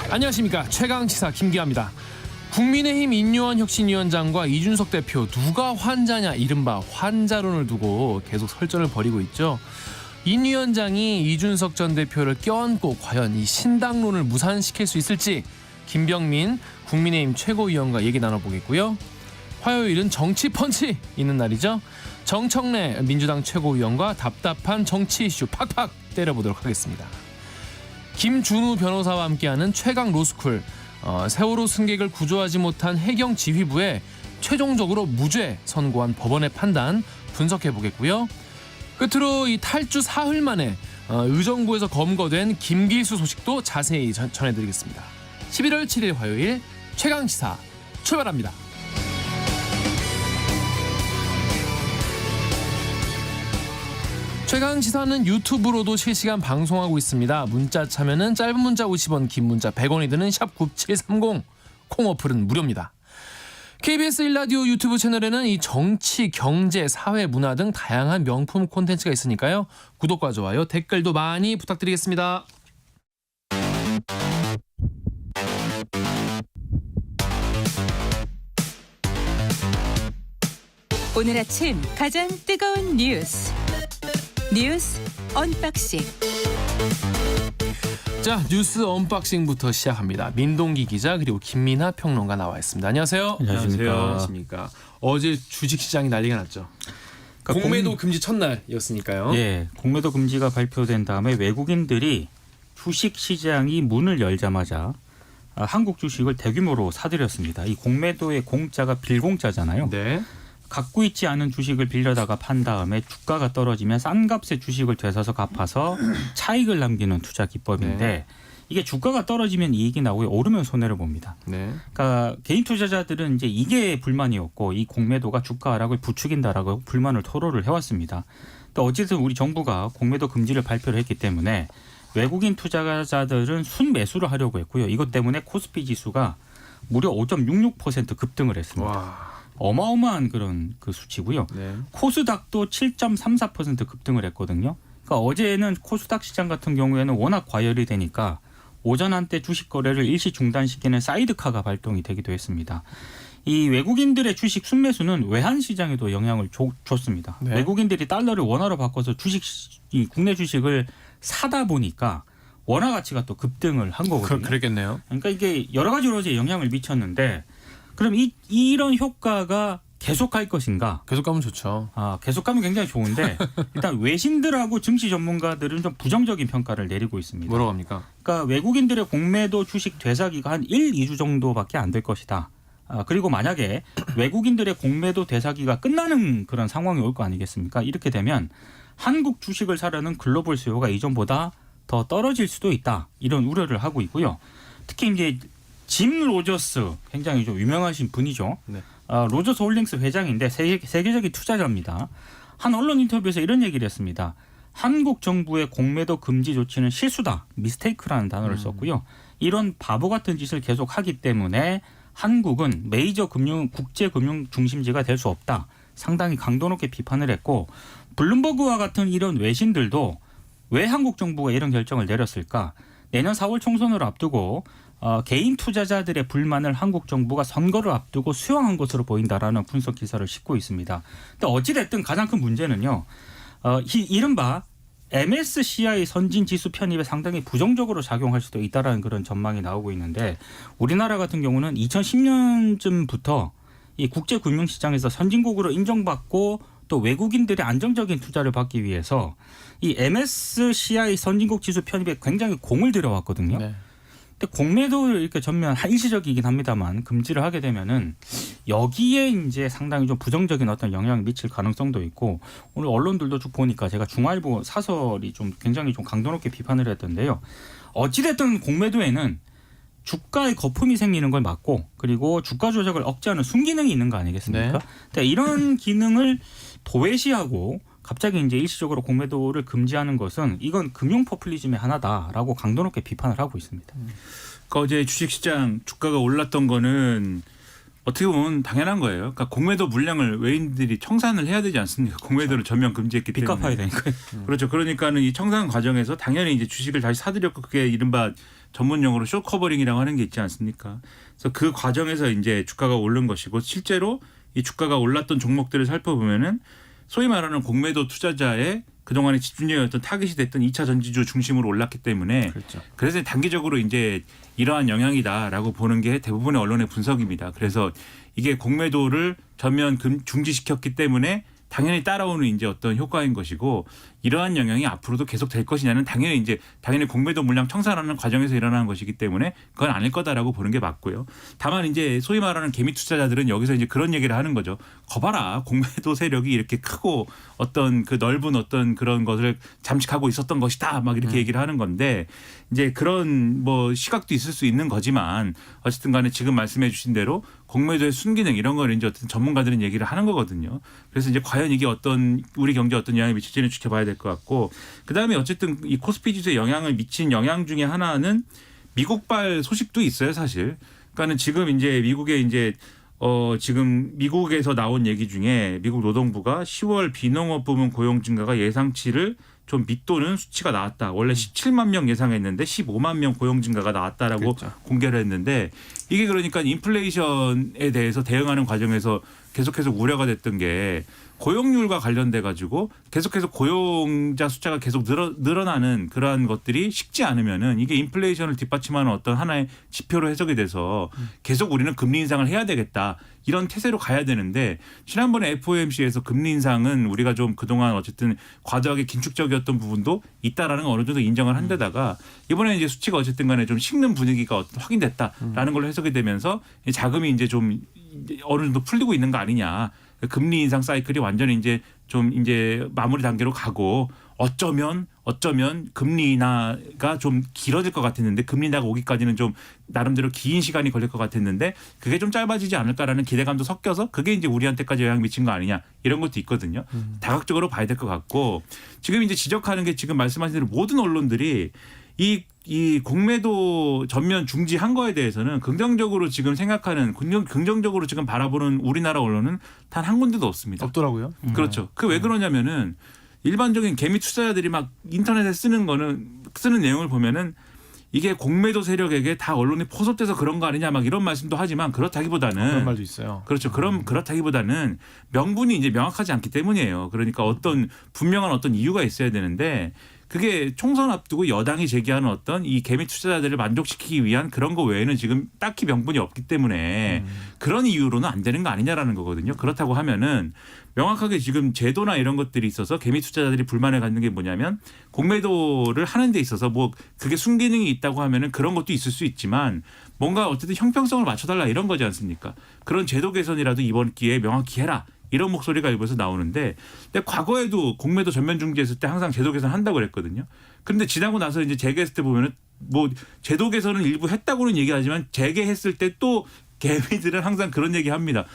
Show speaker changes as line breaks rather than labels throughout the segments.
안녕하십니까. 최강시사 김기아입니다. 국민의힘 인요한 혁신위원장과 이준석 대표 누가 환자냐 이른바 환자론을 두고 계속 설전을 벌이고 있죠. 인 위원장이 이준석 전 대표를 껴안고 과연 이 신당론을 무산시킬 수 있을지 김병민 국민의힘 최고위원과 얘기 나눠보겠고요. 화요일은 정치 펀치 있는 날이죠. 정청래 민주당 최고위원과 답답한 정치 이슈 팍팍 때려보도록 하겠습니다. 김준우 변호사와 함께하는 최강 로스쿨, 세월호 승객을 구조하지 못한 해경 지휘부에 최종적으로 무죄 선고한 법원의 판단 분석해보겠고요. 끝으로 이 탈주 사흘 만에 의정부에서 검거된 김길수 소식도 자세히 전해드리겠습니다. 11월 7일 화요일 최강시사 출발합니다. 최강시사는 유튜브로도 실시간 방송하고 있습니다. 문자 참여는 짧은 문자 50원, 긴 문자 100원이 드는 샵9730, 콩 어플은 무료입니다. KBS 1라디오 유튜브 채널에는 이 정치, 경제, 사회, 문화 등 다양한 명품 콘텐츠가 있으니까요. 구독과 좋아요, 댓글도 많이 부탁드리겠습니다.
오늘 아침 가장 뜨거운 뉴스 언박싱.
자, 뉴스 언박싱부터 시작합니다. 민동기 기자 그리고 김민하 평론가 나와 있습니다. 안녕하세요. 안녕하십니까. 어제 주식시장이 난리가 났죠. 그러니까 공매도 금지 첫날이었으니까요.
예, 공매도 금지가 발표된 다음에 외국인들이 주식시장이 문을 열자마자 한국 주식을 대규모로 사들였습니다. 이 공매도의 공자가 빌공자잖아요.
네.
갖고 있지 않은 주식을 빌려다가 판 다음에 주가가 떨어지면 싼 값에 주식을 되사서 갚아서 차익을 남기는 투자 기법인데
네.
이게 주가가 떨어지면 이익이 나고요. 오르면 손해를 봅니다.
네.
그러니까 개인 투자자들은 이제 이게 불만이었고 이 공매도가 주가 하락을 부추긴다라고 불만을 토로를 해왔습니다. 또 어쨌든 우리 정부가 공매도 금지를 발표를 했기 때문에 외국인 투자자들은 순매수를 하려고 했고요. 이것 때문에 코스피 지수가 무려 5.66% 급등을 했습니다.
와.
어마어마한 그런 그 수치고요.
네.
코스닥도 7.34% 급등을 했거든요. 그러니까 어제는 코스닥 시장 같은 경우에는 워낙 과열이 되니까 오전 한때 주식 거래를 일시 중단시키는 사이드카가 발동이 되기도 했습니다. 이 외국인들의 주식 순매수는 외환 시장에도 영향을 줬습니다.
네.
외국인들이 달러를 원화로 바꿔서 이 국내 주식을 사다 보니까 원화 가치가 또 급등을 한 거거든요.
그랬겠네요.
그러니까 이게 여러 가지로 이제 영향을 미쳤는데 그럼 이런 효과가 계속할 것인가?
계속 가면 좋죠.
계속 가면 굉장히 좋은데 일단 외신들하고 증시 전문가들은 좀 부정적인 평가를 내리고 있습니다.
뭐라고 합니까?
그러니까 외국인들의 공매도 주식 되사기가 한 1, 2주 정도밖에 안 될 것이다. 그리고 만약에 외국인들의 공매도 되사기가 끝나는 그런 상황이 올 거 아니겠습니까? 이렇게 되면 한국 주식을 사려는 글로벌 수요가 이전보다 더 떨어질 수도 있다. 이런 우려를 하고 있고요. 특히 이제 짐 로저스 굉장히 좀 유명하신 분이죠.
네.
로저스 홀딩스 회장인데 세계적인 투자자입니다. 한 언론 인터뷰에서 이런 얘기를 했습니다. 한국 정부의 공매도 금지 조치는 실수다. 미스테이크라는 단어를 썼고요. 이런 바보 같은 짓을 계속 하기 때문에 한국은 메이저 국제 금융 중심지가 될 수 없다. 상당히 강도 높게 비판을 했고 블룸버그와 같은 이런 외신들도 왜 한국 정부가 이런 결정을 내렸을까? 내년 4월 총선을 앞두고 개인 투자자들의 불만을 한국 정부가 선거를 앞두고 수용한 것으로 보인다라는 분석 기사를 싣고 있습니다. 근데 어찌됐든 가장 큰 문제는요. 이른바 MSCI 선진 지수 편입에 상당히 부정적으로 작용할 수도 있다라는 그런 전망이 나오고 있는데 우리나라 같은 경우는 2010년쯤부터 이 국제 금융 시장에서 선진국으로 인정받고 또 외국인들의 안정적인 투자를 받기 위해서 이 MSCI 선진국 지수 편입에 굉장히 공을 들여왔거든요.
네.
근데 공매도를 이렇게 전면 일시적이긴 합니다만 금지를 하게 되면은 여기에 이제 상당히 좀 부정적인 어떤 영향을 미칠 가능성도 있고 오늘 언론들도 쭉 보니까 제가 중앙일보 사설이 좀 굉장히 좀 강도 높게 비판을 했던데요. 어찌됐든 공매도에는 주가의 거품이 생기는 걸 막고 그리고 주가 조작을 억제하는 순기능이 있는 거 아니겠습니까?
네.
이런 기능을 도외시하고 갑자기 이제 일시적으로 공매도를 금지하는 것은 이건 금융 포퓰리즘의 하나다라고 강도 높게 비판을 하고 있습니다.
그러니까 어제 주식시장 주가가 올랐던 거는 어떻게 보면 당연한 거예요. 그러니까 공매도 물량을 외인들이 청산을 해야 되지 않습니까? 공매도를 전면 금지했기
빚
때문에.
갚아야 되니까요.
그렇죠. 그러니까는 이 청산 과정에서 당연히 이제 주식을 다시 사들였고 그게 이른바 전문 용어로 숏 커버링이라고 하는 게 있지 않습니까? 그래서 그 과정에서 이제 주가가 오른 것이고 실제로 이 주가가 올랐던 종목들을 살펴보면은 소위 말하는 공매도 투자자의 그동안의 집중력이었던 타깃이 됐던 2차 전지주 중심으로 올랐기 때문에
그렇죠.
그래서 단기적으로 이제 이러한 영향이다라고 보는 게 대부분의 언론의 분석입니다. 그래서 이게 공매도를 전면 중지시켰기 때문에 당연히 따라오는 이제 어떤 효과인 것이고 이러한 영향이 앞으로도 계속 될 것이냐는 당연히 공매도 물량 청산하는 과정에서 일어나는 것이기 때문에 그건 아닐 거다라고 보는 게 맞고요. 다만 이제 소위 말하는 개미 투자자들은 여기서 이제 그런 얘기를 하는 거죠. 거봐라 공매도 세력이 이렇게 크고 어떤 그 넓은 어떤 그런 것을 잠식하고 있었던 것이다 막 이렇게 얘기를 하는 건데 이제 그런 뭐 시각도 있을 수 있는 거지만 어쨌든 간에 지금 말씀해 주신 대로 공매도의 순기능 이런 걸 이제 어떤 전문가들은 얘기를 하는 거거든요. 그래서 이제 과연 이게 어떤 우리 경제에 어떤 영향을 미칠지는 지켜봐야 될 것 같고 그다음에 어쨌든 이 코스피 지수에 영향을 미친 영향 중에 하나는 미국발 소식도 있어요, 사실. 그러니까는 지금 이제 미국에 이제 지금 미국에서 나온 얘기 중에 미국 노동부가 10월 비농업 부문 고용 증가가 예상치를 좀 밑도는 수치가 나왔다. 원래 17만 명 예상했는데 15만 명 고용 증가가 나왔다라고
그렇죠.
공개를 했는데 이게 그러니까 인플레이션에 대해서 대응하는 과정에서 계속해서 우려가 됐던 게 고용률과 관련돼 가지고 계속해서 고용자 숫자가 계속 늘어나는 그러한 것들이 식지 않으면은 이게 인플레이션을 뒷받침하는 어떤 하나의 지표로 해석이 돼서 계속 우리는 금리 인상을 해야 되겠다. 이런 태세로 가야 되는데 지난번에 FOMC에서 금리 인상은 우리가 좀 그동안 어쨌든 과도하게 긴축적이었던 부분도 있다라는 걸 어느 정도 인정을 한 데다가 이번에 이제 수치가 어쨌든 간에 좀 식는 분위기가 확인됐다라는 걸로 해석이 되면서 자금이 이제 좀 어느 정도 풀리고 있는 거 아니냐. 금리 인상 사이클이 완전히 이제 좀 이제 마무리 단계로 가고 어쩌면 금리 인하가 좀 길어질 것 같았는데 금리 인하가 오기까지는 좀 나름대로 긴 시간이 걸릴 것 같았는데 그게 좀 짧아지지 않을까라는 기대감도 섞여서 그게 이제 우리한테까지 영향 미친 거 아니냐 이런 것도 있거든요. 다각적으로 봐야 될 것 같고 지금 이제 지적하는 게 지금 말씀하신 대로 모든 언론들이 이 공매도 전면 중지한 거에 대해서는 긍정적으로 지금 생각하는 긍정적으로 지금 바라보는 우리나라 언론은 단 한 군데도 없습니다.
없더라고요.
그렇죠. 그 왜 그러냐면은 일반적인 개미 투자자들이 막 인터넷에 쓰는 내용을 보면은 이게 공매도 세력에게 다 언론이 포섭돼서 그런 거 아니냐 막 이런 말씀도 하지만 그렇다기보다는
그런 말도 있어요.
그렇죠. 그렇다기보다는 명분이 이제 명확하지 않기 때문이에요. 그러니까 어떤 분명한 어떤 이유가 있어야 되는데 그게 총선 앞두고 여당이 제기하는 어떤 이 개미 투자자들을 만족시키기 위한 그런 거 외에는 지금 딱히 명분이 없기 때문에 그런 이유로는 안 되는 거 아니냐라는 거거든요. 그렇다고 하면은 명확하게 지금 제도나 이런 것들이 있어서 개미 투자자들이 불만을 갖는 게 뭐냐면 공매도를 하는 데 있어서 뭐 그게 순기능이 있다고 하면은 그런 것도 있을 수 있지만 뭔가 어쨌든 형평성을 맞춰달라 이런 거지 않습니까? 그런 제도 개선이라도 이번 기회에 명확히 해라. 이런 목소리가 일부에서 나오는데 근데 과거에도 공매도 전면 중지했을 때 항상 제도 개선 한다고 그랬거든요. 그런데 지나고 나서 이제 재개했을 때 보면은 뭐 제도 개선은 일부 했다고는 얘기하지만 재개했을 때 또 개미들은 항상 그런 얘기 합니다.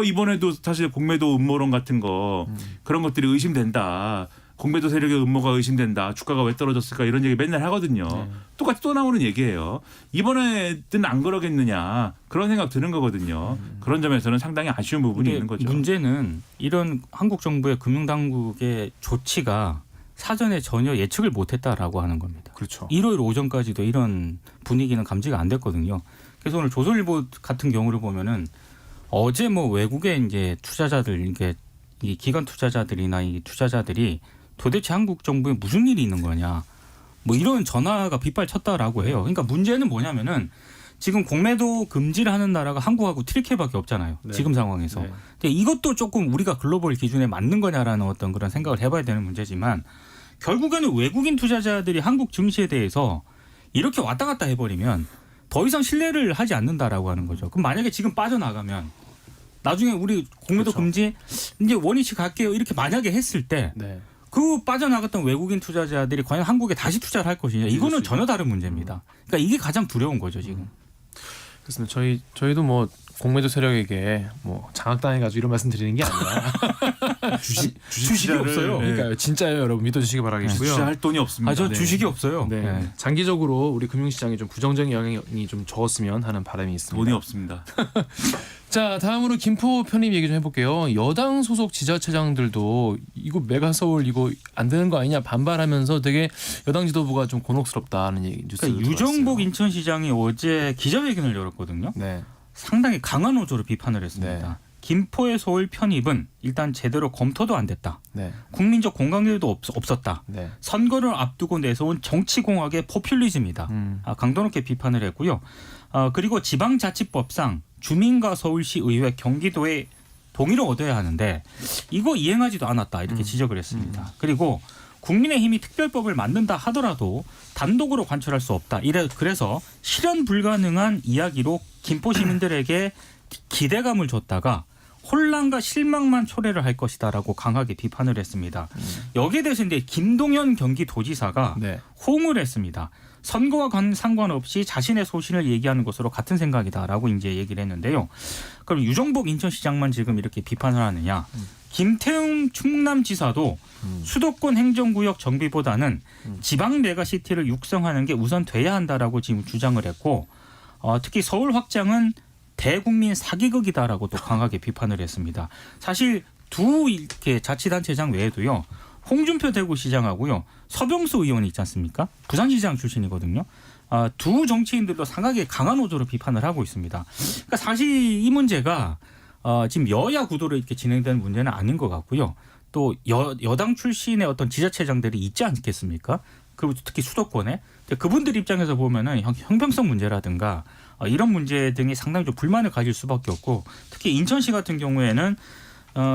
이번에도 사실 공매도 음모론 같은 거 그런 것들이 의심된다. 공매도 세력의 음모가 의심된다. 주가가 왜 떨어졌을까 이런 얘기 맨날 하거든요. 똑같이 또 나오는 얘기예요. 이번에는 안 그러겠느냐 그런 생각 드는 거거든요. 그런 점에서는 상당히 아쉬운 부분이 있는 거죠.
문제는 이런 한국 정부의 금융당국의 조치가 사전에 전혀 예측을 못했다라고 하는 겁니다.
그렇죠.
일요일 오전까지도 이런 분위기는 감지가 안 됐거든요. 그래서 오늘 조선일보 같은 경우를 보면은 어제 뭐 외국의 이제 투자자들 이게 이 기관 투자자들이나 이 투자자들이 도대체 한국 정부에 무슨 일이 있는 거냐 뭐 이런 전화가 빗발쳤다라고 해요. 그러니까 문제는 뭐냐면은 지금 공매도 금지를 하는 나라가 한국하고 튀르키예밖에 없잖아요.
네.
지금 상황에서.
네.
근데 이것도 조금 우리가 글로벌 기준에 맞는 거냐라는 어떤 그런 생각을 해봐야 되는 문제지만 결국에는 외국인 투자자들이 한국 증시에 대해서 이렇게 왔다 갔다 해버리면 더 이상 신뢰를 하지 않는다라고 하는 거죠. 그럼 만약에 지금 빠져나가면 나중에 우리 공매도
그렇죠.
금지 이제 원위치 갈게요. 이렇게 만약에 했을 때
네.
그 빠져나갔던 외국인 투자자들이 과연 한국에 다시 투자를 할 것이냐. 이거는 전혀 다른 문제입니다. 그러니까 이게 가장 두려운 거죠 지금.
그렇습니다. 저희도 뭐 공매도 세력에게 뭐 장악당해가지고 이런 말씀 드리는 게 아니라 주식이 없어요.
네.
그러니까 진짜예요, 여러분 믿어주시기 바라겠고요.
투자할 돈이 없습니다.
저
네.
주식이 없어요.
네.
네.
장기적으로 우리 금융시장에 좀 부정적인 영향이 좀 적었으면 하는 바람이 있습니다.
돈이 없습니다.
자, 다음으로 김포 편입 얘기 좀 해볼게요. 여당 소속 지자체장들도 이거 메가서울 이거 안 되는 거 아니냐 반발하면서 되게 여당 지도부가 좀 곤혹스럽다는 얘기 뉴스.
그러니까 유정복 인천시장이 어제 기자회견을 열었거든요.
네.
상당히 강한 어조로 비판을 했습니다.
네.
김포의 서울 편입은 일단 제대로 검토도 안 됐다.
네.
국민적 공감대도 없었다.
네.
선거를 앞두고 내세운 정치공학의 포퓰리즘이다. 강도 높게 비판을 했고요. 그리고 지방자치법상 주민과 서울시 의회 경기도의 동의를 얻어야 하는데 이거 이행하지도 않았다. 이렇게 지적을 했습니다. 그리고 국민의힘이 특별법을 만든다 하더라도 단독으로 관철할 수 없다. 그래서 실현 불가능한 이야기로 김포 시민들에게 기대감을 줬다가 혼란과 실망만 초래를 할 것이다라고 강하게 비판을 했습니다. 여기에 대해서 이제 김동연 경기도지사가
네.
호응을 했습니다. 선거와 상관없이 자신의 소신을 얘기하는 것으로 같은 생각이다라고 이제 얘기를 했는데요. 그럼 유정복 인천시장만 지금 이렇게 비판을 하느냐? 김태웅 충남지사도 수도권 행정구역 정비보다는 지방 메가시티를 육성하는 게 우선 돼야 한다라고 지금 주장을 했고, 특히 서울 확장은 대국민 사기극이다라고 또 강하게 비판을 했습니다. 사실 두 이렇게 자치단체장 외에도요. 홍준표 대구시장하고요. 서병수 의원이 있지 않습니까? 부산시장 출신이거든요. 두 정치인들도 상당히 강한 어조로 비판을 하고 있습니다. 그러니까 사실 이 문제가 지금 여야 구도로 이렇게 진행되는 문제는 아닌 것 같고요. 또 여당 출신의 어떤 지자체장들이 있지 않겠습니까? 그리고 특히 수도권에 그분들 입장에서 보면은 형평성 문제라든가 이런 문제 등이 상당히 좀 불만을 가질 수밖에 없고, 특히 인천시 같은 경우에는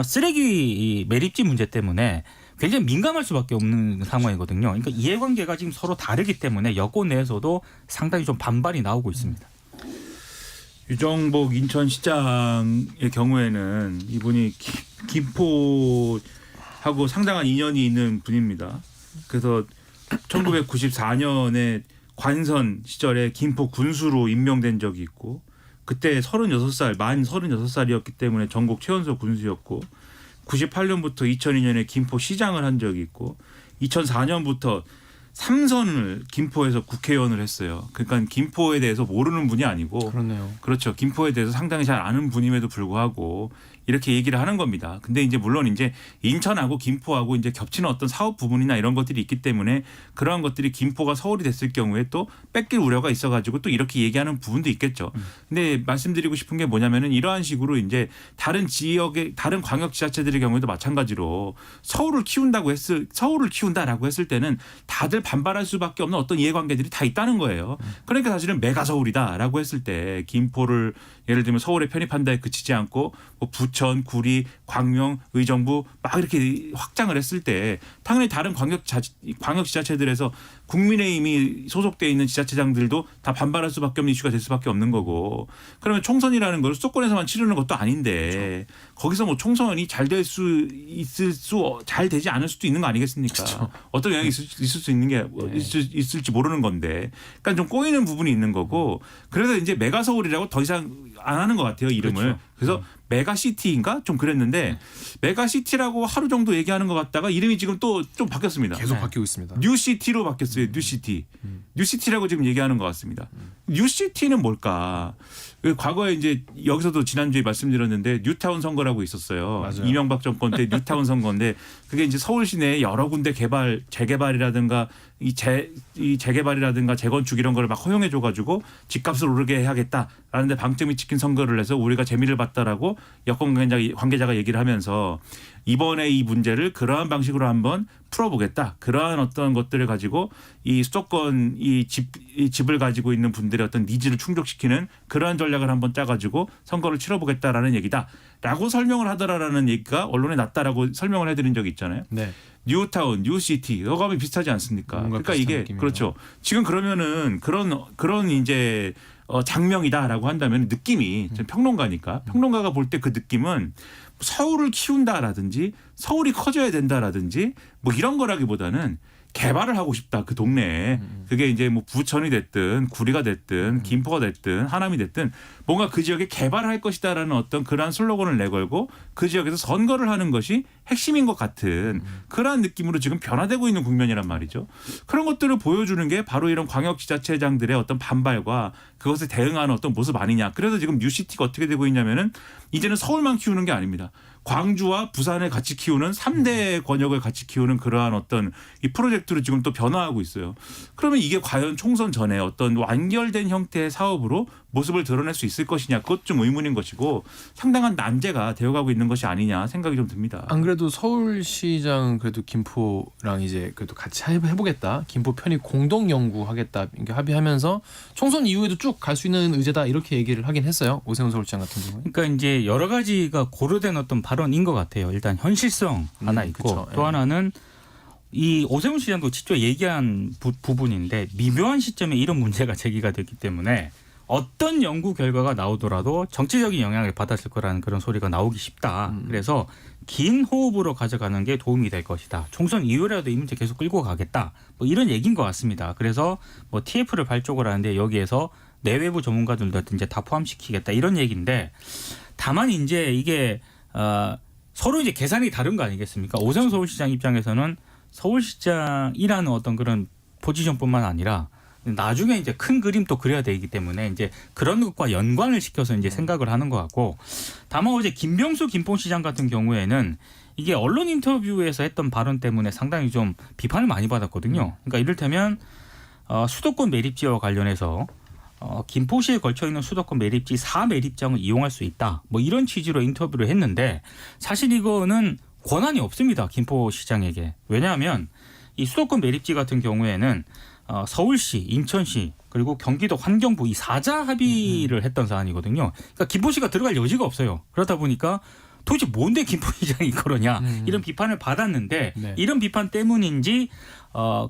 쓰레기 매립지 문제 때문에 굉장히 민감할 수밖에 없는 상황이거든요. 그러니까 이해관계가 지금 서로 다르기 때문에 여권 내에서도 상당히 좀 반발이 나오고 있습니다.
유정복 인천시장의 경우에는 이분이 김포하고 상당한 인연이 있는 분입니다. 그래서 1994년에 관선 시절에 김포 군수로 임명된 적이 있고, 그때 36살, 만 36살이었기 때문에 전국 최연소 군수였고, 98년부터 2002년에 김포 시장을 한 적이 있고, 2004년부터 3선을 김포에서 국회의원을 했어요. 그러니까 김포에 대해서 모르는 분이 아니고,
그렇네요.
그렇죠. 김포에 대해서 상당히 잘 아는 분임에도 불구하고 이렇게 얘기를 하는 겁니다. 근데 이제 물론 이제 인천하고 김포하고 이제 겹치는 어떤 사업 부분이나 이런 것들이 있기 때문에 그러한 것들이 김포가 서울이 됐을 경우에 또 뺏길 우려가 있어가지고 또 이렇게 얘기하는 부분도 있겠죠. 근데 말씀드리고 싶은 게 뭐냐면은 이러한 식으로 이제 다른 지역의 다른 광역지자체들의 경우에도 마찬가지로 서울을 키운다라고 했을 때는 다들 반발할 수밖에 없는 어떤 이해관계들이 다 있다는 거예요. 그러니까 사실은 메가 서울이다라고 했을 때 김포를 예를 들면 서울에 편입한다에 그치지 않고 뭐 부천, 구리, 광명, 의정부 막 이렇게 확장을 했을 때 당연히 다른 광역지자체들에서 국민의힘이 소속돼 있는 지자체장들도 다 반발할 수밖에 없는 이슈가 될 수밖에 없는 거고, 그러면 총선이라는 걸 수도권에서만 치르는 것도 아닌데 그렇죠. 거기서 뭐 총선이 잘 되지 않을 수도 있는 거 아니겠습니까? 그렇죠. 어떤 영향이 있을 수 있는 게 있을지 모르는 건데, 그러니까 좀 꼬이는 부분이 있는 거고, 그래서 이제 메가서울이라고 더 이상 안 하는 것 같아요, 이름을. 그렇죠. 그래서 메가시티인가 좀 그랬는데 메가시티라고 하루 정도 얘기하는 것 같다가 이름이 지금 또 좀 바뀌었습니다.
계속 바뀌고 있습니다.
뉴시티로 바뀌었어요. 뉴시티. 뉴시티라고 지금 얘기하는 것 같습니다. 뉴시티는 뭘까? 과거에 이제 여기서도 지난주에 말씀드렸는데 뉴타운 선거라고 있었어요.
맞아요.
이명박 정권 때 뉴타운 선거인데 그게 이제 서울 시내 여러 군데 재개발이라든가 이 재개발이라든가 재건축 이런 거를 막 허용해 줘가지고 집값을 오르게 해야겠다라는데 방점이 찍힌 선거를 해서 우리가 재미를 봤다라고 여권 관계자가 얘기를 하면서 이번에 이 문제를 그러한 방식으로 한번 풀어보겠다. 그러한 어떤 것들을 가지고 이 수도권 이 집을 가지고 있는 분들의 어떤 니즈를 충족시키는 그러한 전략을 한번 짜가지고 선거를 치러보겠다라는 얘기다라고 설명을 하더라라는 얘기가 언론에 났다라고 설명을 해드린 적이 있잖아요.
네.
뉴타운, 뉴시티, 어감이 비슷하지 않습니까? 그러니까 이게
느낌이네요.
그렇죠. 지금 그러면은 그런 이제 장명이다라고 한다면 느낌이 평론가니까 평론가가 볼 때 그 느낌은 서울을 키운다라든지 서울이 커져야 된다라든지 뭐 이런 거라기보다는 개발을 하고 싶다 그 동네에. 그게 이제 뭐 부천이 됐든 구리가 됐든 김포가 됐든 하남이 됐든 뭔가 그 지역에 개발할 것이다라는 어떤 그러한 슬로건을 내걸고 그 지역에서 선거를 하는 것이 핵심인 것 같은 그러한 느낌으로 지금 변화되고 있는 국면이란 말이죠. 그런 것들을 보여주는 게 바로 이런 광역지자체장들의 어떤 반발과 그것에 대응하는 어떤 모습 아니냐. 그래서 지금 뉴시티가 어떻게 되고 있냐면은 이제는 서울만 키우는 게 아닙니다. 광주와 부산을 같이 키우는 3대 권역을 같이 키우는 그러한 어떤 이 프로젝트로 지금 또 변화하고 있어요. 그러면 이게 과연 총선 전에 어떤 완결된 형태의 사업으로 모습을 드러낼 수 있을 것이냐, 그것 좀 의문인 것이고 상당한 난제가 되어가고 있는 것이 아니냐 생각이 좀 듭니다.
안 그래도 서울시장 그래도 김포랑 이제 그래도 같이 해보겠다. 김포 편입 공동 연구하겠다. 이렇게 합의하면서 총선 이후에도 쭉 갈 수 있는 의제다 이렇게 얘기를 하긴 했어요. 오세훈 서울시장 같은 경우는.
그러니까 이제 여러 가지가 고려된 어떤 발언인 것 같아요. 일단 현실성 하나 있고
그쵸.
또
예.
하나는 이 오세훈 시장도 직접 얘기한 부분인데 미묘한 시점에 이런 문제가 제기가 됐기 때문에 어떤 연구 결과가 나오더라도 정치적인 영향을 받았을 거라는 그런 소리가 나오기 쉽다. 그래서 긴 호흡으로 가져가는 게 도움이 될 것이다. 총선 이후라도 이 문제 계속 끌고 가겠다. 뭐 이런 얘기인 것 같습니다. 그래서 뭐 TF를 발족을 하는데 여기에서 내외부 전문가들도 이제 다 포함시키겠다 이런 얘기인데 다만 이제 이게 서로 이제 계산이 다른 거 아니겠습니까? 오세훈 서울시장 입장에서는 서울시장이라는 어떤 그런 포지션뿐만 아니라 나중에 이제 큰 그림도 그려야 되기 때문에 이제 그런 것과 연관을 시켜서 이제 생각을 하는 것 같고 다만 어제 김병수 김포시장 같은 경우에는 이게 언론 인터뷰에서 했던 발언 때문에 상당히 좀 비판을 많이 받았거든요. 그러니까 이를테면 수도권 매립지와 관련해서 김포시에 걸쳐 있는 수도권 매립지 4매립장을 이용할 수 있다. 뭐 이런 취지로 인터뷰를 했는데 사실 이거는 권한이 없습니다. 김포시장에게. 왜냐하면 이 수도권 매립지 같은 경우에는 서울시, 인천시 그리고 경기도 환경부 이 4자 합의를 했던 사안이거든요. 그러니까 김포시가 들어갈 여지가 없어요. 그러다 보니까 도대체 뭔데 김포시장이 그러냐 이런 비판을 받았는데
네.
이런 비판 때문인지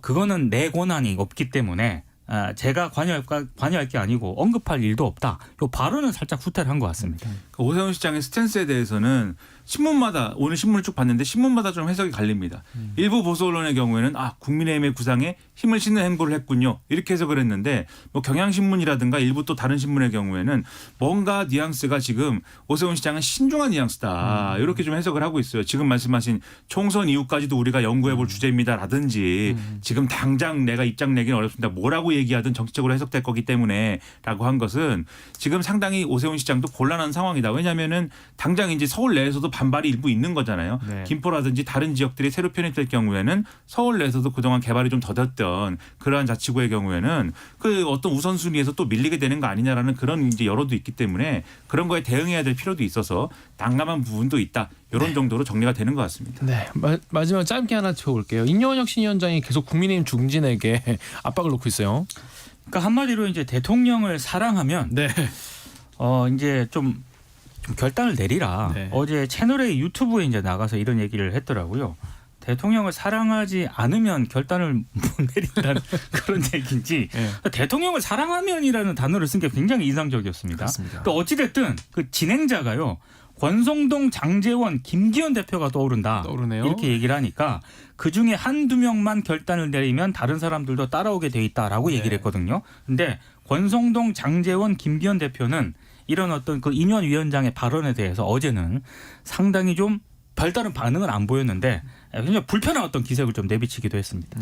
그거는 내 권한이 없기 때문에 제가 관여할 게 아니고 언급할 일도 없다. 이 발언은 살짝 후퇴를 한 것 같습니다.
오세훈 시장의 스탠스에 대해서는 신문마다 오늘 신문을 쭉 봤는데 신문마다 좀 해석이 갈립니다. 일부 보수 언론의 경우에는 국민의힘의 구상에 힘을 싣는 행보를 했군요. 이렇게 해석을 했는데 뭐 경향신문이라든가 일부 또 다른 신문의 경우에는 뭔가 뉘앙스가 지금 오세훈 시장은 신중한 뉘앙스다. 이렇게 좀 해석을 하고 있어요. 지금 말씀하신 총선 이후까지도 우리가 연구해볼 주제입니다라든지 지금 당장 내가 입장 내기는 어렵습니다. 뭐라고 얘기하든 정치적으로 해석될 거기 때문에 라고 한 것은 지금 상당히 오세훈 시장도 곤란한 상황이다. 왜냐하면은 당장 이제 서울 내에서도 반발이 일부 있는 거잖아요.
네.
김포라든지 다른 지역들이 새로 편입될 경우에는 서울 내에서도 그동안 개발이 좀 더뎠던 그러한 자치구의 경우에는 그 어떤 우선순위에서 또 밀리게 되는 거 아니냐라는 그런 이제 여론도 있기 때문에 그런 거에 대응해야 될 필요도 있어서 난감한 부분도 있다. 이런 정도로 정리가 되는 것 같습니다.
네, 마지막 짧게 하나 채워볼게요. 인요한 혁신위원장이 계속 국민의힘 중진에게 압박을 놓고 있어요.
그러니까 한마디로 이제 대통령을 사랑하면
네.
이제 좀 결단을 내리라.
네.
어제 채널A 유튜브에 이제 나가서 이런 얘기를 했더라고요. 대통령을 사랑하지 않으면 결단을 못 내린다는 그런 얘기인지
네.
대통령을 사랑하면이라는 단어를 쓴 게 굉장히 인상적이었습니다.
그렇습니다.
또 어찌됐든 그 진행자가요. 권성동, 장제원, 김기현 대표가
떠오르네요.
이렇게 얘기를 하니까 그중에 한두 명만 결단을 내리면 다른 사람들도 따라오게 돼 있다라고 얘기를 했거든요. 근데 권성동, 장제원, 김기현 대표는 이런 어떤 그 인요한 위원장의 발언에 대해서 어제는 상당히 좀 별다른 반응은 안 보였는데 굉장히 불편한 어떤 기색을 좀 내비치기도 했습니다.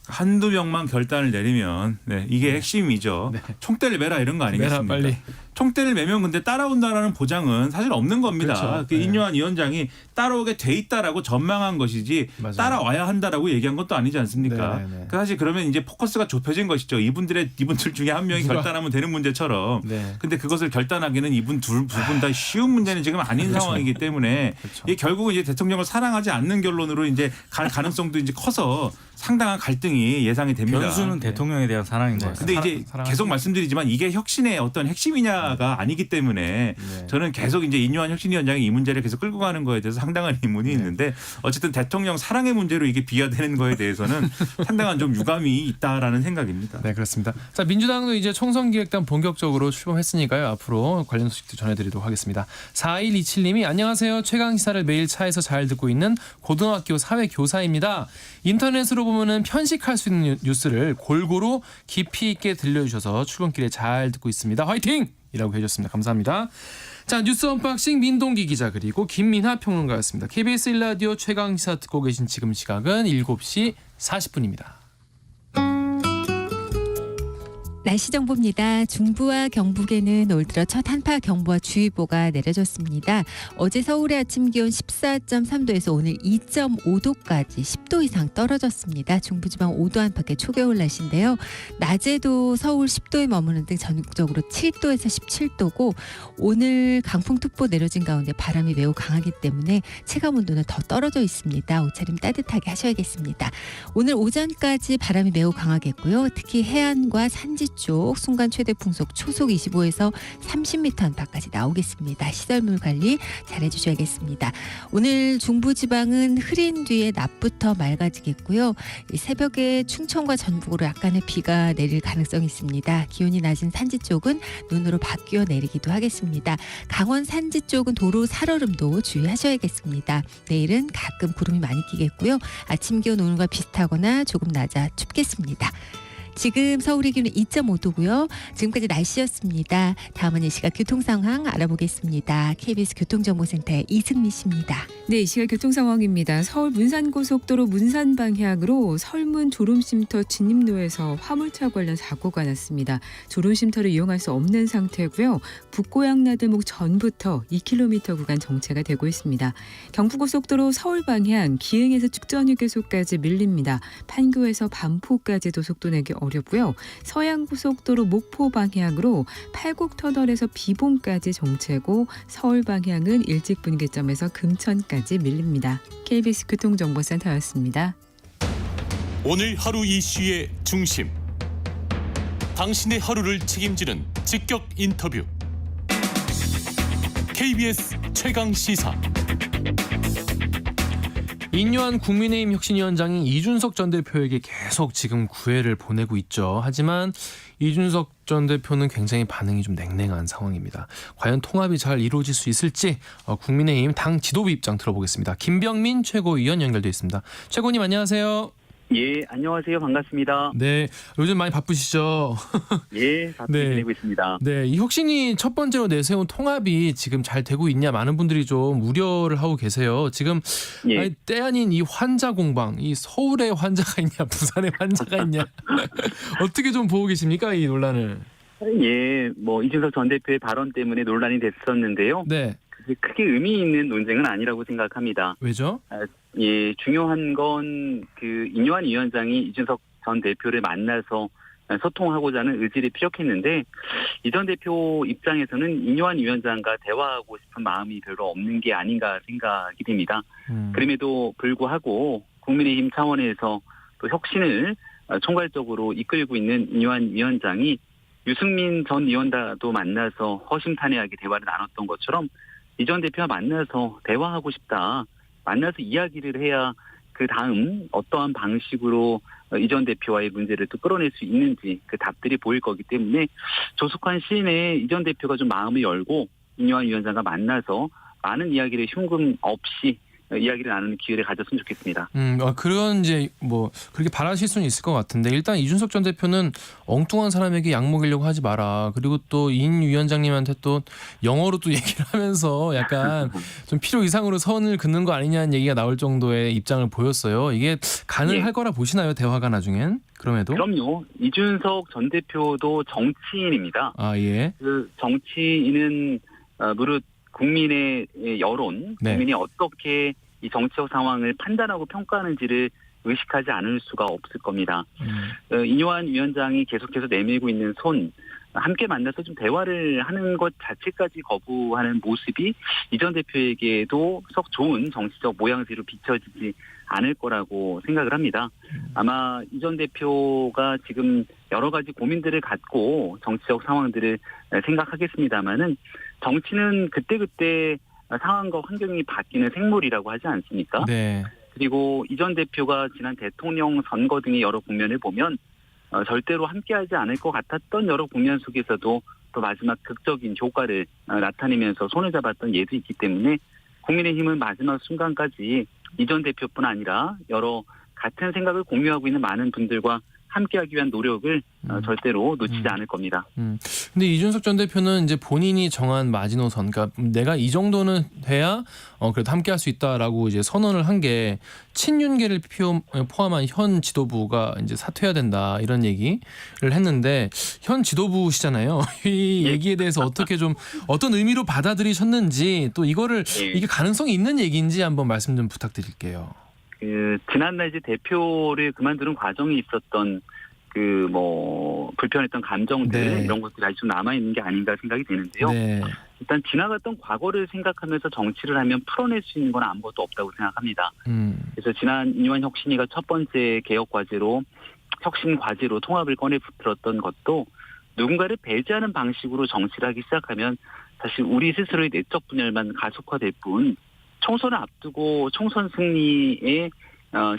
한두 명만 결단을 내리면 이게 핵심이죠.
네.
총대를 매라 이런 거
매라
아니겠습니까?
빨리.
총대를 매면 근데 따라온다라는 보장은 사실 없는 겁니다.
그렇죠.
그
네.
인요한 위원장이 따라오게 돼 있다라고 전망한 것이지
맞아요.
따라와야 한다라고 얘기한 것도 아니지 않습니까?
네네네.
그 사실 그러면 이제 포커스가 좁혀진 것이죠. 이분들 중에 한 명이 결단하면 되는 문제처럼.
네.
근데 그것을 결단하기는 이분 두 분 다 쉬운 문제는 지금 아닌 상황이기 때문에
그렇죠.
이게 결국은 이제 대통령을 사랑하지 않는 결론으로 이제 갈 가능성도 이제 커서 상당한 갈등이 예상이 됩니다.
변수는 대통령에 대한 사랑인 것 같습니다.
근데 이제
사랑하지.
계속 말씀드리지만 이게 혁신의 어떤 핵심이냐가 아니기 때문에
네.
저는 계속 이제 인요한 혁신위원장이 이 문제를 계속 끌고 가는 거에 대해서 상당한 의문이 있는데 어쨌든 대통령 사랑의 문제로 이게 비화되는 거에 대해서는 상당한 좀 유감이 있다라는 생각입니다.
네, 그렇습니다. 자, 민주당도 이제 총선기획단 본격적으로 출범했으니까요. 앞으로 관련 소식도 전해드리도록 하겠습니다. 4127님이 안녕하세요. 최강시사를 매일 차에서 잘 듣고 있는 고등학교 사회교사입니다. 인터넷으로 보면 보면은 편식할 수 있는 뉴스를 골고루 깊이 있게 들려주셔서 출근길에 잘 듣고 있습니다. 화이팅! 이라고 해주셨습니다. 감사합니다. 자, 뉴스 언박싱 민동기 기자 그리고 김민하 평론가였습니다. KBS 1라디오 최강시사 듣고 계신 지금 시각은 7시 40분입니다.
날씨 정보입니다. 중부와 경북에는 올 들어 첫 한파 경보와 주의보가 내려졌습니다. 어제 서울의 아침 기온 14.3도에서 오늘 2.5도까지 10도 이상 떨어졌습니다. 중부지방 5도 안팎의 초겨울 날씨인데요. 낮에도 서울 10도에 머무는 등 전국적으로 7도에서 17도고 오늘 강풍특보 내려진 가운데 바람이 매우 강하기 때문에 체감온도는 더 떨어져 있습니다. 옷차림 따뜻하게 하셔야겠습니다. 오늘 오전까지 바람이 매우 강하겠고요. 특히 해안과 산지 쪽 순간 최대 풍속 초속 25에서 30m 안팎까지 나오겠습니다. 시설물 관리 잘 해주셔야겠습니다. 오늘 중부지방은 흐린 뒤에 낮부터 맑아지겠고요. 새벽에 충청과 전북으로 약간의 비가 내릴 가능성이 있습니다. 기온이 낮은 산지 쪽은 눈으로 바뀌어 내리기도 하겠습니다. 강원 산지 쪽은 도로 살얼음도 주의하셔야겠습니다. 내일은 가끔 구름이 많이 끼겠고요. 아침 기온 오늘과 비슷하거나 조금 낮아 춥겠습니다. 지금 서울의 기온은 2.5도고요. 지금까지 날씨였습니다. 다음은 이 시각 교통 상황 알아보겠습니다. KBS 교통정보센터의 이승미 씨입니다.
네, 이 시각 교통 상황입니다. 서울 문산고속도로 문산 방향으로 설문 졸음쉼터 진입로에서 화물차 관련 사고가 났습니다. 졸음쉼터를 이용할 수 없는 상태고요. 북고양나들목 전부터 2km 구간 정체가 되고 있습니다. 경부고속도로 서울 방향 기흥에서 축전휴게소까지 밀립니다. 판교에서 반포까지도 속도 내기 어렵고요. 서양고속도로 목포 방향으로 팔곡터널에서 비봉까지 정체고 서울 방향은 일찍 분기점에서 금천까지 밀립니다. KBS 교통정보센터였습니다.
오늘 하루 이슈의 중심. 당신의 하루를 책임지는 직격 인터뷰. KBS 최강시사.
인요한 국민의힘 혁신위원장이 이준석 전 대표에게 계속 지금 구애를 보내고 있죠. 하지만 이준석 전 대표는 굉장히 반응이 좀 냉랭한 상황입니다. 과연 통합이 잘 이루어질 수 있을지 국민의힘 당 지도부 입장 들어보겠습니다. 김병민 최고위원 연결돼 있습니다. 최고님 안녕하세요.
예, 안녕하세요. 반갑습니다.
네, 요즘 많이 바쁘시죠?
예, 바쁘게
네.
지내고 있습니다.
네, 이 혁신이 첫 번째로 내세운 통합이 지금 잘 되고 있냐 많은 분들이 좀 우려를 하고 계세요. 지금
예.
아니, 때 아닌 이 환자 공방, 이 서울에 환자가 있냐, 부산에 환자가 있냐 어떻게 좀 보고 계십니까 이 논란을?
예, 이준석 전 대표의 발언 때문에 논란이 됐었는데요.
네,
그게 크게 의미 있는 논쟁은 아니라고 생각합니다.
왜죠?
예, 중요한 건 그 인요한 위원장이 이준석 전 대표를 만나서 소통하고자 하는 의지를 피력했는데 이 전 대표 입장에서는 인요한 위원장과 대화하고 싶은 마음이 별로 없는 게 아닌가 생각이 됩니다. 그럼에도 불구하고 국민의힘 차원에서 또 혁신을 총괄적으로 이끌고 있는 인요한 위원장이 유승민 전 의원과도 만나서 허심탄회하게 대화를 나눴던 것처럼 이 전 대표와 만나서 대화하고 싶다. 만나서 이야기를 해야 그 다음 어떠한 방식으로 이 전 대표와의 문제를 또 끌어낼 수 있는지 그 답들이 보일 거기 때문에 조속한 시일 내에 이 전 대표가 좀 마음을 열고 인요한 위원장과 만나서 많은 이야기를 흉금 없이 이야기를 나누는 기회를 가졌으면 좋겠습니다.
그런 이제 그렇게 바라실 수는 있을 것 같은데 일단 이준석 전 대표는 엉뚱한 사람에게 약 먹이려고 하지 마라. 그리고 또 인 위원장님한테 또 영어로 또 얘기를 하면서 약간 좀 필요 이상으로 선을 긋는 거 아니냐는 얘기가 나올 정도의 입장을 보였어요. 이게 가능할
예.
거라 보시나요? 대화가 나중엔? 그럼에도?
그럼요. 이준석 전 대표도 정치인입니다.
아 예.
그 정치인은 무릇 국민의 여론,
네.
국민이 어떻게 이 정치적 상황을 판단하고 평가하는지를 의식하지 않을 수가 없을 겁니다. 인요한 위원장이 계속해서 내밀고 있는 손, 함께 만나서 좀 대화를 하는 것 자체까지 거부하는 모습이 이 전 대표에게도 썩 좋은 정치적 모양새로 비춰지지 않을 거라고 생각을 합니다. 아마 이 전 대표가 지금 여러 가지 고민들을 갖고 정치적 상황들을 생각하겠습니다마는 정치는 그때그때 상황과 환경이 바뀌는 생물이라고 하지 않습니까?
네.
그리고 이 전 대표가 지난 대통령 선거 등의 여러 국면을 보면 절대로 함께하지 않을 것 같았던 여러 국면 속에서도 또 마지막 극적인 효과를 나타내면서 손을 잡았던 예도 있기 때문에 국민의힘은 마지막 순간까지 이 전 대표뿐 아니라 여러 같은 생각을 공유하고 있는 많은 분들과 함께하기 위한 노력을 절대로 놓치지 않을 겁니다.
근데 이준석 전 대표는 이제 본인이 정한 마지노선, 그러니까 내가 이 정도는 돼야 그래도 함께할 수 있다라고 이제 선언을 한 게 친윤계를 포함한 현 지도부가 이제 사퇴해야 된다 이런 얘기를 했는데 현 지도부시잖아요. 이 얘기에 대해서 어떻게 좀 어떤 의미로 받아들이셨는지 또 이거를 이게 가능성이 있는 얘기인지 한번 말씀 좀 부탁드릴게요.
지난날 이제 대표를 그만두는 과정에 있었던 불편했던 감정들 이런 것들이 아직 좀 남아있는 게 아닌가 생각이 되는데요.
네.
일단 지나갔던 과거를 생각하면서 정치를 하면 풀어낼 수 있는 건 아무것도 없다고 생각합니다. 그래서 지난 인유한 혁신위가 첫 번째 개혁 과제로 혁신 과제로 통합을 꺼내 들었던 것도 누군가를 배제하는 방식으로 정치를 하기 시작하면 사실 우리 스스로의 내적 분열만 가속화될 뿐 총선을 앞두고 총선 승리에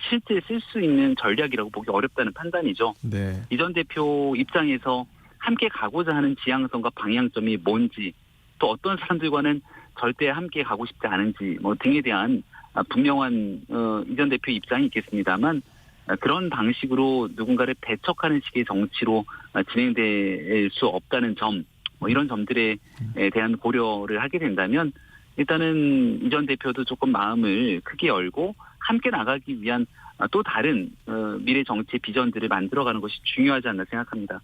실제 쓸 수 있는 전략이라고 보기 어렵다는 판단이죠.
네.
이 전 대표 입장에서 함께 가고자 하는 지향성과 방향점이 뭔지 또 어떤 사람들과는 절대 함께 가고 싶지 않은지 등에 대한 분명한 이 전 대표 입장이 있겠습니다만 그런 방식으로 누군가를 배척하는 식의 정치로 진행될 수 없다는 점 이런 점들에 대한 고려를 하게 된다면 일단은 이 전 대표도 조금 마음을 크게 열고 함께 나가기 위한 또 다른 미래 정치 비전들을 만들어가는 것이 중요하지 않나 생각합니다.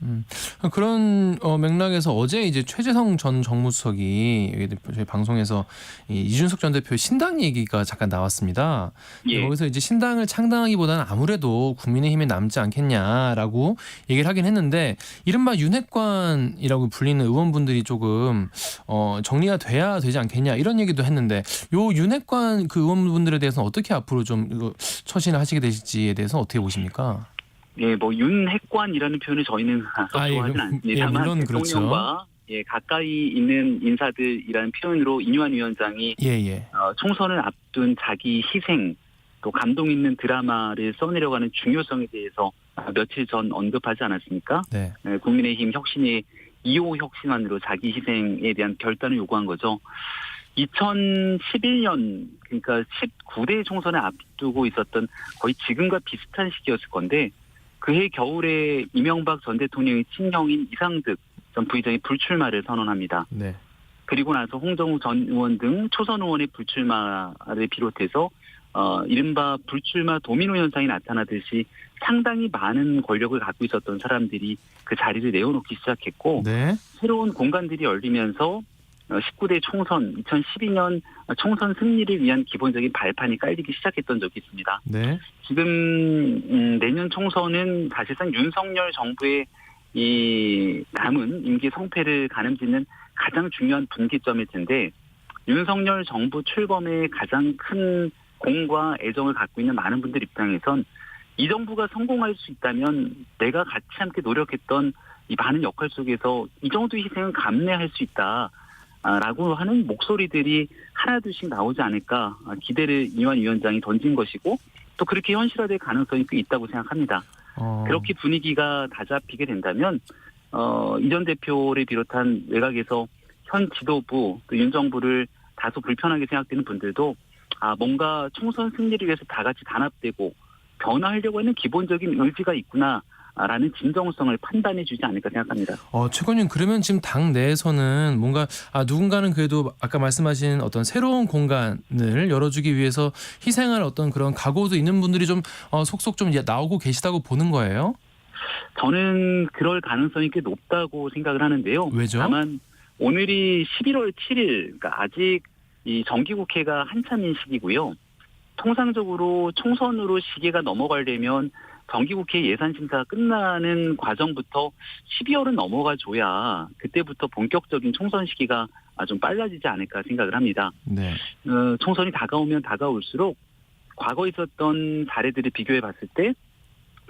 그런 맥락에서 어제 이제 최재성 전 정무수석이 저희 방송에서 이준석 전 대표 신당 얘기가 잠깐 나왔습니다. 거기서 이제 신당을 창당하기보다는 아무래도 국민의힘에 남지 않겠냐라고 얘기를 하긴 했는데 이른바 윤핵관이라고 불리는 의원분들이 조금 정리가 돼야 되지 않겠냐 이런 얘기도 했는데 요 윤핵관 그 의원분들에 대해서는 어떻게 앞으로 좀 처신을 하시게 되실지에 대해서 어떻게 보십니까?
예, 윤핵관이라는 표현을 저희는 좋아하진 않습니다만
물론
대통령과 가까이 있는 인사들이라는 표현으로 인유한 위원장이 총선을 앞둔 자기 희생 또 감동 있는 드라마를 써내려가는 중요성에 대해서 며칠 전 언급하지 않았습니까?
네.
국민의힘 혁신의 2호 혁신안으로 자기 희생에 대한 결단을 요구한 거죠. 2011년 그러니까 19대 총선을 앞두고 있었던 거의 지금과 비슷한 시기였을 건데 그해 겨울에 이명박 전 대통령의 친형인 이상득 전 부의장이 불출마를 선언합니다.
네.
그리고 나서 홍정우 전 의원 등 초선 의원의 불출마를 비롯해서 이른바 불출마 도미노 현상이 나타나듯이 상당히 많은 권력을 갖고 있었던 사람들이 그 자리를 내어놓기 시작했고 새로운 공간들이 열리면서 19대 총선 2012년 총선 승리를 위한 기본적인 발판이 깔리기 시작했던 적이 있습니다.
네.
지금 내년 총선은 사실상 윤석열 정부의 이 남은 임기 성패를 가늠짓는 가장 중요한 분기점일 텐데 윤석열 정부 출범에 가장 큰 공과 애정을 갖고 있는 많은 분들 입장에선 이 정부가 성공할 수 있다면 내가 같이 함께 노력했던 이 많은 역할 속에서 이 정도의 희생은 감내할 수 있다. 라고 하는 목소리들이 하나둘씩 나오지 않을까 기대를 이완 위원장이 던진 것이고 또 그렇게 현실화될 가능성이 꽤 있다고 생각합니다. 그렇게 분위기가 다잡히게 된다면 이 전 대표를 비롯한 외곽에서 현 지도부 또 윤 정부를 다소 불편하게 생각되는 분들도 뭔가 총선 승리를 위해서 다 같이 단합되고 변화하려고 하는 기본적인 의지가 있구나. 라는 진정성을 판단해 주지 않을까 생각합니다.
최 의원님 그러면 지금 당 내에서는 뭔가 누군가는 그래도 아까 말씀하신 어떤 새로운 공간을 열어주기 위해서 희생할 어떤 그런 각오도 있는 분들이 좀 속속 좀 나오고 계시다고 보는 거예요?
저는 그럴 가능성이 꽤 높다고 생각을 하는데요.
왜죠?
다만 오늘이 11월 7일 그러니까 아직 이 정기국회가 한참인 시기고요. 통상적으로 총선으로 시기가 넘어가려면 정기국회 예산심사가 끝나는 과정부터 12월은 넘어가줘야 그때부터 본격적인 총선 시기가 좀 빨라지지 않을까 생각을 합니다.
네.
총선이 다가오면 다가올수록 과거에 있었던 사례들을 비교해 봤을 때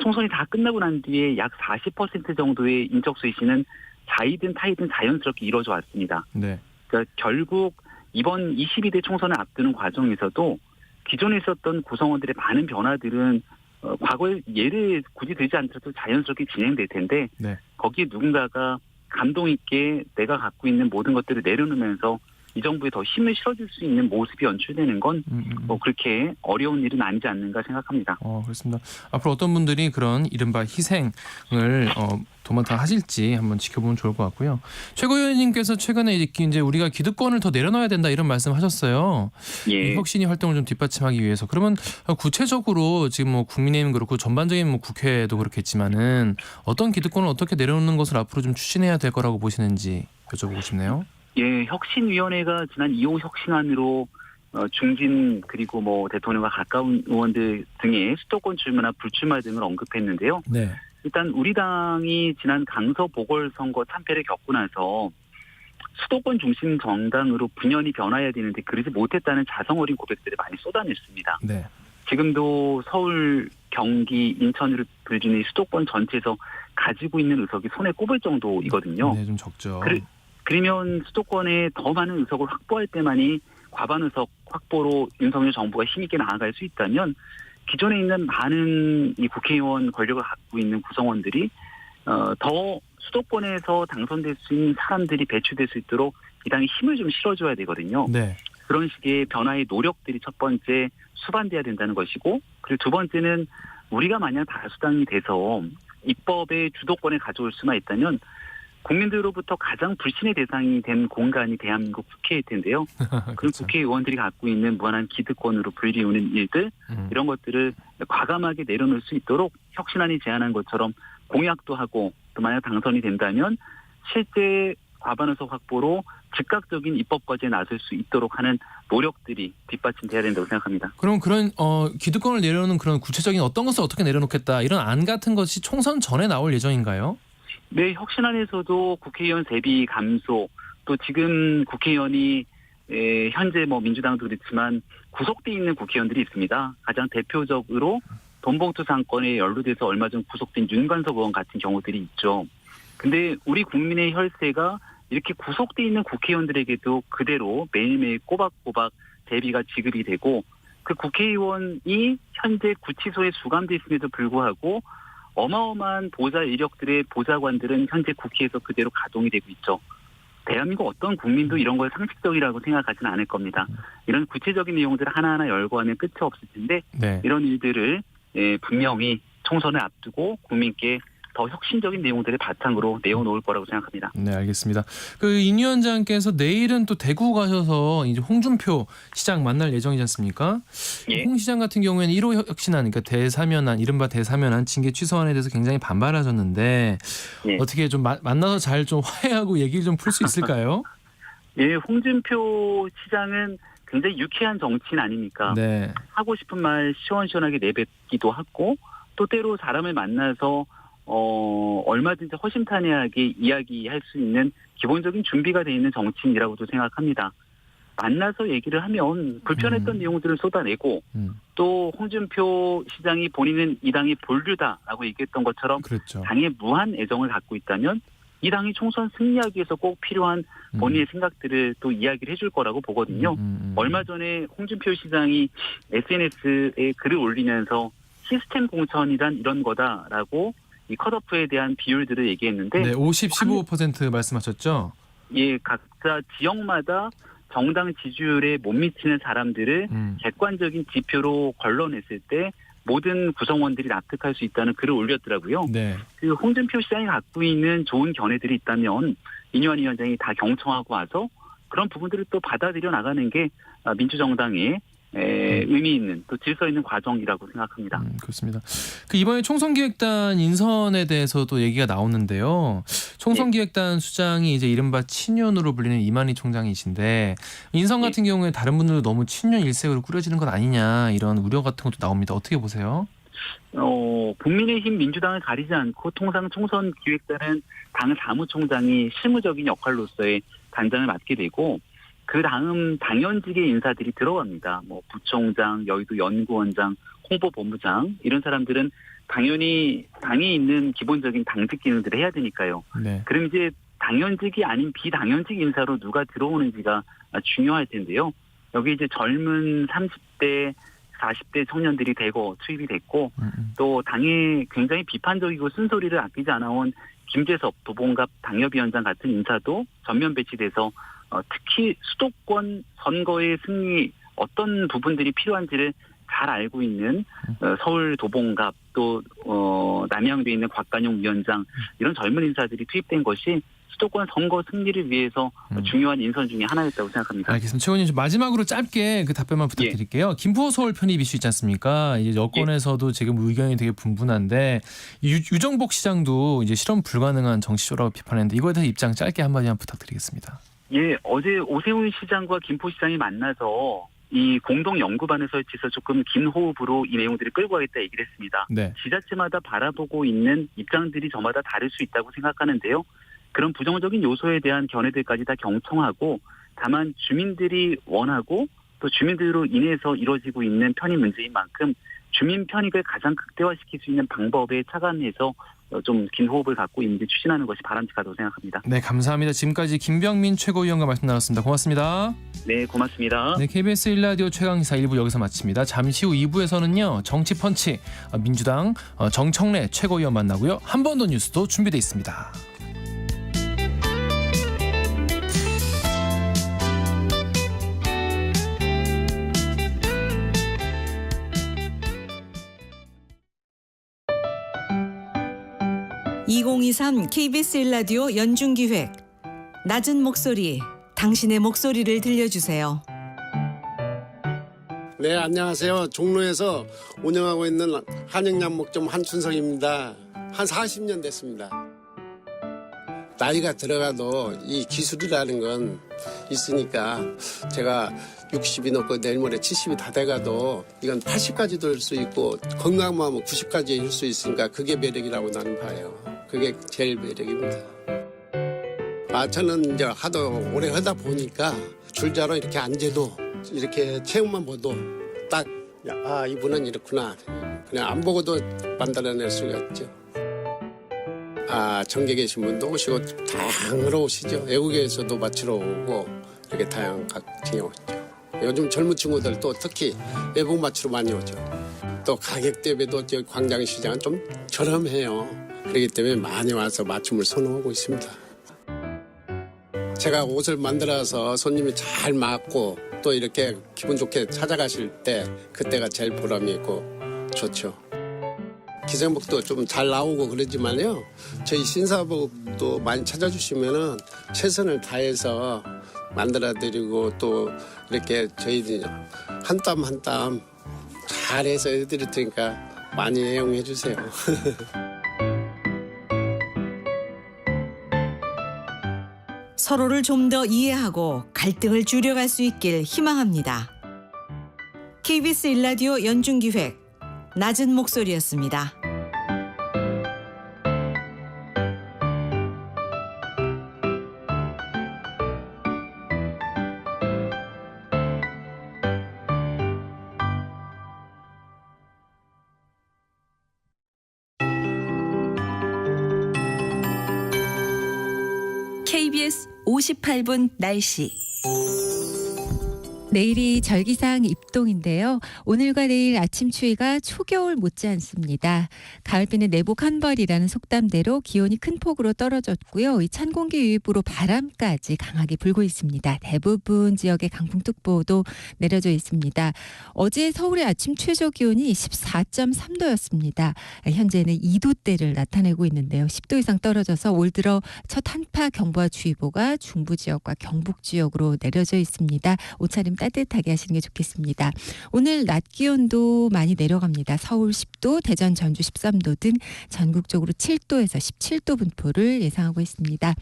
총선이 다 끝나고 난 뒤에 약 40% 정도의 인적 쇄신은 자이든 타이든 자연스럽게 이루어져 왔습니다.
네.
그러니까 결국 이번 22대 총선을 앞두는 과정에서도 기존에 있었던 구성원들의 많은 변화들은 과거에 예를 굳이 들지 않더라도 자연스럽게 진행될 텐데 거기에 누군가가 감동 있게 내가 갖고 있는 모든 것들을 내려놓으면서 이 정부에 더 힘을 실어줄 수 있는 모습이 연출되는 건 뭐 그렇게 어려운 일은 아니지 않는가 생각합니다.
그렇습니다. 앞으로 어떤 분들이 그런 이른바 희생을 도맡아 하실지 한번 지켜보면 좋을 것 같고요. 최고위원님께서 최근에 이제 우리가 기득권을 더 내려놔야 된다 이런 말씀하셨어요.
예.
이 혁신위 활동을 좀 뒷받침하기 위해서. 그러면 구체적으로 지금 뭐 국민의힘 그렇고 전반적인 뭐 국회도 그렇겠지만은 어떤 기득권을 어떻게 내려놓는 것을 앞으로 좀 추진해야 될 거라고 보시는지 여쭤보고 싶네요.
예, 혁신위원회가 지난 2호 혁신안으로 중진 그리고 뭐 대통령과 가까운 의원들 등의 수도권 출마나 불출마 등을 언급했는데요.
네.
일단 우리 당이 지난 강서 보궐선거 참패를 겪고 나서 수도권 중심 정당으로 분연히 변화해야 되는데 그러지 못했다는 자성 어린 고백들을 많이 쏟아냈습니다.
네.
지금도 서울, 경기, 인천으로 불리는 이 수도권 전체에서 가지고 있는 의석이 손에 꼽을 정도이거든요.
네, 좀 적죠.
그러면 수도권에 더 많은 의석을 확보할 때만이 과반 의석 확보로 윤석열 정부가 힘있게 나아갈 수 있다면 기존에 있는 많은 이 국회의원 권력을 갖고 있는 구성원들이 더 수도권에서 당선될 수 있는 사람들이 배출될 수 있도록 이 당이 힘을 좀 실어줘야 되거든요.
네.
그런 식의 변화의 노력들이 첫 번째 수반돼야 된다는 것이고, 그리고 두 번째는 우리가 만약 다수당이 돼서 입법의 주도권을 가져올 수만 있다면 국민들로부터 가장 불신의 대상이 된 공간이 대한민국 국회일 텐데요. 그럼
그렇죠.
국회의원들이 갖고 있는 무한한 기득권으로 불리우는 일들, 이런 것들을 과감하게 내려놓을 수 있도록 혁신안이 제안한 것처럼 공약도 하고, 또 만약 당선이 된다면 실제 과반 의석 확보로 즉각적인 입법 과제에 나설 수 있도록 하는 노력들이 뒷받침돼야 된다고 생각합니다.
그럼 그런 기득권을 내려놓는 그런 구체적인 어떤 것을 어떻게 내려놓겠다 이런 안 같은 것이 총선 전에 나올 예정인가요?
네, 혁신안에서도 국회의원 세비 감소, 또 지금 국회의원이 현재 뭐 민주당도 그렇지만 구속돼 있는 국회의원들이 있습니다. 가장 대표적으로 돈봉투 사건에 연루돼서 얼마 전 구속된 윤관석 의원 같은 경우들이 있죠. 근데 우리 국민의 혈세가 이렇게 구속돼 있는 국회의원들에게도 그대로 매일매일 꼬박꼬박 대비가 지급이 되고, 그 국회의원이 현재 구치소에 수감돼 있음에도 불구하고 어마어마한 보좌 이력들의 보좌관들은 현재 국회에서 그대로 가동이 되고 있죠. 대한민국 어떤 국민도 이런 걸 상식적이라고 생각하지는 않을 겁니다. 이런 구체적인 내용들을 하나하나 열거하면 끝이 없을 텐데,
네.
이런 일들을 분명히 총선을 앞두고 국민께 더 혁신적인 내용들을 바탕으로 내어놓을 거라고 생각합니다.
네, 알겠습니다. 임 위원장께서 내일은 또 대구 가셔서 이제 홍준표 시장 만날 예정이지 않습니까?
예.
홍 시장 같은 경우에는 1호 혁신안, 그러니까 대사면안, 이른바 대사면안 징계 취소안에 대해서 굉장히 반발하셨는데
예.
어떻게 좀 만나서 잘 좀 화해하고 얘기를 좀 풀 수 있을까요?
예, 홍준표 시장은 굉장히 유쾌한 정치인 아닙니까?
네.
하고 싶은 말 시원시원하게 내뱉기도 하고, 또 때로 사람을 만나서 얼마든지 허심탄회하게 이야기할 수 있는 기본적인 준비가 돼 있는 정치인이라고도 생각합니다. 만나서 얘기를 하면 불편했던 내용들을 쏟아내고, 또 홍준표 시장이 본인은 이 당의 본류다라고 얘기했던 것처럼
그렇죠.
당에 무한 애정을 갖고 있다면 이 당이 총선 승리하기 위해서 꼭 필요한 본인의 생각들을 또 이야기를 해줄 거라고 보거든요. 얼마 전에 홍준표 시장이 SNS에 글을 올리면서 시스템 공천이란 이런 거다라고 이 컷오프에 대한 비율들을 얘기했는데,
네, 50, 15% 말씀하셨죠?
예, 각자 지역마다 정당 지지율에 못 미치는 사람들을 객관적인 지표로 걸러냈을 때 모든 구성원들이 납득할 수 있다는 글을 올렸더라고요.
네.
그 홍준표 시장이 갖고 있는 좋은 견해들이 있다면 인유한 위원장이 다 경청하고 와서 그런 부분들을 또 받아들여 나가는 게 민주정당의 의미 있는, 또 질서 있는 과정이라고 생각합니다.
그렇습니다. 이번에 총선기획단 인선에 대해서도 얘기가 나오는데요. 총선기획단 수장이 이제 이른바 친윤으로 불리는 이만희 총장이신데, 인선 같은 경우에 다른 분들도 너무 친윤 일색으로 꾸려지는 것 아니냐 이런 우려 같은 것도 나옵니다. 어떻게 보세요?
국민의힘 민주당을 가리지 않고 통상 총선기획단은 당 사무총장이 실무적인 역할로서의 단장을 맡게 되고, 그 다음 당연직의 인사들이 들어갑니다. 뭐 부총장, 여의도 연구원장, 홍보본부장, 이런 사람들은 당연히 당에 있는 기본적인 당직 기능들을 해야 되니까요.
네.
그럼 이제 당연직이 아닌 비당연직 인사로 누가 들어오는지가 중요할 텐데요. 여기 이제 젊은 30대, 40대 청년들이 대거 투입이 됐고, 또 당에 굉장히 비판적이고 쓴소리를 아끼지 않아온 김재섭 도봉갑 당협위원장 같은 인사도 전면 배치돼서 특히 수도권 선거의 승리 어떤 부분들이 필요한지를 잘 알고 있는 서울 도봉갑 또 남양주에 있는 곽관용 위원장 이런 젊은 인사들이 투입된 것이 수도권 선거 승리를 위해서 중요한 인선 중에 하나였다고 생각합니다.
알겠습니다. 최 의원님 마지막으로 짧게 그 답변만 부탁드릴게요. 김포 서울 편입 이슈 있지 않습니까? 이제 여권에서도 지금 의견이 되게 분분한데 유정복 시장도 이제 실현 불가능한 정치쇼라고 비판했는데 이거에 대해서 입장 짧게 한마디만 부탁드리겠습니다.
예, 어제 오세훈 시장과 김포 시장이 만나서 이 공동 연구반을 설치해서 조금 긴 호흡으로 이 내용들을 끌고 가겠다 얘기를 했습니다.
네.
지자체마다 바라보고 있는 입장들이 저마다 다를 수 있다고 생각하는데요. 그런 부정적인 요소에 대한 견해들까지 다 경청하고 다만 주민들이 원하고 또 주민들로 인해서 이루어지고 있는 편입 문제인 만큼 주민 편익을 가장 극대화시킬 수 있는 방법에 착안해서 좀 긴 호흡을 갖고 임기 추진하는 것이 바람직하다고 생각합니다.
네, 감사합니다. 지금까지 김병민 최고위원과 말씀 나눴습니다. 고맙습니다.
네, 고맙습니다.
네, KBS 1라디오 최강시사 1부 여기서 마칩니다. 잠시 후 2부에서는요. 정치펀치 민주당 정청래 최고위원 만나고요. 한 번 더 뉴스도 준비되어 있습니다.
(2023) KBS 1라디오 연중기획 낮은 목소리 당신의 목소리를 들려주세요.
네, 안녕하세요. 종로에서 운영하고 있는 한영양목점 한춘성입니다. 한 40년 됐습니다. 나이가 들어가도 이 기술이라는 건 있으니까 제가 60이 넘고 내일 모레 70이 다 돼가도 이건 80까지도 할 수 있고 건강만 하면 90까지 할 수 있으니까 그게 매력이라고 나는 봐요. 그게 제일 매력입니다. 저는 이제 하도 오래 하다 보니까 줄자로 이렇게 앉아도 이렇게 체형만 봐도 딱 이분은 이렇구나. 그냥 안 보고도 만들어낼 수가 있죠. 전국에 계신 분도 오시고 다양으로 오시죠. 외국에서도 맞추러 오고 이렇게 다양한 각층에 오죠. 요즘 젊은 친구들도 특히 외국 맞추러 많이 오죠. 또 가격 대비도 광장시장은 좀 저렴해요. 그렇기 때문에 많이 와서 맞춤을 선호하고 있습니다. 제가 옷을 만들어서 손님이 잘 맞고 또 이렇게 기분 좋게 찾아가실 때 그때가 제일 보람이 있고 좋죠. 기생복도 좀 잘 나오고 그러지만요. 저희 신사복도 많이 찾아주시면은 최선을 다해서 만들어드리고 또 이렇게 저희들이 한 땀 한 땀 잘해서 해드릴 테니까 많이 애용해 주세요.
서로를 좀 더 이해하고 갈등을 줄여갈 수 있길 희망합니다. KBS 1라디오 연중기획 낮은 목소리였습니다.
KBS 58분 날씨.
내일이 절기상 입동인데요. 오늘과 내일 아침 추위가 초겨울 못지않습니다. 가을비는 내복 한 벌이라는 속담대로 기온이 큰 폭으로 떨어졌고요. 이 찬 공기 유입으로 바람까지 강하게 불고 있습니다. 대부분 지역에 강풍특보도 내려져 있습니다. 어제 서울의 아침 최저 기온이 14.3도였습니다. 현재는 2도대를 나타내고 있는데요. 10도 이상 떨어져서 올 들어 첫 한파 경보와 주의보가 중부 지역과 경북 지역으로 내려져 있습니다. 옷차림 따뜻하게 하시는 게 좋겠습니다. 오늘 낮 기온도 많이 내려갑니다. 서울 10도, 대전, 전주 13도 등 전국적으로 7도에서 17도 분포를 예상하고 있습니다.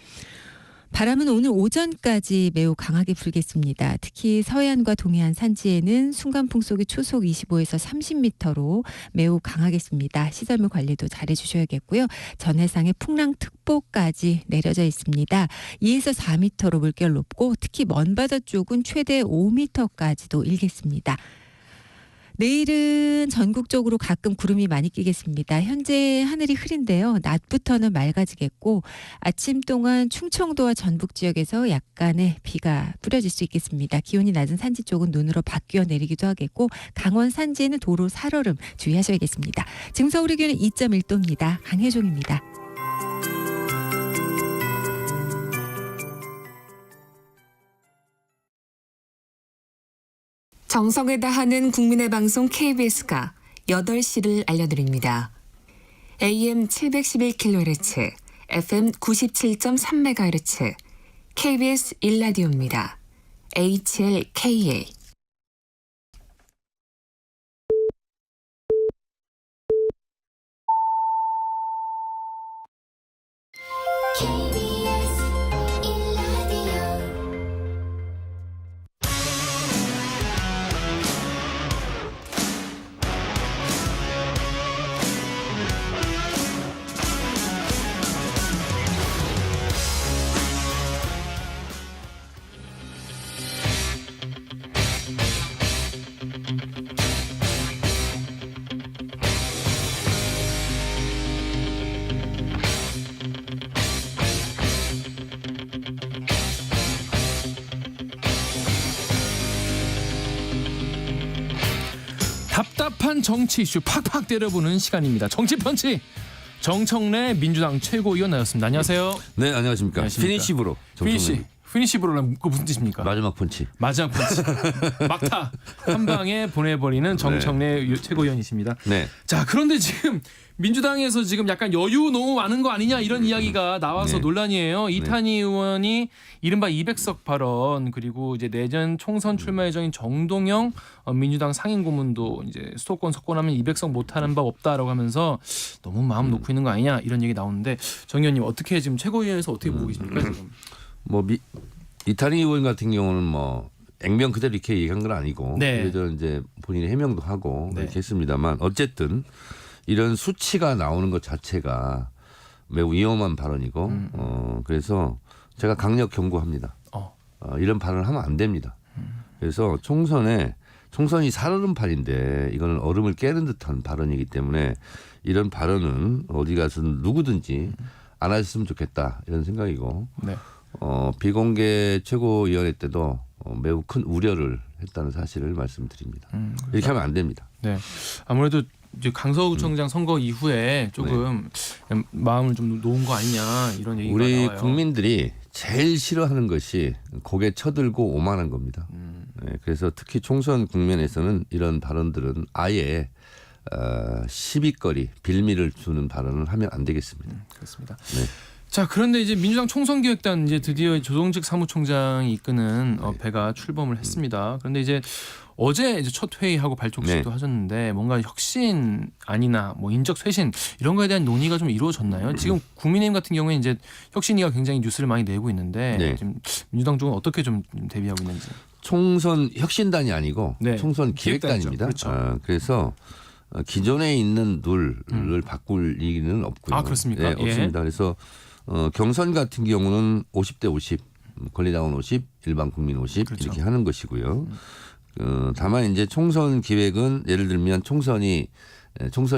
바람은 오늘 오전까지 매우 강하게 불겠습니다. 특히 서해안과 동해안 산지에는 순간 풍속이 초속 25에서 30m로 매우 강하겠습니다. 시설물 관리도 잘 해주셔야겠고요. 전해상에 풍랑특보까지 내려져 있습니다. 2에서 4m로 물결 높고 특히 먼바다 쪽은 최대 5m까지도 일겠습니다. 내일은 전국적으로 가끔 구름이 많이 끼겠습니다. 현재 하늘이 흐린데요. 낮부터는 맑아지겠고 아침 동안 충청도와 전북 지역에서 약간의 비가 뿌려질 수 있겠습니다. 기온이 낮은 산지 쪽은 눈으로 바뀌어 내리기도 하겠고 강원 산지에는 도로 살얼음 주의하셔야겠습니다. 지금 서울의 기온은 2.1도입니다. 강혜종입니다.
정성을 다하는 국민의 방송 KBS가 8시를 알려드립니다. AM 711kHz, FM 97.3MHz, KBS 1라디오입니다. HLKA.
답답한 정치 이슈 팍팍 때려보는 시간입니다. 정치펀치. 정청래 민주당 최고위원 나왔습니다. 안녕하세요.
네, 안녕하십니까. 피니시브로.
피니시브로는 그거 무슨 뜻입니까?
마지막 펀치.
마지막 펀치. 막타 한 방에 보내버리는 정청래 최고위원이십니다.
네.
자, 그런데 지금 민주당에서 지금 약간 여유 너무 많은 거 아니냐 이런 이야기가 나와서
네.
논란이에요. 이탄희 의원이 이른바 200석 발언 그리고 이제 내년 총선 출마 예정인 정동영 민주당 상임고문도 이제 수도권 석권하면 200석 못하는 법 없다라고 하면서 너무 마음 놓고 있는 거 아니냐 이런 얘기 나오는데 정 의원님 어떻게 지금 최고위원회에서 어떻게 보고 계십니까 지금?
뭐 이탄희 의원 같은 경우는 뭐 액면 그대로 이렇게 얘기한 건 아니고
네.
그래서 이제 본인이 해명도 하고
네.
이렇게 했습니다만 어쨌든 이런 수치가 나오는 것 자체가 매우 위험한 발언이고 그래서 제가 강력 경고합니다. 이런 발언을 하면 안 됩니다. 그래서 총선이 살얼음판인데 이거는 얼음을 깨는 듯한 발언이기 때문에 이런 발언은 어디 가서 누구든지 안 하셨으면 좋겠다 이런 생각이고
네.
비공개 최고위원회 때도 매우 큰 우려를 했다는 사실을 말씀드립니다. 이렇게 하면 안 됩니다.
네, 아무래도 이제 강서구청장 선거 이후에 조금 마음을 좀 놓은 거 아니냐 이런 얘기가
우리
나와요.
국민들이 제일 싫어하는 것이 고개 쳐들고 오만한 겁니다. 네, 그래서 특히 총선 국면에서는 이런 발언들은 아예 시비거리, 빌미를 주는 발언을 하면 안 되겠습니다.
그렇습니다.
네.
자, 그런데 이제 민주당 총선기획단 이제 드디어 조동직 사무총장이 이끄는 배가 출범을 했습니다. 그런데 이제 어제 이제 첫 회의하고 발족식도 하셨는데 뭔가 혁신안이나 뭐 인적 쇄신 이런 거에 대한 논의가 좀 이루어졌나요? 지금 국민의힘 같은 경우에 이제 혁신위가 굉장히 뉴스를 많이 내고 있는데 지금 민주당 쪽은 어떻게 좀 대비하고 있는지.
총선 혁신단이 아니고 총선 기획단입니다.
그렇죠.
그래서 기존에 있는 룰을 바꿀 얘기는 없고요.
아, 그렇습니까?
네, 없습니다. 그래서 경선 같은 경우는 50대 50, 권리당원 50, 일반 국민 50 이렇게 하는 것이고요. 다만 이제 총선 기획은 예를 들면 총선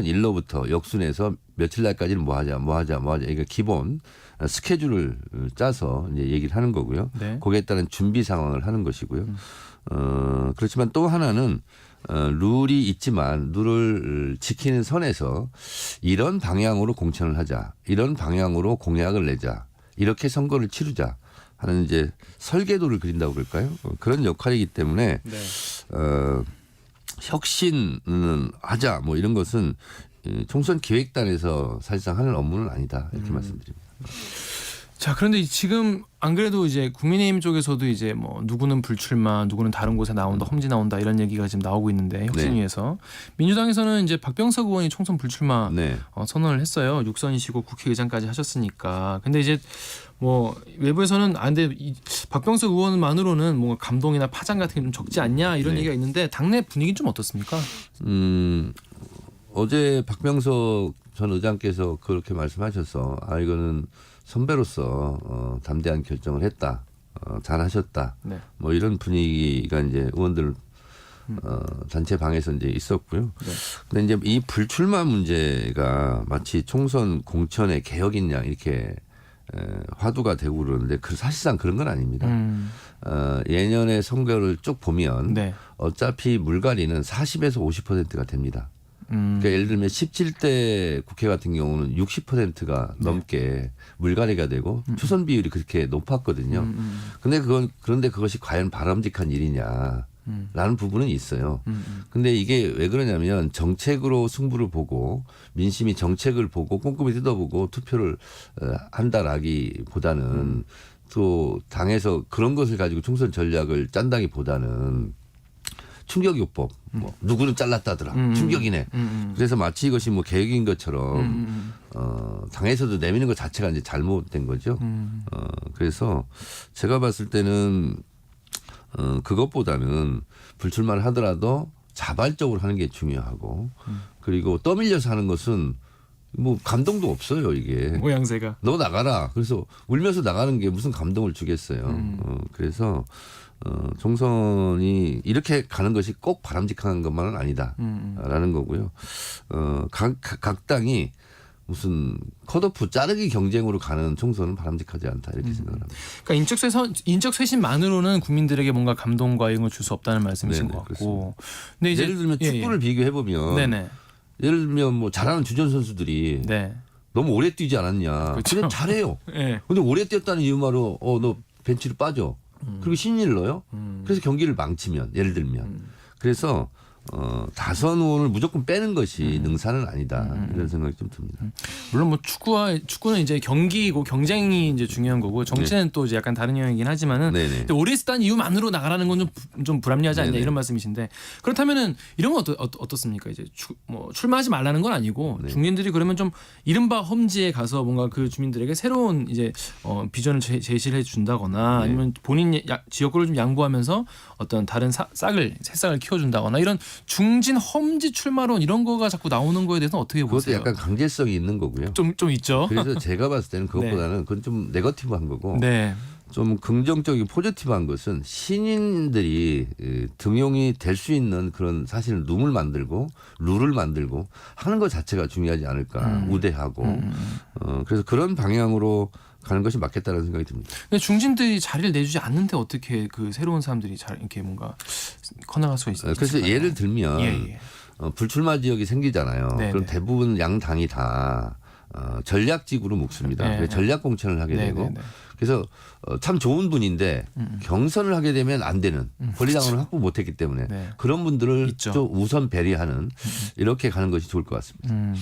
일로부터 역순에서 며칠 날까지는 뭐 하자. 그러니까 기본 스케줄을 짜서 이제 얘기를 하는 거고요.
네.
거기에 따른 준비 상황을 하는 것이고요. 그렇지만 또 하나는 룰이 있지만 룰을 지키는 선에서 이런 방향으로 공천을 하자. 이런 방향으로 공약을 내자. 이렇게 선거를 치르자. 하는 이제 설계도를 그린다고 그럴까요? 그런 역할이기 때문에 혁신은 하자 뭐 이런 것은 총선 기획단에서 사실상 하는 업무는 아니다 이렇게 말씀드립니다.
자, 그런데 지금 안 그래도 이제 국민의힘 쪽에서도 이제 뭐 누구는 불출마, 누구는 다른 곳에 나온다, 험지 나온다 이런 얘기가 지금 나오고 있는데 혁신위에서 민주당에서는 이제 박병석 의원이 총선 불출마 선언을 했어요. 6선이시고 국회의장까지 하셨으니까. 근데 이제 뭐 외부에서는 안돼 박병석 의원만으로는 뭔가 감동이나 파장 같은 게 좀 적지 않냐 이런 얘기가 있는데 당내 분위기는 좀 어떻습니까?
어제 박병석 전 의장께서 그렇게 말씀하셔서 이거는 선배로서 담대한 결정을 했다, 잘하셨다, 뭐 이런 분위기가 이제 의원들 단체 방에서 이제 있었고요. 근데 이제 이 불출마 문제가 마치 총선 공천의 개혁인 양 이렇게 화두가 되고 그러는데 사실상 그런 건 아닙니다. 예년의 선거를 쭉 보면 어차피 물갈이는 40에서 50%가 됩니다. 그러니까 예를 들면 17대 국회 같은 경우는 60%가 넘게 물갈이가 되고 초선 비율이 그렇게 높았거든요. 그런데 그것이 과연 바람직한 일이냐. 라는 부분은 있어요. 근데 이게 왜 그러냐면 정책으로 승부를 보고 민심이 정책을 보고 꼼꼼히 뜯어보고 투표를 한다라기보다는 또 당에서 그런 것을 가지고 총선 전략을 짠다기보다는 충격요법, 뭐 누구는 잘랐다더라, 충격이네. 그래서 마치 이것이 뭐 계획인 것처럼 당에서도 내미는 것 자체가 이제 잘못된 거죠. 그래서 제가 봤을 때는 그것보다는 불출마를 하더라도 자발적으로 하는 게 중요하고 그리고 떠밀려서 하는 것은 뭐 감동도 없어요 이게.
모양새가.
너 나가라. 그래서 울면서 나가는 게 무슨 감동을 주겠어요. 그래서 총선이 이렇게 가는 것이 꼭 바람직한 것만은 아니다라는 거고요. 각 당이 무슨 컷오프 자르기 경쟁으로 가는 총선은 바람직하지 않다 이렇게 생각합니다.
그러니까 인적 쇄신만으로는 국민들에게 뭔가 감동과 이런 걸 줄 수 없다는 말씀이신
네네,
것 같고. 근데 이제
예를 들면 축구를 비교해 보면
네네.
예를 들면 뭐 잘하는 주전 선수들이
네.
너무 오래 뛰지 않았냐.
그렇죠.
그냥 잘해요.
네.
근데 오래 뛰었다는 이유만으로 너 벤치로 빠져. 그리고 신인을 넣어요. 그래서 경기를 망치면 예를 들면. 그래서 다선 의원을 무조건 빼는 것이 능사는 아니다 이런 생각이 좀 듭니다.
물론 뭐 축구는 이제 경기고 경쟁이 이제 중요한 거고 정치는 또 이제 약간 다른 영역이긴 하지만은 오래 있었다는 이유만으로 나가라는 건 좀 불합리하지 않냐 이런 말씀이신데 그렇다면은 이런 건 어떻습니까? 이제 뭐 출마하지 말라는 건 아니고 중진들이 그러면 좀 이른바 험지에 가서 뭔가 그 주민들에게 새로운 이제 비전을 제시를 해준다거나 아니면 본인 지역구를 좀 양보하면서 어떤 다른 새싹을 키워준다거나 이런 중진 험지 출마론 이런 거가 자꾸 나오는 거에 대해서는 어떻게 보세요?
그것도 약간 강제성이 있는 거고요.
좀 있죠.
그래서 제가 봤을 때는 그것보다는 그건 좀 네거티브한 거고
네.
좀 긍정적이고 포지티브한 것은 신인들이 등용이 될 수 있는 그런 사실 룸을 만들고 룰을 만들고 하는 것 자체가 중요하지 않을까 우대하고 그래서 그런 방향으로 가는 것이 맞겠다는 생각이 듭니다.
근데 중진들이 자리를 내주지 않는데 어떻게 그 새로운 사람들이 잘 이렇게 뭔가 커나갈 수가 있을까요?
그래서 예를 들면 불출마 지역이 생기잖아요. 그럼 대부분 양 당이 다 전략직으로 묶습니다. 전략 공천을 하게 되고 그래서 참 좋은 분인데 경선을 하게 되면 안 되는 권리당원을 확보 못했기 때문에 그런 분들을 좀 우선 배려하는 이렇게 가는 것이 좋을 것 같습니다.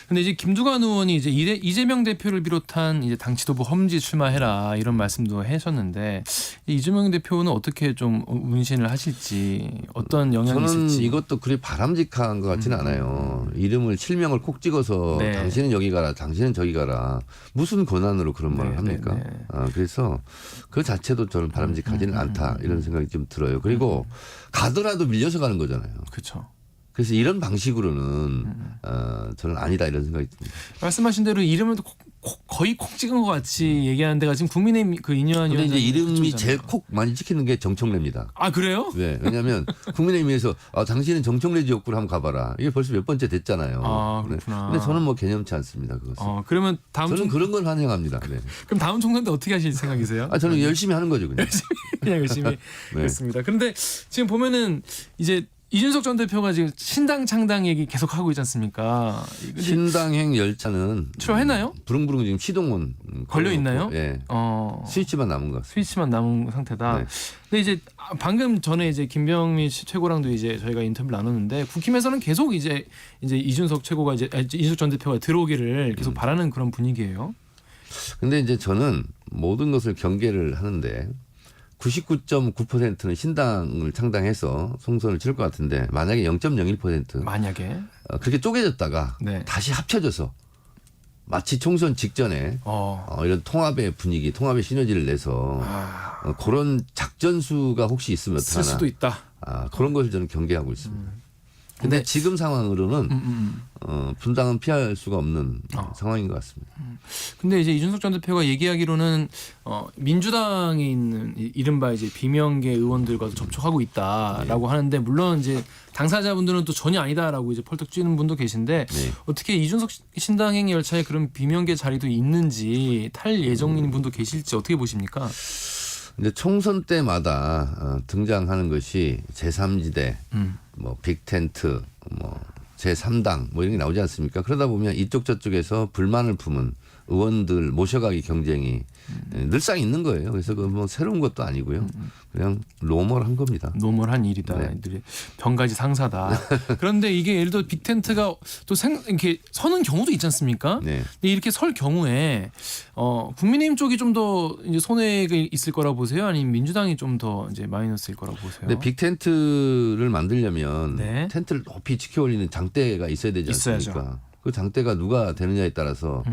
근데 이제 김두관 의원이 이제 이재명 대표를 비롯한 이제 당 지도부 험지 출마해라 이런 말씀도 하셨는데 이재명 대표는 어떻게 좀 문신을 하실지 어떤 영향이 있을지
저는 이것도 그리 바람직한 것 같지는 않아요. 이름을 실명을 콕 찍어서 당신은 여기 가라, 당신은 저기 가라 무슨 권한으로 그런 말을 합니까? 그래서 그 자체도 저는 바람직하지는 않다 이런 생각이 좀 들어요. 그리고 가더라도 밀려서 가는 거잖아요.
그렇죠.
그래서 이런 방식으로는 저는 아니다 이런 생각이 듭니다.
말씀하신 대로 이름을 거의 콕 찍은 것 같이 얘기하는 데가 지금 국민의힘 그 인요한
근데 이제 이름이 제일 콕 많이 찍히는 게 정청래입니다.
아 그래요?
네. 왜냐하면 국민의힘에서 당신은 정청래 지역구로 한번 가봐라. 이게 벌써 몇 번째 됐잖아요.
아 그렇구나.
근데 저는 뭐 개념치 않습니다. 그것은.
그러면
저는 그런 걸 환영합니다. 네.
그럼 다음 총선 때 어떻게 하실 생각이세요?
저는 열심히 하는 거죠. 그냥
열심히. 그렇습니다. 그런데 지금 보면은 이제 이준석 전 대표가 지금 신당 창당 얘기 계속 하고 있지 않습니까?
신당행 열차는
출발했나요?
부릉부릉 지금 시동은
걸려 있나요?
예. 스위치만 남은 것 같습니다.
스위치만 남은 상태다. 근데 이제 방금 전에 이제 김병민 최고랑도 이제 저희가 인터뷰를 나눴는데 국힘에서는 계속 이제 이준석 최고가 이준석 전 대표가 들어오기를 계속 바라는 그런 분위기예요.
근데 이제 저는 모든 것을 경계를 하는데 99.9%는 신당을 창당해서 총선을 치를 것 같은데 만약에 0.01%
만약에
그렇게 쪼개졌다가 다시 합쳐져서 마치 총선 직전에 이런 통합의 분위기, 통합의 시너지를 내서 그런 작전수가 혹시 있으면 어떡하나.
쓸 수도 있다.
그런 것을 저는 경계하고 있습니다. 근데 지금 상황으로는 분당은 피할 수가 없는 상황인 것 같습니다.
근데 이제 이준석 전 대표가 얘기하기로는 민주당에 있는 이른바 이제 비명계 의원들과도 접촉하고 있다라고 하는데 물론 이제 당사자분들은 또 전혀 아니다라고 이제 펄떡 뛰는 분도 계신데 어떻게 이준석 신당행 열차에 그런 비명계 자리도 있는지 탈 예정인 분도 계실지 어떻게 보십니까?
근데 총선 때마다 등장하는 것이 제3지대, 뭐 빅텐트, 뭐 제3당 뭐 이런 게 나오지 않습니까? 그러다 보면 이쪽 저쪽에서 불만을 품은 의원들 모셔가기 경쟁이 늘상 있는 거예요. 그래서 그 뭐 새로운 것도 아니고요. 그냥 노멀한 겁니다.
노멀한 일이다.
네.
병가지 상사다. 그런데 이게 예를 들어 빅텐트가 또 이렇게 서는 경우도 있지 않습니까?
네.
근데 이렇게 설 경우에 국민의힘 쪽이 좀 더 이제 손해가 있을 거라고 보세요? 아니면 민주당이 좀 더 이제 마이너스일 거라고 보세요?
근데 빅텐트를 만들려면
네.
텐트를 높이 지켜 올리는 장대가 있어야 되지 않습니까?
있어야죠.
그 장대가 누가 되느냐에 따라서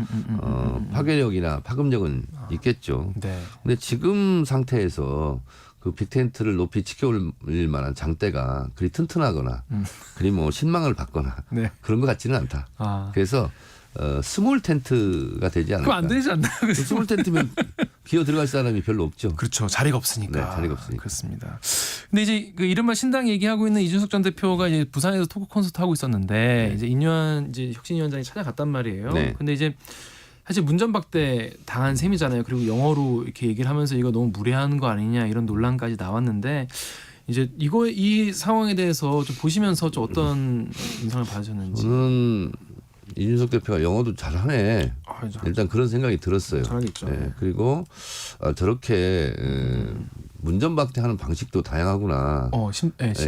파괴력이나 파급력은 있겠죠.
네.
근데 지금 상태에서 그 빅텐트를 높이 지켜 올릴 만한 장대가 그리 튼튼하거나 그리 뭐 신망을 받거나
네.
그런 것 같지는 않다.
아.
그래서 스몰 텐트가 되지 않을까.
그럼 안 되지 않나요?
스몰 텐트면 기어 들어갈 사람이 별로 없죠.
그렇죠. 자리가 없으니까.
네, 자리가 없으니까.
그렇습니다. 근데 이제 그 이른바 신당 얘기하고 있는 이준석 전 대표가 이제 부산에서 토크 콘서트 하고 있었는데 이제 인유한 이제 혁신위원장이 찾아갔단 말이에요.
네.
근데 이제 사실 문전박대 당한 셈이잖아요. 그리고 영어로 이렇게 얘기를 하면서 이거 너무 무례한 거 아니냐 이런 논란까지 나왔는데 이제 이 상황에 대해서 좀 보시면서 좀 어떤 인상을 받으셨는지.
저는 이준석 대표가 영어도 잘하네. 일단 그런 생각이 들었어요.
잘하겠죠.
네. 그리고 저렇게 문전박대하는 방식도 다양하구나.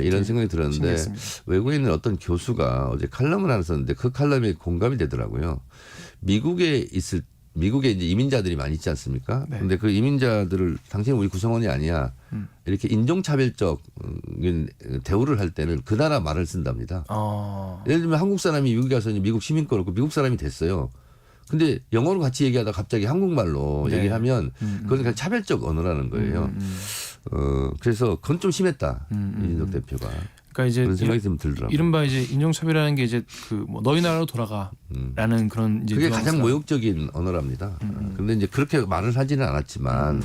이런 생각이 들었는데
신기했습니다.
외국에 있는 어떤 교수가 어제 칼럼을 하나 썼는데 그 칼럼이 공감이 되더라고요. 미국에 이제 이민자들이 많이 있지 않습니까?
네.
근데 그 이민자들을 당신은 우리 구성원이 아니야. 이렇게 인종차별적 대우를 할 때는 그 나라 말을 쓴답니다. 예를 들면 한국 사람이 미국에 가서 이제 미국 시민권 얻고 미국 사람이 됐어요. 근데 영어로 같이 얘기하다 갑자기 한국말로
네.
얘기를 하면 그건 그냥 차별적 언어라는 거예요. 그래서 그건 좀 심했다. 이준석 대표가.
그러니까 이제
그런 생각이 좀 들더라고요.
이른바 이제 인종차별이라는 게 이제 그 뭐 너희 나라로 돌아가라는 그런 이제
그게 가장 모욕적인 언어랍니다. 그런데 이제 그렇게 말을 하지는 않았지만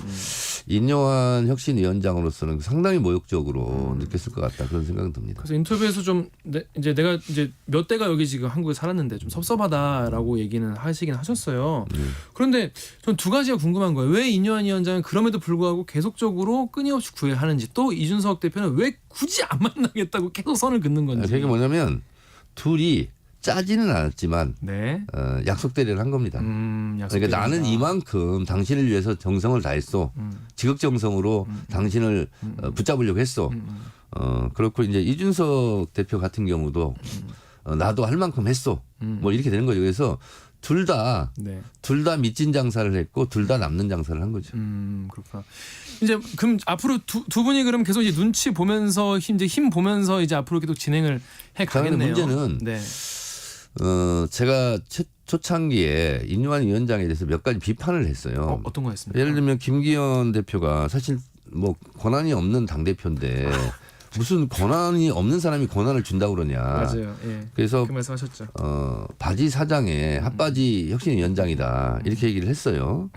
인요한 혁신위원장으로서는 상당히 모욕적으로 느꼈을 것 같다 그런 생각은 듭니다.
그래서 인터뷰에서 좀 이제 내가 이제 몇 대가 여기 지금 한국에 살았는데 좀 섭섭하다라고 얘기는 하시긴 하셨어요. 그런데 전 두 가지가 궁금한 거예요. 왜 인요한 위원장은 그럼에도 불구하고 계속적으로 끊임없이 구애하는지 또 이준석 대표는 왜 굳이 안 만나겠다고 계속 선을 긋는 건지.
그게 뭐냐면 둘이 짜지는 않았지만
네.
약속 대리를 한 겁니다. 그러니까 나는 이만큼 당신을 위해서 정성을 다했어. 지극정성으로 당신을 붙잡으려고 했어. 그렇고 이제 이준석 대표 같은 경우도 나도 할 만큼 했어. 뭐 이렇게 되는 거죠. 그래서 둘 다 밑진 장사를 했고 둘 다 남는 장사를 한 거죠.
그렇구나. 이제 그럼 앞으로 두 분이 그럼 계속 이제 눈치 보면서 이제 힘 보면서 이제 앞으로 계속 진행을 해 가겠네요.
문제는 제가 초창기에 인유한 위원장에 대해서 몇 가지 비판을 했어요.
어떤 거였습니까?
예를 들면 김기현 대표가 사실 뭐 권한이 없는 당 대표인데 무슨 권한이 없는 사람이 권한을 준다고 그러냐.
맞아요. 예.
그래서
그 말씀하셨죠.
바지 사장의 핫바지 혁신위원장이다 이렇게 얘기를 했어요.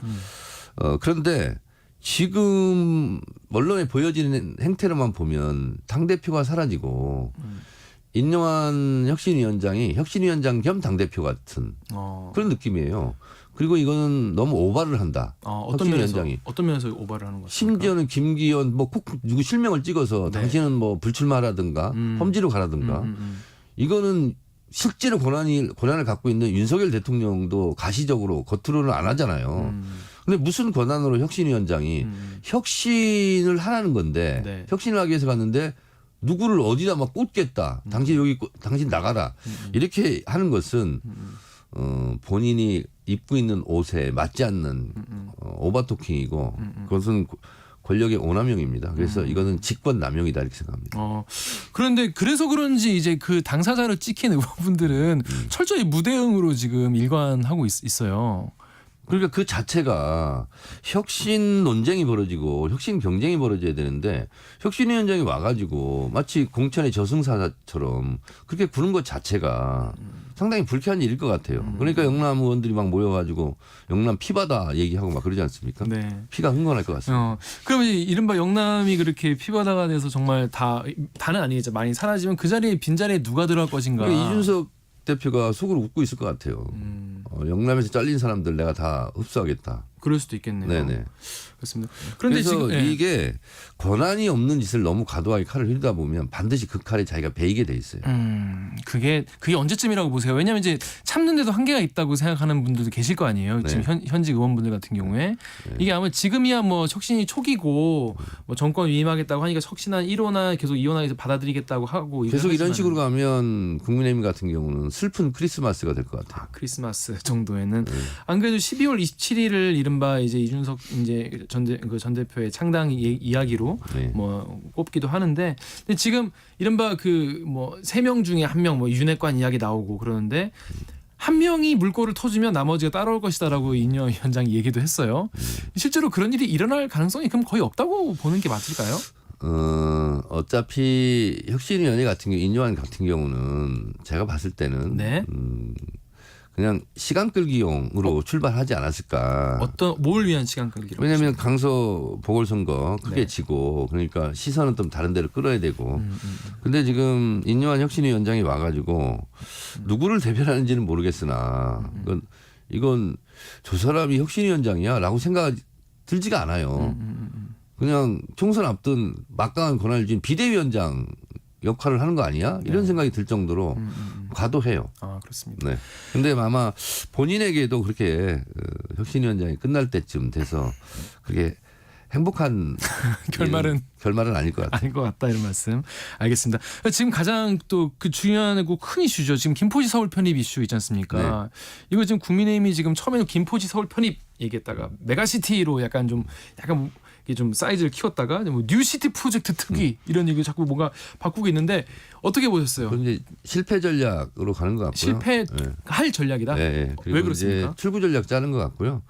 그런데 지금 언론에 보여지는 행태로만 보면 당 대표가 사라지고 인요한 혁신위원장이 혁신위원장 겸 당 대표 같은 그런 느낌이에요. 그리고 이거는 너무 오바를 한다.
어떤 면에서 오바를 하는 거죠?
심지어는 김기현 뭐 꼭 누구 실명을 찍어서 당신은 뭐 불출마라든가 험지로 가라든가 이거는 실제로 권한을 갖고 있는 윤석열 대통령도 가시적으로 겉으로는 안 하잖아요. 근데 무슨 권한으로 혁신위원장이 혁신을 하라는 건데 혁신을 하기 위해서 갔는데 누구를 어디다 막 꽂겠다. 당신 여기 당신 나가라. 이렇게 하는 것은 본인이 입고 있는 옷에 맞지 않는 오버토킹이고 그것은 권력의 오남용입니다. 그래서 이거는 직권 남용이다 이렇게 생각합니다.
그런데 그래서 그런지 이제 그 당사자를 찍힌 의원분들은 철저히 무대응으로 지금 일관하고 있어요.
그러니까 그 자체가 혁신 논쟁이 벌어지고 혁신 경쟁이 벌어져야 되는데 혁신위원장이 와가지고 마치 공천의 저승사자처럼 그렇게 구는 것 자체가 상당히 불쾌한 일일 것 같아요. 그러니까 영남 의원들이 막 모여가지고 영남 피바다 얘기하고 막 그러지 않습니까?
네.
피가 흥건할 것 같습니다.
그러면 이른바 영남이 그렇게 피바다가 돼서 정말 다는 아니겠죠. 많이 사라지면 그 자리에 빈자리에 누가 들어갈 것인가.
그러니까 이준석 대표가 속으로 웃고 있을 것 같아요. 영남에서 잘린 사람들 내가 다 흡수하겠다.
그럴 수도 있겠네요.
네네.
그렇습니다. 그런데
그래서
지금 예.
이게 권한이 없는 짓을 너무 과도하게 칼을 휘두르다 보면 반드시 그 칼에 자기가 베이게 돼 있어요.
그게 언제쯤이라고 보세요? 왜냐하면 이제 참는데도 한계가 있다고 생각하는 분들도 계실 거 아니에요.
네.
지금 현직 의원분들 같은 경우에
네.
이게 아마 지금이야 뭐 혁신이 초기고 뭐 정권 위임하겠다고 하니까 혁신한 1호나 계속 2호나 받아들이겠다고 하고
계속 이런
하지만은
식으로 가면 국민의힘 같은 경우는 슬픈 크리스마스가 될 것 같아요.
크리스마스 정도에는 안 그래도 12월 27일을 이른바 이제 이준석 이제 전 대표의 창당 이야기로
네.
뭐 꼽기도 하는데 근데 지금 이른바 그 뭐 3명 중에 1명 뭐 윤핵관 이야기 나오고 그러는데 한 명이 물꼬를 터주면 나머지가 따라올 것이다라고 인여 위원장이 얘기도 했어요. 실제로 그런 일이 일어날 가능성이 그럼 거의 없다고 보는 게 맞을까요?
어차피 혁신위원회 같은 경우 인요한 같은 경우는 제가 봤을 때는
네.
그냥 시간 끌기용으로 출발하지 않았을까.
뭘 위한 시간 끌기로?
왜냐하면 강서 보궐선거 크게
네.
지고 그러니까 시선은 좀 다른 데로 끌어야 되고. 근데 지금 인요한 혁신위원장이 와가지고 누구를 대변하는지는 모르겠으나 이건 저 사람이 혁신위원장이야라고 생각이 들지가 않아요. 그냥 총선 앞둔 막강한 권한을 쥔 비대위원장 역할을 하는 거 아니야? 이런
네.
생각이 들 정도로 과도해요.
아 그렇습니다.
네. 근데 아마 본인에게도 그렇게 혁신위원장이 끝날 때쯤 돼서 그게 행복한
결말은
아닐 것 같아요.
아닐 것 같다 이런 말씀. 알겠습니다. 지금 가장 또 그 중요하고 큰 이슈죠. 지금 김포시 서울 편입 이슈 있지 않습니까? 이거 지금 국민의힘이 지금 처음에는 김포시 서울 편입 얘기했다가 메가시티로 약간 이게 좀 사이즈를 키웠다가 뭐 뉴시티 프로젝트 특위 이런 얘기 자꾸 뭔가 바꾸고 있는데 어떻게 보셨어요?
그럼 이제 실패 전략으로 가는 것 같고요.
실패할 전략이다.
네.
왜 그렇습니까?
이제 출구 전략 짜는 것 같고요.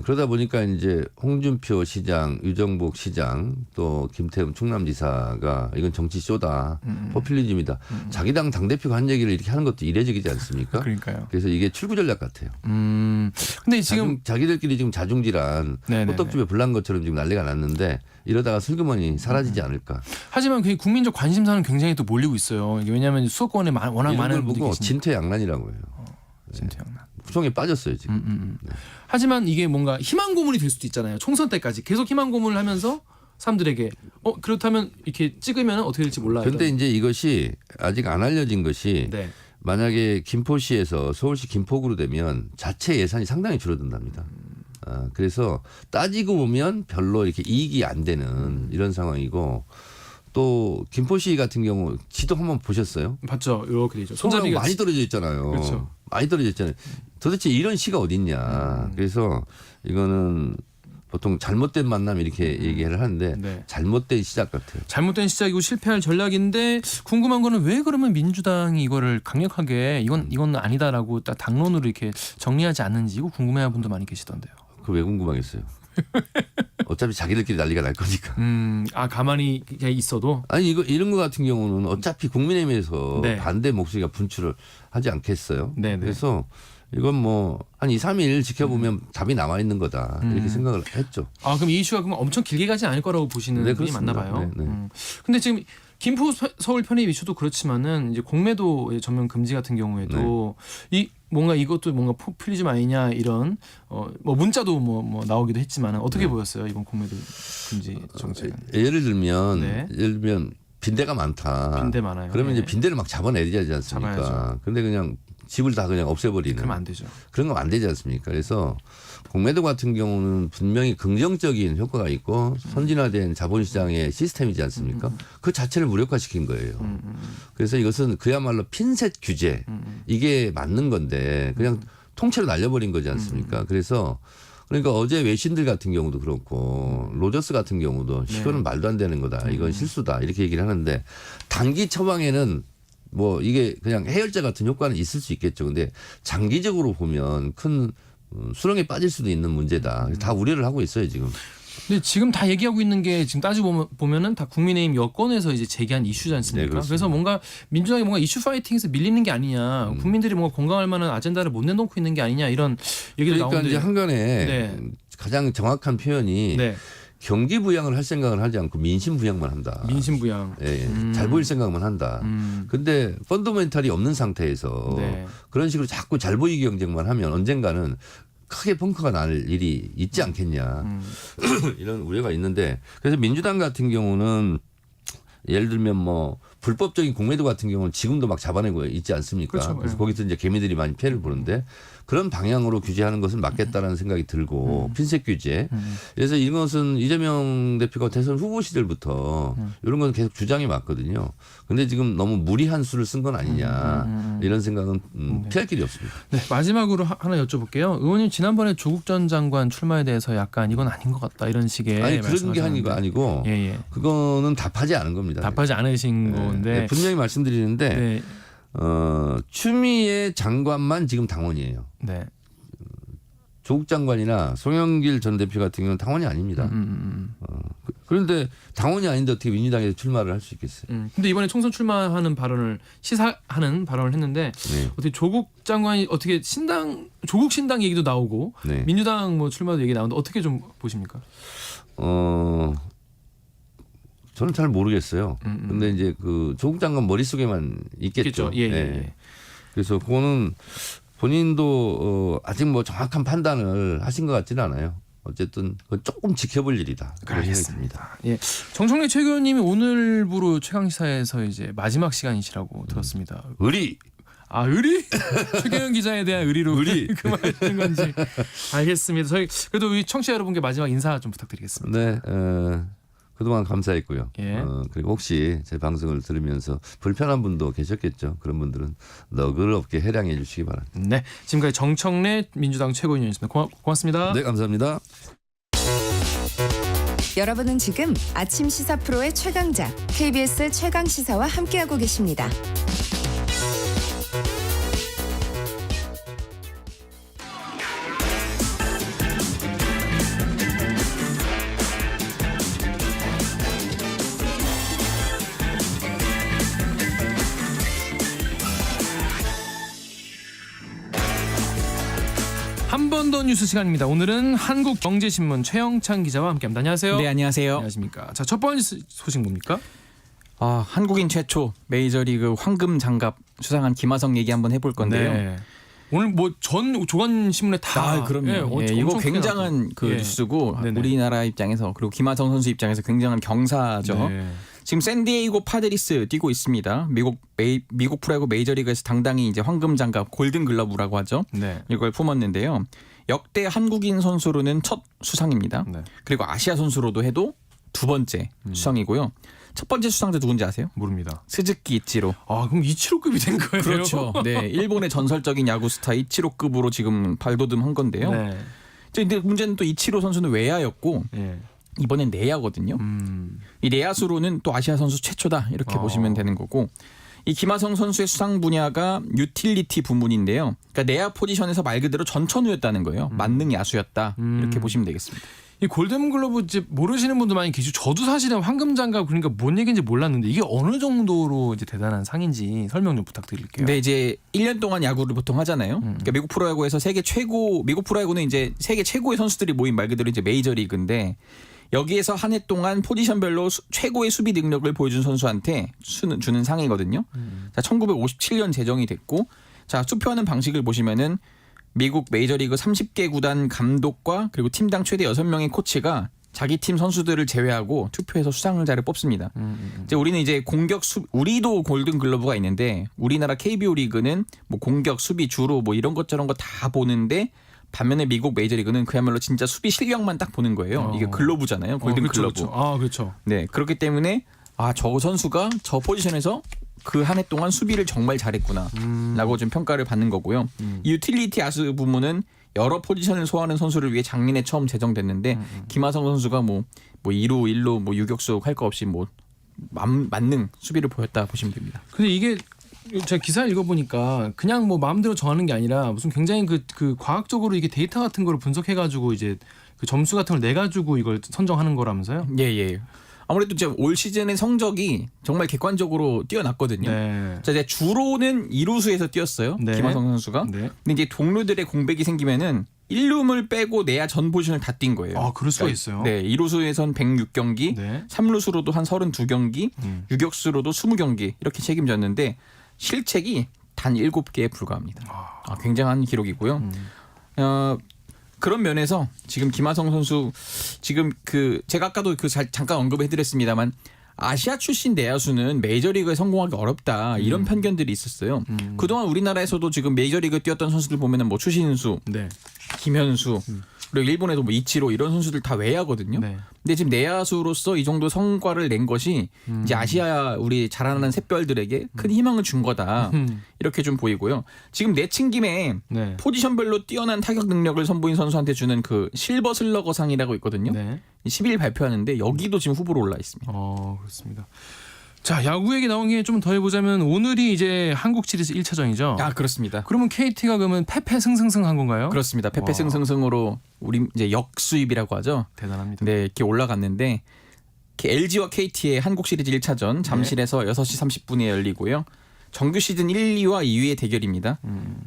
그러다 보니까 이제 홍준표 시장, 유정복 시장, 또 김태흠 충남지사가 이건 정치 쇼다, 포퓰리즘이다. 자기 당 당대표가 한 얘기를 이렇게 하는 것도 이례적이지 않습니까?
그러니까요.
그래서 이게 출구 전략 같아요.
근데 지금
자기들끼리 지금 자중질환, 호떡집에 불난 것처럼 지금 난리가 났는데 이러다가 슬그머니 사라지지 않을까.
하지만 그 국민적 관심사는 굉장히 또 몰리고 있어요. 이게 왜냐하면 수도권에 워낙
이런
많은
걸
분들이
보고
계시니까.
진퇴양난이라고 해요.
진퇴양난.
구성에 빠졌어요 지금. 네.
하지만 이게 뭔가 희망 고문이 될 수도 있잖아요. 총선 때까지 계속 희망 고문을 하면서 사람들에게 그렇다면 이렇게 찍으면 어떻게 될지 몰라요.
그런데 이제 이것이 아직 안 알려진 것이
네.
만약에 김포시에서 서울시 김포구로 되면 자체 예산이 상당히 줄어든답니다. 그래서 따지고 보면 별로 이렇게 이익이 안 되는 이런 상황이고 또 김포시 같은 경우 지도 한번 보셨어요?
봤죠. 이렇게 되죠.
손잡이가 많이 떨어져 있잖아요.
그렇죠.
많이 떨어져 있잖아요. 도대체 이런 시가 어딨냐. 그래서 이거는 보통 잘못된 만남 이렇게 얘기를 하는데
네.
잘못된 시작 같아요.
잘못된 시작이고 실패할 전략인데 궁금한 거는 왜 그러면 민주당이 이거를 강력하게 이건 아니다라고 딱 당론으로 이렇게 정리하지 않는지 이거 궁금해하는 분도 많이 계시던데요.
그거 왜 궁금하겠어요? 어차피 자기들끼리 난리가 날 거니까.
가만히 있어도
아니 이런 거 같은 경우는 어차피 국민의힘에서
네.
반대 목소리가 분출을 하지 않겠어요.
네네.
그래서 이건 뭐 한 2, 3일 지켜보면 답이 남아 있는 거다 이렇게 생각을 했죠.
그럼 이 이슈가 그럼 엄청 길게 가지 않을 거라고 보시는
네,
분이
그렇습니다.
맞나 봐요.
네, 네.
근데 지금 김포 서울 편입 이슈도 그렇지만은 이제 공매도 전면 금지 같은 경우에도 이 뭔가 이것도 뭔가 포퓰리즘 아니냐 이런 뭐 문자도 뭐 나오기도 했지만은 어떻게 보였어요 이번 공매도 금지 정책은?
예를 들면
네.
빈대가 많다.
빈대 많아요.
그러면
네.
이제 빈대를 막 잡아내야 되지 않습니까?
잡아야죠.
근데 그냥 집을 다 그냥 없애버리는.
그러면 안 되죠.
그런 건 안 되지 않습니까? 그래서 공매도 같은 경우는 분명히 긍정적인 효과가 있고 선진화된 자본시장의 시스템이지 않습니까? 그 자체를 무력화시킨 거예요. 그래서 이것은 그야말로 핀셋 규제 이게 맞는 건데 그냥 통째로 날려버린 거지 않습니까? 그래서 그러니까 어제 외신들 같은 경우도 그렇고 로저스 같은 경우도 이거는 말도 안 되는 거다. 이건 실수다. 이렇게 얘기를 하는데 단기 처방에는 뭐 이게 그냥 해열제 같은 효과는 있을 수 있겠죠. 근데 장기적으로 보면 큰 수렁에 빠질 수도 있는 문제다. 다 우려를 하고 있어요 지금.
근데 지금 다 얘기하고 있는 게 지금 따지고 보면은 다 국민의힘 여권에서 이제 제기한 이슈지 않습니까?
네,
그래서 뭔가 민주당이 뭔가 이슈 파이팅에서 밀리는 게 아니냐, 국민들이 뭔가 공감할 만한 아젠다를 못 내놓고 있는 게 아니냐 이런 얘기를
그러니까
나오는데
이제 한간에
네.
가장 정확한 표현이
네.
경기 부양을 할 생각을 하지 않고 민심 부양만 한다.
민심 부양.
예, 잘 보일 생각만 한다. 근데 펀더멘탈이 없는 상태에서
네.
그런 식으로 자꾸 잘 보이기 경쟁만 하면 언젠가는 크게 벙커가 날 일이 있지 않겠냐 이런 우려가 있는데 그래서 민주당 같은 경우는 예를 들면 뭐 불법적인 공매도 같은 경우는 지금도 막 잡아내고 있지 않습니까?
그렇죠.
그래서 거기서 이제 개미들이 많이 피해를 보는데 그런 방향으로 규제하는 것은 맞겠다라는 생각이 들고 핀셋 규제. 그래서 이것은 이재명 대표가 대선 후보 시절부터 이런 건 계속 주장이 맞거든요. 근데 지금 너무 무리한 수를 쓴 건 아니냐 이런 생각은 피할 길이 없습니다.
네, 마지막으로 하나 여쭤볼게요. 의원님 지난번에 조국 전 장관 출마에 대해서 약간 이건 아닌 것 같다 이런 식의
아니 그런 게 아니고
예.
그거는 답하지 않은 겁니다.
답하지 않으신 건데
네, 분명히 말씀드리는데
네.
추미애 장관만 지금 당원이에요.
네.
조국 장관이나 송영길 전 대표 같은 경우는 당원이 아닙니다. 그런데 당원이 아닌데 어떻게 민주당에서 출마를 할 수 있겠어요?
근데 이번에 총선 출마하는 발언을 시사하는 발언을 했는데
네.
어떻게 조국 장관이 어떻게 조국 신당 얘기도 나오고
네.
민주당 뭐 출마도 얘기 나오는데 어떻게 좀 보십니까?
저는 잘 모르겠어요. 근데 이제 그 조국 장관 머릿속에만 있겠죠.
예.
그래서 그거는 본인도 아직 뭐 정확한 판단을 하신 것 같지는 않아요. 어쨌든 그건 조금 지켜볼 일이다.
알겠습니다. 예. 정청래 최고위원님이 오늘부로 최강시사에서 이제 마지막 시간이시라고 들었습니다.
의리.
의리? 최경영 기자에 대한 의리로 그 말하는 건지. 알겠습니다. 저희 그래도 우리 청취자 여러분께 마지막 인사 좀 부탁드리겠습니다.
네. 그동안 감사했고요.
예.
그리고 혹시 제 방송을 들으면서 불편한 분도 계셨겠죠. 그런 분들은 너그럽게 해량해 주시기 바랍니다.
네, 지금까지 정청래 민주당 최고위원이었습니다. 고맙습니다.
네, 감사합니다.
여러분은 지금 아침 시사 프로의 최강자 KBS 최강시사와 함께하고 계십니다.
한 번 더 뉴스 시간입니다. 오늘은 한국경제신문 최영찬 기자와 함께합니다. 안녕하세요.
네, 안녕하세요.
안녕하십니까. 자, 첫 번째 소식 뭡니까?
한국인 최초 메이저리그 황금 장갑 수상한 김하성 얘기 한번 해볼 건데요.
네. 오늘 뭐 전 조간신문에 다
그럼요. 이거 굉장한 그 뉴스고 우리나라 입장에서 그리고 김하성 선수 입장에서 굉장한 경사죠.
네.
지금 샌디에이고 파드리스 뛰고 있습니다. 미국 프로야구 메이저리그에서 당당히 이제 황금 장갑 골든 글러브라고 하죠.
네.
이걸 품었는데요. 역대 한국인 선수로는 첫 수상입니다.
네.
그리고 아시아 선수로도 해도 두 번째 수상이고요. 첫 번째 수상자 누군지 아세요?
모릅니다.
스즈키 이치로.
그럼 이치로급이 된 거예요?
그렇죠. 네, 일본의 전설적인 야구 스타 이치로급으로 지금 발돋움한 건데요.
네.
근데 문제는 또 이치로 선수는 외야였고
네.
이번엔 내야거든요. 이 내야수로는 또 아시아 선수 최초다 이렇게 보시면 되는 거고 이 김하성 선수의 수상 분야가 유틸리티 부문인데요. 그러니까 내야 포지션에서 말 그대로 전천후였다는 거예요. 만능 야수였다 이렇게 보시면 되겠습니다.
이 골든글러브 이제 모르시는 분도 많이 계시고 저도 사실은 황금장갑 그러니까 뭔 얘기인지 몰랐는데 이게 어느 정도로 이제 대단한 상인지 설명 좀 부탁드릴게요.
네, 이제 1년 동안 야구를 보통 하잖아요. 그러니까 미국 프로야구에서 미국 프로야구는 이제 세계 최고의 선수들이 모인 말 그대로 이제 메이저리그인데 여기에서 한 해 동안 포지션별로 최고의 수비 능력을 보여준 선수한테 주는 상이거든요. 자, 1957년 제정이 됐고 자, 투표하는 방식을 보시면은 미국 메이저리그 30개 구단 감독과 그리고 팀당 최대 6명의 코치가 자기 팀 선수들을 제외하고 투표해서 수상자를 뽑습니다. 이제 우리는 이제 우리도 골든 글러브가 있는데 우리나라 KBO 리그는 뭐 공격, 수비, 주로 뭐 이런 것 저런 거 다 보는데 반면에 미국 메이저리그는 그야말로 진짜 수비 실력만 딱 보는 거예요. 이게 글러브잖아요. 골든 글러브.
그렇죠.
네, 그렇기 때문에 저 선수가 저 포지션에서 그 한 해 동안 수비를 정말 잘했구나라고 좀 평가를 받는 거고요. 이 유틸리티 야수 부문은 여러 포지션을 소화하는 선수를 위해 작년에 처음 제정됐는데 김하성 선수가 뭐 2루, 1루, 뭐 유격수 할 거 없이 뭐 만능 수비를 보였다 보시면 됩니다.
근데 이게 제가 기사를 읽어보니까 그냥 뭐 마음대로 정하는 게 아니라 무슨 굉장히 그 과학적으로 이게 데이터 같은 거를 분석해가지고 이제 그 점수 같은 걸 내가지고 이걸 선정하는 거라면서요?
예. 아무래도 이제 올 시즌의 성적이 정말 객관적으로 뛰어났거든요.
네.
자, 이제 주로는 2루수에서 뛰었어요.
네.
김하성 선수가.
네.
근데 이제 동료들의 공백이 생기면은 1루를 빼고 내야 전 포지션을 다 뛴 거예요.
그럴 수가 있어요.
네, 2루수에선 106경기,
네.
3루수로도 한 32경기, 유격수로도 20경기 이렇게 책임졌는데 실책이 단 7개에 불과합니다. 굉장한 기록이고요. 그런 면에서 지금 김하성 선수 지금 제가 아까도 잠깐 언급해드렸습니다만 아시아 출신 내야수는 메이저리그에 성공하기 어렵다 이런 편견들이 있었어요. 그동안 우리나라에서도 지금 메이저리그 뛰었던 선수들 보면은 뭐 추신수,
네.
김현수 그리고 일본에도 뭐 이치로 이런 선수들 다 외야거든요.
네.
근데 지금 내야수로서 이 정도 성과를 낸 것이 이제 아시아 우리 자라나는 샛별들에게 큰 희망을 준 거다. 이렇게 좀 보이고요. 지금 내친 김에
네.
포지션별로 뛰어난 타격 능력을 선보인 선수한테 주는 그 실버 슬러거상이라고 있거든요.
네.
10일 발표하는데 여기도 지금 후보로 올라 있습니다.
그렇습니다. 자, 야구 얘기 나온 게 좀 더 해보자면 오늘이 이제 한국 시리즈 1차전이죠.
아, 그렇습니다.
그러면 KT가 그러면 패패승승승 한 건가요?
그렇습니다. 패패승승승으로 우리 이제 역수입이라고 하죠.
대단합니다.
네, 이렇게 올라갔는데 LG와 KT의 한국 시리즈 1차전 잠실에서 6시 30분에 열리고요. 정규 시즌 1, 2와 2위의 대결입니다.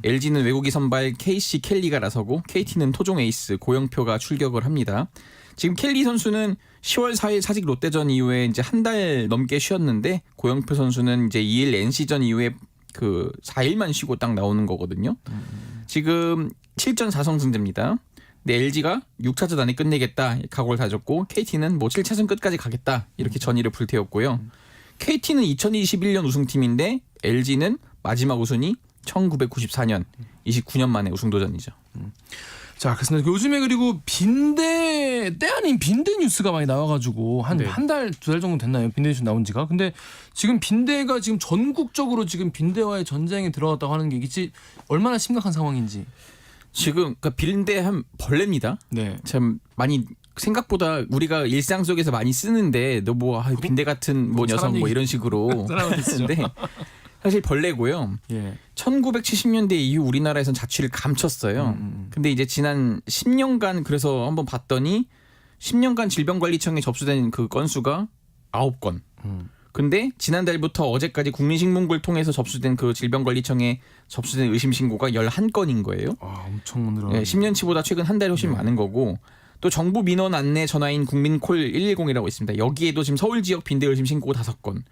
LG는 외국인 선발 KC 켈리가 나서고 KT는 토종 에이스 고영표가 출격을 합니다. 지금 켈리 선수는 10월 4일 사직 롯데전 이후에 이제 한 달 넘게 쉬었는데 고영표 선수는 이제 2일 NC전 이후에 그 4일만 쉬고 딱 나오는 거거든요. 지금 7전 4성승제입니다. 근데 LG가 6차전 안에 끝내겠다 각오를 다졌고 KT는 뭐 7차전 끝까지 가겠다 이렇게 전의를 불태웠고요. KT는 2021년 우승팀인데 LG는 마지막 우승이 1994년 29년 만에 우승 도전이죠.
자, 그렇습니다. 요즘에 그리고 빈대 때 아닌 빈대 뉴스가 많이 나와가지고 한 달, 2달 정도 됐나요? 빈대 뉴스 나온 지가. 근데 지금 빈대가 지금 전국적으로 지금 빈대와의 전쟁에 들어갔다고 하는 게 이게 얼마나 심각한 상황인지.
지금 그러니까 빈대 한 벌레입니다.
네.
참 많이 생각보다 우리가 일상 속에서 많이 쓰는데 너 뭐 빈대 같은 뭐 녀석 뭐 이런 식으로 쓰는데 사실 벌레고요.
예.
1970년대 이후 우리나라에선 자취를 감췄어요. 근데 이제 지난 10년간 그래서 한번 봤더니 10년간 질병관리청에 접수된 그 건수가 9건. 근데 지난달부터 어제까지 국민신문고를 통해서 접수된 그 질병관리청에 접수된 의심 신고가 11건인 거예요.
엄청 늘어나네.
네, 10년치보다 최근 한 달이 훨씬 많은 거고 또 정부 민원 안내 전화인 국민콜 110이라고 있습니다. 여기에도 지금 서울 지역 빈대 의심 신고 5건.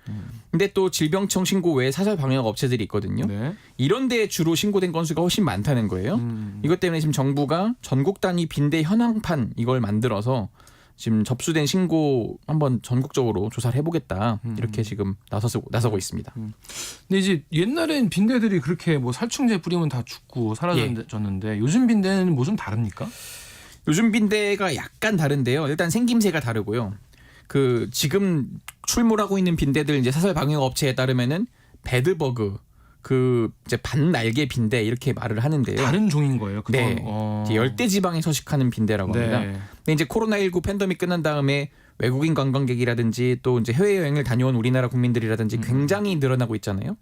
근데 또 질병청 신고 외에 사설 방역 업체들이 있거든요.
네.
이런 데 주로 신고된 건수가 훨씬 많다는 거예요. 이것 때문에 지금 정부가 전국 단위 빈대 현황판 이걸 만들어서 지금 접수된 신고 한번 전국적으로 조사를 해보겠다 이렇게 지금 나서고 있습니다.
근데 이제 옛날엔 빈대들이 그렇게 뭐 살충제 뿌리면 다 죽고 사라졌는데 요즘 빈대는 뭐 좀 다릅니까?
요즘 빈대가 약간 다른데요. 일단 생김새가 다르고요. 그 지금 출몰하고 있는 빈대들 이제 사설 방역 업체에 따르면은 배드버그 그 이제 반날개 빈대 이렇게 말을 하는데요.
다른 종인 거예요. 그건?
네, 이제 열대 지방에 서식하는 빈대라고 합니다. 근데 이제 코로나19 팬데믹 끝난 다음에 외국인 관광객이라든지 또 이제 해외 여행을 다녀온 우리나라 국민들이라든지 굉장히 늘어나고 있잖아요.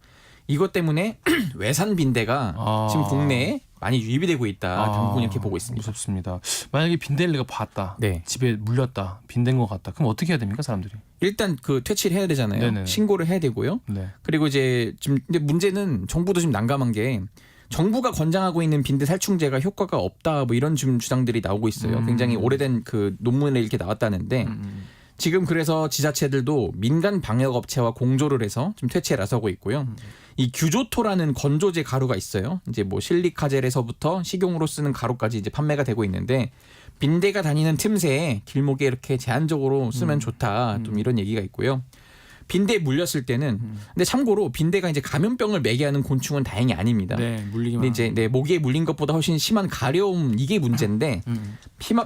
이것 때문에 외산 빈대가 지금 국내에 많이 유입이 되고 있다. 당국은 이렇게 보고 있습니다.
무섭습니다. 만약에 빈대를 내가 봤다.
네.
집에 물렸다. 빈대인 것 같다. 그럼 어떻게 해야 됩니까, 사람들이?
일단 그 퇴치를 해야 되잖아요.
네네.
신고를 해야 되고요.
네.
그리고 이제 지금 근데 문제는 정부도 지금 난감한 게 정부가 권장하고 있는 빈대 살충제가 효과가 없다. 뭐 이런 지금 주장들이 나오고 있어요. 굉장히 오래된 그 논문에 이렇게 나왔다는데 지금 그래서 지자체들도 민간 방역 업체와 공조를 해서 지금 퇴치에 나서고 있고요. 이 규조토라는 건조제 가루가 있어요. 이제 뭐 실리카젤에서부터 식용으로 쓰는 가루까지 이제 판매가 되고 있는데 빈대가 다니는 틈새에 길목에 이렇게 제한적으로 쓰면 좋다. 좀 이런 얘기가 있고요. 빈대에 물렸을 때는 근데 참고로 빈대가 이제 감염병을 매개하는 곤충은 다행히 아닙니다.
네, 물리기만.
근데 이제 모기에 물린 것보다 훨씬 심한 가려움 이게 문제인데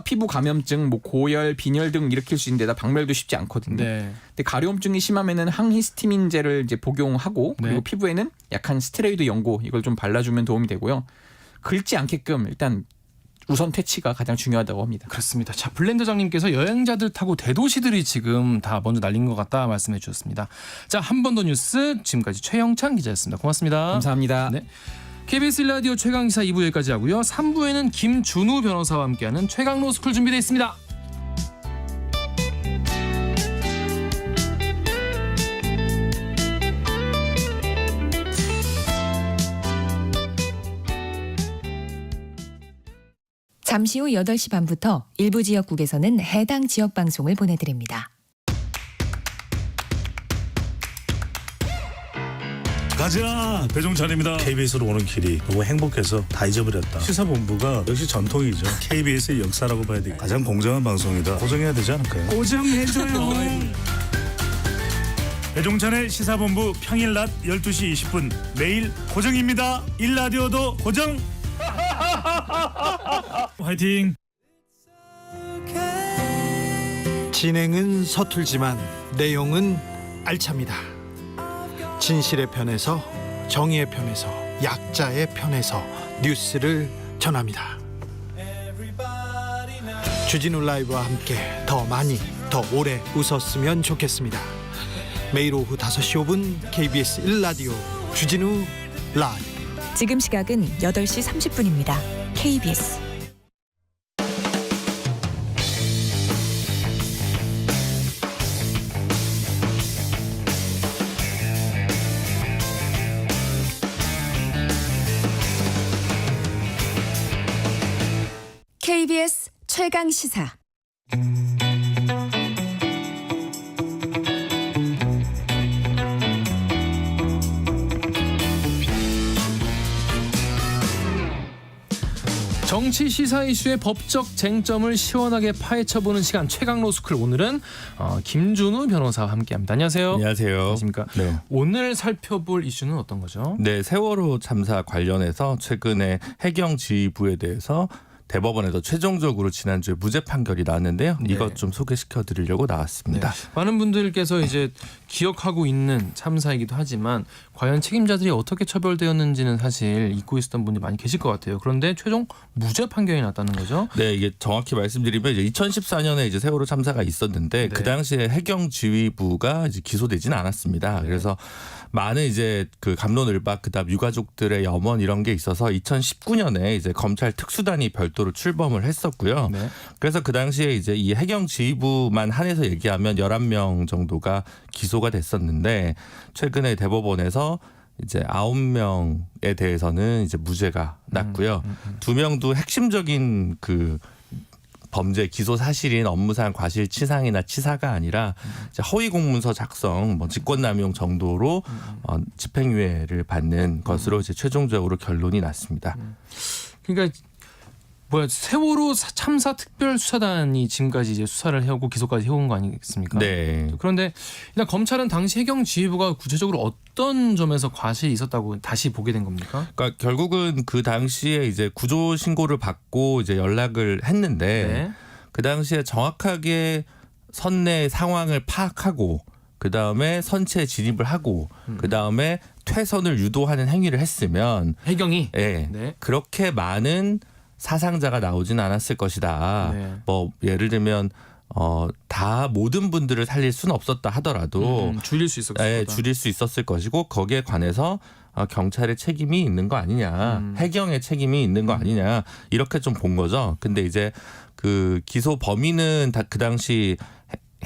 피부 감염증, 뭐 고열, 빈혈 등 일으킬 수 있는데다 박멸도 쉽지 않거든요.
네.
근데 가려움증이 심하면은 항히스타민제를 이제 복용하고 그리고
네.
피부에는 약한 스테로이드 연고 이걸 좀 발라주면 도움이 되고요. 긁지 않게끔 일단 우선 퇴치가 가장 중요하다고 합니다.
그렇습니다. 자, 블렌더장님께서 여행자들 타고 대도시들이 지금 다 먼저 날린 것 같다 말씀해 주셨습니다. 자, 한 번 더 뉴스 지금까지 최영찬 기자였습니다. 고맙습니다.
감사합니다.
네. KBS 라디오 최강시사 2부 여기까지 하고요. 3부에는 김준우 변호사와 함께하는 최강 로스쿨 준비되어 있습니다.
잠시 후 8시 반부터 일부 지역국에서는 해당 지역 방송을 보내드립니다.
가자. 배종찬입니다. KBS로 오는 길이 너무 행복해서 다 잊어버렸다. 시사본부가 역시 전통이죠. KBS의 역사라고 봐야 돼. 가장 공정한 방송이다. 고정해야 되지 않을까요? 고정해줘요. 배종찬의 시사본부 평일 낮 12시 20분 매일 고정입니다. 일라디오도 고정. 화이팅.
진행은 서툴지만 내용은 알찹니다. 진실의 편에서, 정의의 편에서, 약자의 편에서 뉴스를 전합니다. 주진우 라이브와 함께 더 많이, 더 오래 웃었으면 좋겠습니다. 매일 오후 5시 5분 KBS 1라디오 주진우 라이브.
지금 시각은 8시 30분입니다. KBS.
KBS 최강 시사.
정치 시사 이슈의 법적 쟁점을 시원하게 파헤쳐보는 시간 최강 로스쿨. 오늘은 김준우 변호사와 함께합니다. 안녕하세요.
안녕하세요.
안녕하십니까?
네.
오늘 살펴볼 이슈는 어떤 거죠?
네, 세월호 참사 관련해서 최근에 해경 지휘부에 대해서 대법원에서 최종적으로 지난주에 무죄 판결이 나왔는데요.
네.
이것 좀 소개시켜 드리려고 나왔습니다.
네. 많은 분들께서 이제 기억하고 있는 참사이기도 하지만 과연 책임자들이 어떻게 처벌되었는지는 사실 잊고 있었던 분이 많이 계실 것 같아요. 그런데 최종 무죄 판결이 났다는 거죠?
네, 이게 정확히 말씀드리면 이제 2014년에 이제 세월호 참사가 있었는데 그 당시에 해경 지휘부가 이제 기소되지는 않았습니다. 그래서 많은 이제 그 갑론을박 그다음 유가족들의 염원 이런 게 있어서 2019년에 이제 검찰 특수단이 별도로 출범을 했었고요.
네.
그래서 그 당시에 이제 이 해경 지휘부만 한해서 얘기하면 11명 정도가 기소가 됐었는데 최근에 대법원에서 이제 9명에 대해서는 이제 무죄가 났고요. 2명도 핵심적인 그 범죄 기소 사실인 업무상 과실치상이나 치사가 아니라 이제 허위 공문서 작성, 뭐 직권남용 정도로 집행유예를 받는 것으로 이제 최종적으로 결론이 났습니다.
그러니까 세월호 참사 특별수사단이 지금까지 이제 수사를 해오고 기소까지 해온 거 아니겠습니까?
네.
그런데 일단 검찰은 당시 해경 지휘부가 구체적으로 어떤 점에서 과실이 있었다고 다시 보게 된 겁니까?
그러니까 결국은 그 당시에 이제 구조 신고를 받고 이제 연락을 했는데
네.
그 당시에 정확하게 선내 상황을 파악하고 그 다음에 선체에 진입을 하고 그 다음에 퇴선을 유도하는 행위를 했으면
해경이
네. 그렇게 많은 사상자가 나오지는 않았을 것이다.
네.
뭐 예를 들면 다 모든 분들을 살릴 수는 없었다 하더라도
줄일 수 있었을 거다.
줄일 수 있었을 것이고 거기에 관해서 경찰의 책임이 있는 거 아니냐, 해경의 책임이 있는 거 아니냐 이렇게 좀 본 거죠. 근데 이제 그 기소 범위는 다 그 당시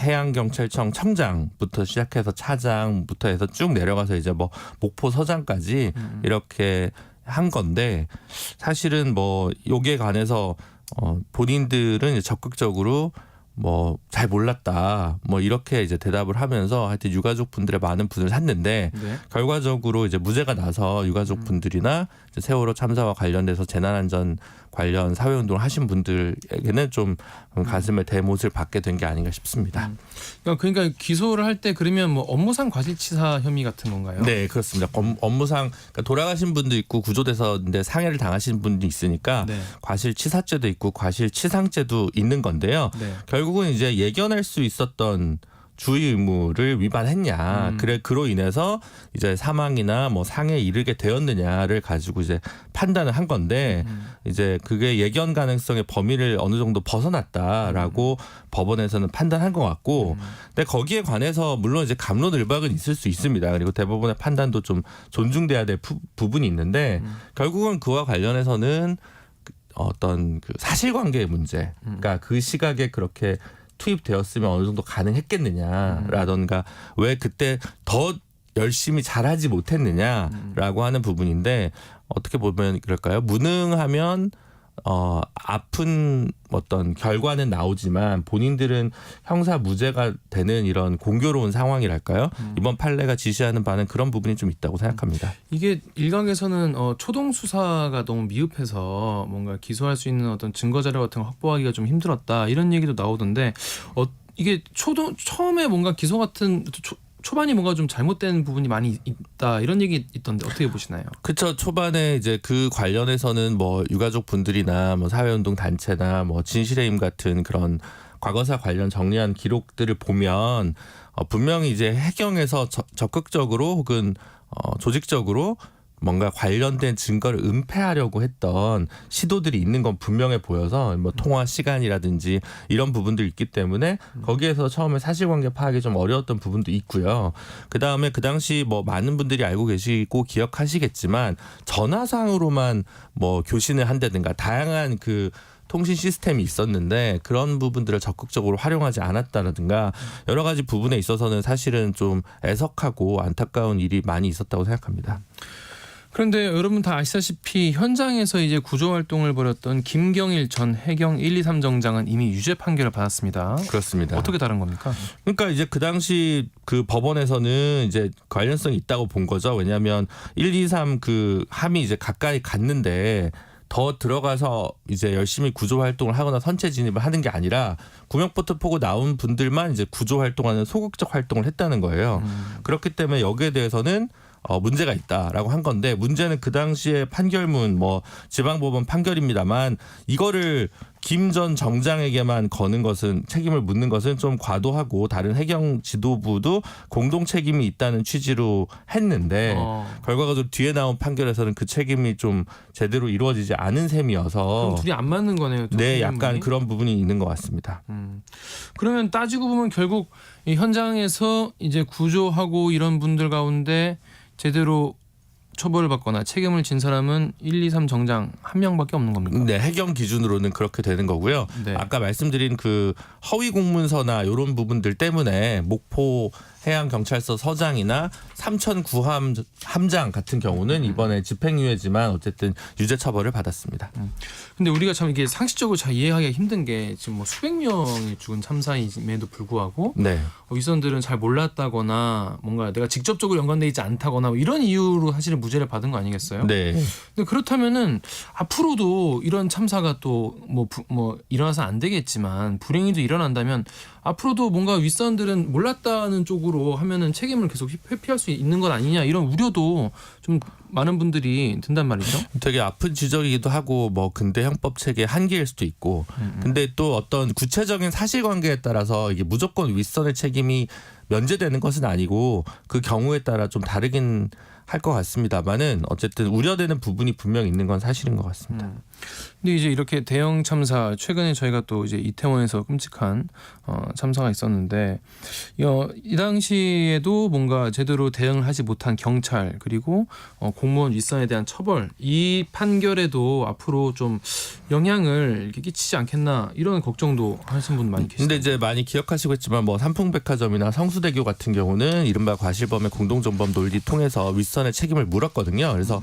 해양경찰청 청장부터 시작해서 차장부터 해서 쭉 내려가서 이제 뭐 목포 서장까지 이렇게 한 건데 사실은 뭐 여기에 관해서 본인들은 적극적으로 뭐 잘 몰랐다 뭐 이렇게 이제 대답을 하면서 하여튼 유가족 분들의 많은 분을 샀는데
네.
결과적으로 이제 무죄가 나서 유가족 분들이나 이제 세월호 참사와 관련돼서 재난안전 관련 사회운동을 하신 분들에게는 좀 가슴에 대못을 받게 된 게 아닌가 싶습니다.
그러니까 기소를 할 때 그러면 뭐 업무상 과실치사 혐의 같은 건가요?
네, 그렇습니다. 업무상 그러니까 돌아가신 분도 있고 구조돼서 근데 상해를 당하신 분도 있으니까
네.
과실치사죄도 있고 과실치상죄도 있는 건데요.
네.
결국은 이제 예견할 수 있었던 주의 의무를 위반했냐, 그로 인해서 이제 사망이나 뭐 상해에 이르게 되었느냐를 가지고 이제 판단을 한 건데 이제 그게 예견 가능성의 범위를 어느 정도 벗어났다라고 법원에서는 판단한 것 같고, 근데 거기에 관해서 물론 이제 갑론을박은 있을 수 있습니다. 그리고 대법원의 판단도 좀 존중돼야 될 부분이 있는데 결국은 그와 관련해서는 어떤 그 사실관계의 문제, 그러니까 그 시각에 그렇게 투입되었으면 어느 정도 가능했겠느냐라던가 왜 그때 더 열심히 잘하지 못했느냐라고 하는 부분인데 어떻게 보면 그럴까요? 무능하면 아픈 어떤 결과는 나오지만 본인들은 형사 무죄가 되는 이런 공교로운 상황이랄까요? 이번 판례가 지시하는 바는 그런 부분이 좀 있다고 생각합니다.
이게 일각에서는 초동 수사가 너무 미흡해서 뭔가 기소할 수 있는 어떤 증거 자료 같은 거 확보하기가 좀 힘들었다 이런 얘기도 나오던데 이게 처음에 뭔가 기소 같은 초반이 뭔가 좀 잘못된 부분이 많이 있다 이런 얘기 있던데 어떻게 보시나요?
그렇죠. 초반에 이제 그 관련해서는 뭐 유가족 분들이나 뭐 사회운동 단체나 뭐 진실의 힘 같은 그런 과거사 관련 정리한 기록들을 보면 분명히 이제 해경에서 적극적으로 혹은 조직적으로 뭔가 관련된 증거를 은폐하려고 했던 시도들이 있는 건 분명해 보여서 뭐 통화 시간이라든지 이런 부분들이 있기 때문에 거기에서 처음에 사실관계 파악이 좀 어려웠던 부분도 있고요. 그다음에 그 당시 뭐 많은 분들이 알고 계시고 기억하시겠지만 전화상으로만 뭐 교신을 한다든가 다양한 그 통신 시스템이 있었는데 그런 부분들을 적극적으로 활용하지 않았다라든가 여러 가지 부분에 있어서는 사실은 좀 애석하고 안타까운 일이 많이 있었다고 생각합니다.
그런데 여러분 다 아시다시피 현장에서 이제 구조 활동을 벌였던 김경일 전 해경 123 정장은 이미 유죄 판결을 받았습니다.
그렇습니다.
어떻게 다른 겁니까?
그러니까 이제 그 당시 그 법원에서는 이제 관련성이 있다고 본 거죠. 왜냐하면 123 그 함이 이제 가까이 갔는데 더 들어가서 이제 열심히 구조 활동을 하거나 선체 진입을 하는 게 아니라 구명보트 포고 나온 분들만 이제 구조 활동하는 소극적 활동을 했다는 거예요. 그렇기 때문에 여기에 대해서는 문제가 있다라고 한 건데 문제는 그 당시에 판결문 뭐 지방법원 판결입니다만 이거를 김 전 정장에게만 거는 것은 책임을 묻는 것은 좀 과도하고 다른 해경 지도부도 공동 책임이 있다는 취지로 했는데 결과적으로 뒤에 나온 판결에서는 그 책임이 좀 제대로 이루어지지 않은 셈이어서
그럼 둘이 안 맞는 거네요.
네, 약간 그런 부분이 있는 것 같습니다.
그러면 따지고 보면 결국 이 현장에서 이제 구조하고 이런 분들 가운데 제대로 처벌을 받거나 책임을 진 사람은 123 정장 한 명밖에 없는 겁니까?
네, 해경 기준으로는 그렇게 되는 거고요.
네.
아까 말씀드린 그 허위 공문서나 이런 부분들 때문에 목포 해양경찰서 서장이나 삼천 구함 함장 같은 경우는 이번에 집행유예지만 어쨌든 유죄 처벌을 받았습니다.
근데 우리가 참 이게 상식적으로 잘 이해하기가 힘든 게 지금 뭐 수백 명이 죽은 참사임에도 불구하고
네.
윗선들은 잘 몰랐다거나 뭔가 내가 직접적으로 연관돼 있지 않다거나 뭐 이런 이유로 사실은 무죄를 받은 거 아니겠어요?
네.
근데 그렇다면은 앞으로도 이런 참사가 또 뭐 일어나서 안 되겠지만 불행히도 일어난다면 앞으로도 뭔가 윗선들은 몰랐다는 쪽으로 하면은 책임을 계속 회피할 수 있는 건 아니냐 이런 우려도 좀 많은 분들이 든단 말이죠.
되게 아픈 지적이기도 하고 뭐 근대 형법 체계의 한계일 수도 있고 근데 또 어떤 구체적인 사실관계에 따라서 이게 무조건 윗선의 책임이 면제되는 것은 아니고 그 경우에 따라 좀 다르긴 할 것 같습니다만은 어쨌든 우려되는 부분이 분명 있는 건 사실인 것 같습니다.
근데 이제 이렇게 대형 참사 최근에 저희가 또 이제 이태원에서 끔찍한 참사가 있었는데 이 당시에도 뭔가 제대로 대응을 하지 못한 경찰 그리고 공무원 윗선에 대한 처벌 이 판결에도 앞으로 좀 영향을 이렇게 끼치지 않겠나 이런 걱정도 하시는 분 많이 계시죠.
근데 이제 많이 기억하시겠지만 뭐 삼풍백화점이나 성수대교 같은 경우는 이른바 과실범의 공동정범 논리 통해서 윗선의 책임을 물었거든요. 그래서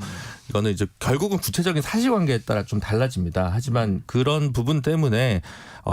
이거는 이제 결국은 구체적인 사실관계에 따라 좀 달라집니다. 하지만 그런 부분 때문에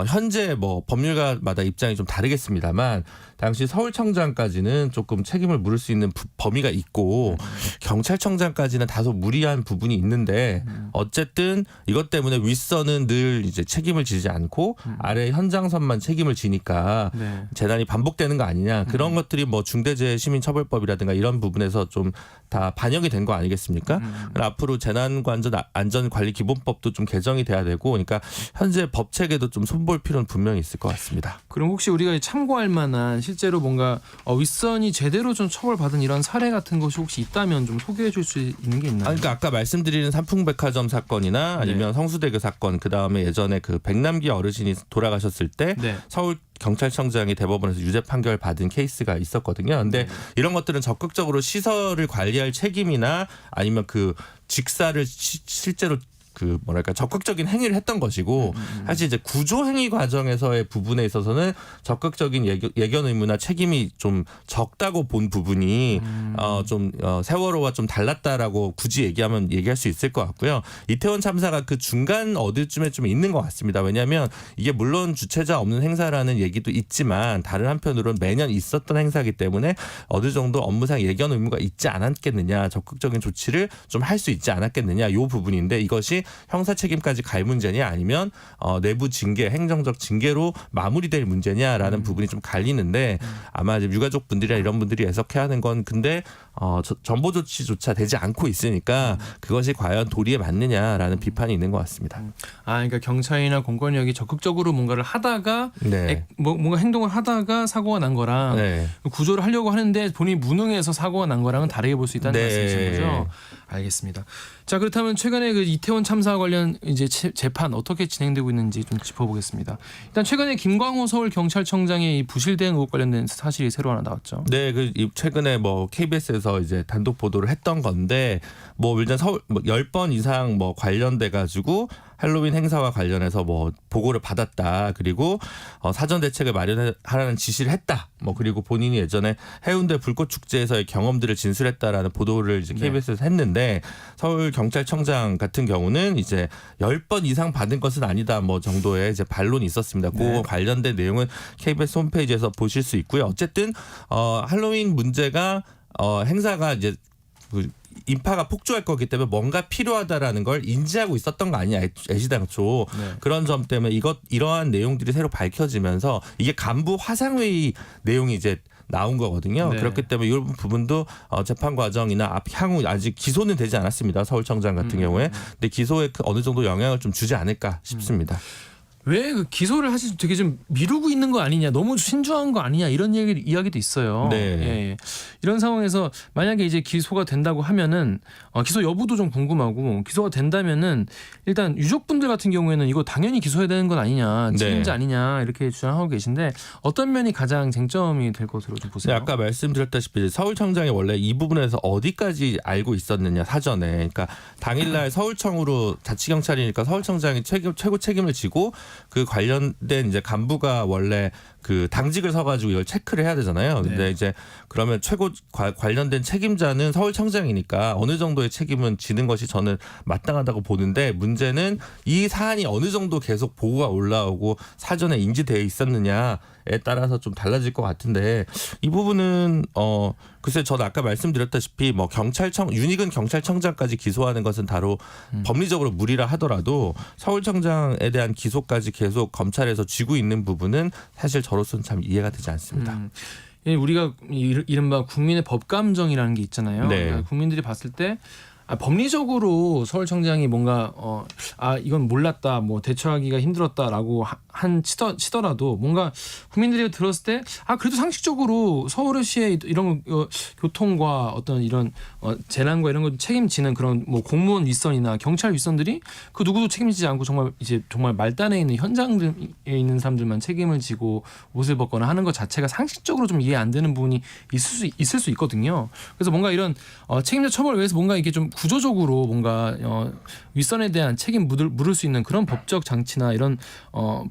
현재 뭐 법률가마다 입장이 좀 다르겠습니다만 당시 서울청장까지는 조금 책임을 물을 수 있는 범위가 있고 경찰청장까지는 다소 무리한 부분이 있는데 어쨌든 이것 때문에 윗선은 늘 이제 책임을 지지 않고 아래 현장선만 책임을 지니까 재난이 반복되는 거 아니냐 그런 것들이 뭐 중대재해시민처벌법이라든가 이런 부분에서 좀 다 반영이 된 거 아니겠습니까? 앞으로 재난안전관리기본법도 좀 개정이 돼야 되고 그러니까 현재 법 체계도 좀 손볼 필요는 분명히 있을 것 같습니다.
그럼 혹시 우리가 참고할 만한 실제로 뭔가 윗선이 제대로 좀 처벌받은 이런 사례 같은 것이 혹시 있다면 좀 소개해 줄 수 있는 게 있나요?
그러니까 아까 말씀드리는 삼풍백화점 사건이나 아니면 성수대교 사건 그다음에 예전에 그 백남기 어르신이 돌아가셨을 때 서울 경찰청장이 대법원에서 유죄 판결 받은 케이스가 있었거든요. 근데 이런 것들은 적극적으로 시설을 관리할 책임이나 아니면 그 직사를 실제로 그 뭐랄까 적극적인 행위를 했던 것이고 사실 이제 구조 행위 과정에서의 부분에 있어서는 적극적인 예견 의무나 책임이 좀 적다고 본 부분이 좀 세월호와 좀 달랐다라고 굳이 얘기할 수 있을 것 같고요. 이태원 참사가 그 중간 어디쯤에 좀 있는 것 같습니다. 왜냐하면 이게 물론 주체자 없는 행사라는 얘기도 있지만 다른 한편으로는 매년 있었던 행사이기 때문에 어느 정도 업무상 예견 의무가 있지 않았겠느냐, 적극적인 조치를 좀 할 수 있지 않았겠느냐, 이 부분인데 이것이 형사 책임까지 갈 문제냐 아니면 내부 징계, 행정적 징계로 마무리될 문제냐라는 부분이 좀 갈리는데 아마 이제 유가족 분들이나 이런 분들이 애석해 하는 건 근데 전보 조치조차 되지 않고 있으니까 그것이 과연 도리에 맞느냐라는 비판이 있는 것 같습니다.
그러니까 경찰이나 공권력이 적극적으로 뭔가를 하다가
네.
뭔가 행동을 하다가 사고가 난 거랑
네.
구조를 하려고 하는데 본인이 무능해서 사고가 난 거랑은 다르게 볼 수 있다는
네.
말씀이신 거죠? 알겠습니다. 자, 그렇다면 최근에 그 이태원 참사 관련 이제 재판 어떻게 진행되고 있는지 좀 짚어보겠습니다. 일단 최근에 김광호 서울경찰청장의 이 부실 대응 의혹 관련된 사실이 새로 하나 나왔죠.
네, 그 최근에 뭐 KBS에서 이제 단독 보도를 했던 건데 뭐 일단 서울 10번 이상 뭐 관련돼 가지고 할로윈 행사와 관련해서 뭐 보고를 받았다. 그리고 사전 대책을 마련하라는 지시를 했다. 뭐 그리고 본인이 예전에 해운대 불꽃 축제에서의 경험들을 진술했다라는 보도를 이제 KBS에서 했는데 서울 경찰청장 같은 경우는 이제 10번 이상 받은 것은 아니다. 뭐 정도의 이제 반론이 있었습니다. 그 관련된 내용은 KBS 홈페이지에서 보실 수 있고요. 어쨌든 할로윈 문제가 행사가 이제 인파가 폭주할 거기 때문에 뭔가 필요하다라는 걸 인지하고 있었던 거 아니냐, 애시당초. 그런 점 때문에 이러한 내용들이 새로 밝혀지면서 이게 간부 화상회의 내용이 이제 나온 거거든요. 그렇기 때문에 이 부분도 재판 과정이나 향후 아직 기소는 되지 않았습니다. 서울청장 같은 경우에. 근데 기소에 어느 정도 영향을 좀 주지 않을까 싶습니다.
왜 그 기소를 사실 되게 좀 미루고 있는 거 아니냐, 너무 신중한 거 아니냐 이런 이야기도 있어요.
네.
예. 이런 상황에서 만약에 이제 기소가 된다고 하면은 기소 여부도 좀 궁금하고 기소가 된다면은 일단 유족분들 같은 경우에는 이거 당연히 기소해야 되는 건 아니냐, 책임자 아니냐 이렇게 주장하고 계신데 어떤 면이 가장 쟁점이 될 것으로 좀 보세요.
네, 아까 말씀드렸다시피 서울청장이 원래 이 부분에서 어디까지 알고 있었느냐 사전에. 그러니까 당일날 서울청으로 자치경찰이니까 서울청장이 최고 책임을 지고 그 관련된 이제 간부가 원래 그 당직을 서가지고 이걸 체크를 해야 되잖아요. 근데 이제 그러면 최고 관련된 책임자는 서울청장이니까 어느 정도의 책임은 지는 것이 저는 마땅하다고 보는데 문제는 이 사안이 어느 정도 계속 보고가 올라오고 사전에 인지되어 있었느냐에 따라서 좀 달라질 것 같은데 이 부분은 글쎄 저도 아까 말씀드렸다시피 뭐 윤희근 경찰청장까지 기소하는 것은 다로 법리적으로 무리라 하더라도 서울청장에 대한 기소까지 계속 검찰에서 쥐고 있는 부분은 사실 저로서는 참 이해가 되지 않습니다.
우리가 이른바 국민의 법감정이라는 게 있잖아요.
네.
그러니까 국민들이 봤을 때 법리적으로 서울청장이 뭔가 이건 몰랐다, 뭐 대처하기가 힘들었다라고 치더라도 뭔가 국민들이 들었을 때 그래도 상식적으로 서울시의 이런 교통과 어떤 이런 재난과 이런 걸 책임지는 그런 뭐 공무원 윗선이나 경찰 윗선들이 그 누구도 책임지지 않고 정말 말단에 있는 현장에 있는 사람들만 책임을 지고 옷을 벗거나 하는 것 자체가 상식적으로 좀 이해 안 되는 부분이 있을 수 있거든요. 그래서 뭔가 이런 책임자 처벌을 위해서 뭔가 이게 좀 구조적으로 뭔가 윗선에 대한 책임 물을 수 있는 그런 법적 장치나 이런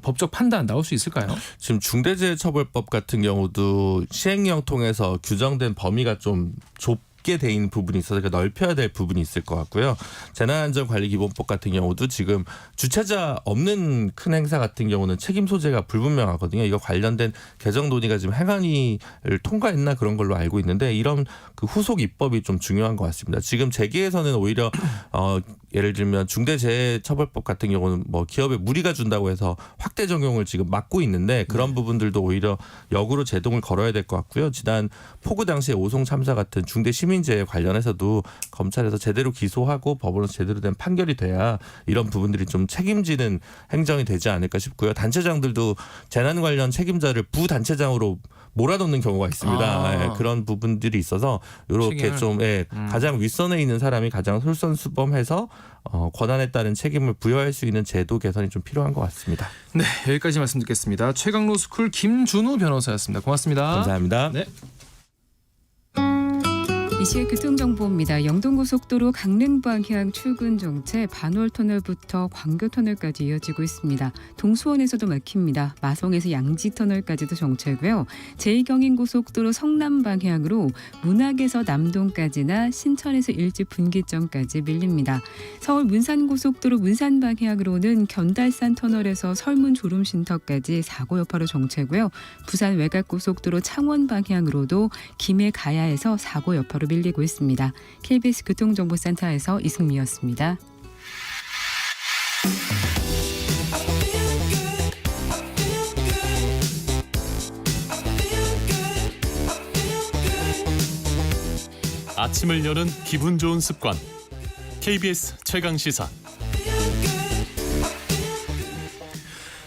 법적 판단 나올 수 있을까요?
지금 중대재해처벌법 같은 경우도 시행령 통해서 규정된 범위가 좀 좁게 돼 있는 부분이 있어서 넓혀야 될 부분이 있을 것 같고요. 재난안전관리기본법 같은 경우도 지금 주체자 없는 큰 행사 같은 경우는 책임 소재가 불분명하거든요. 이거 관련된 개정 논의가 지금 행안위를 통과했나 그런 걸로 알고 있는데 이런 그 후속 입법이 좀 중요한 것 같습니다. 지금 재계에서는 오히려 예를 들면 중대재해처벌법 같은 경우는 뭐 기업에 무리가 준다고 해서 확대 적용을 지금 막고 있는데 그런 부분들도 오히려 역으로 제동을 걸어야 될 것 같고요. 지난 폭우 당시에 오송 참사 같은 중대 시민재해 관련해서도 검찰에서 제대로 기소하고 법원에서 제대로 된 판결이 돼야 이런 부분들이 좀 책임지는 행정이 되지 않을까 싶고요. 단체장들도 재난 관련 책임자를 부단체장으로 몰아넣는 경우가 있습니다. 그런 부분들이 있어서 이렇게 좀 가장 윗선에 있는 사람이 가장 솔선수범해서 권한에 따른 책임을 부여할 수 있는 제도 개선이 좀 필요한 것 같습니다.
네, 여기까지 말씀 듣겠습니다. 최강로스쿨 김준우 변호사였습니다. 고맙습니다.
감사합니다.
네.
이 시의 교통정보입니다. 영동고속도로 강릉 방향 출근 정체 반월터널부터 광교터널까지 이어지고 있습니다. 동수원에서도 막힙니다. 마성에서 양지터널까지도 정체고요. 제2경인고속도로 성남 방향으로 문학에서 남동까지나 신천에서 일지 분기점까지 밀립니다. 서울 문산고속도로 문산 방향으로는 견달산 터널에서 설문 졸음쉼터까지 사고 여파로 정체고요. 부산 외곽고속도로 창원 방향으로도 김해 가야에서 사고 여파로 밀리고 있습니다. KBS 교통정보센터에서 이승미였습니다.
아침을 여는 기분 좋은 습관. KBS 최강시사.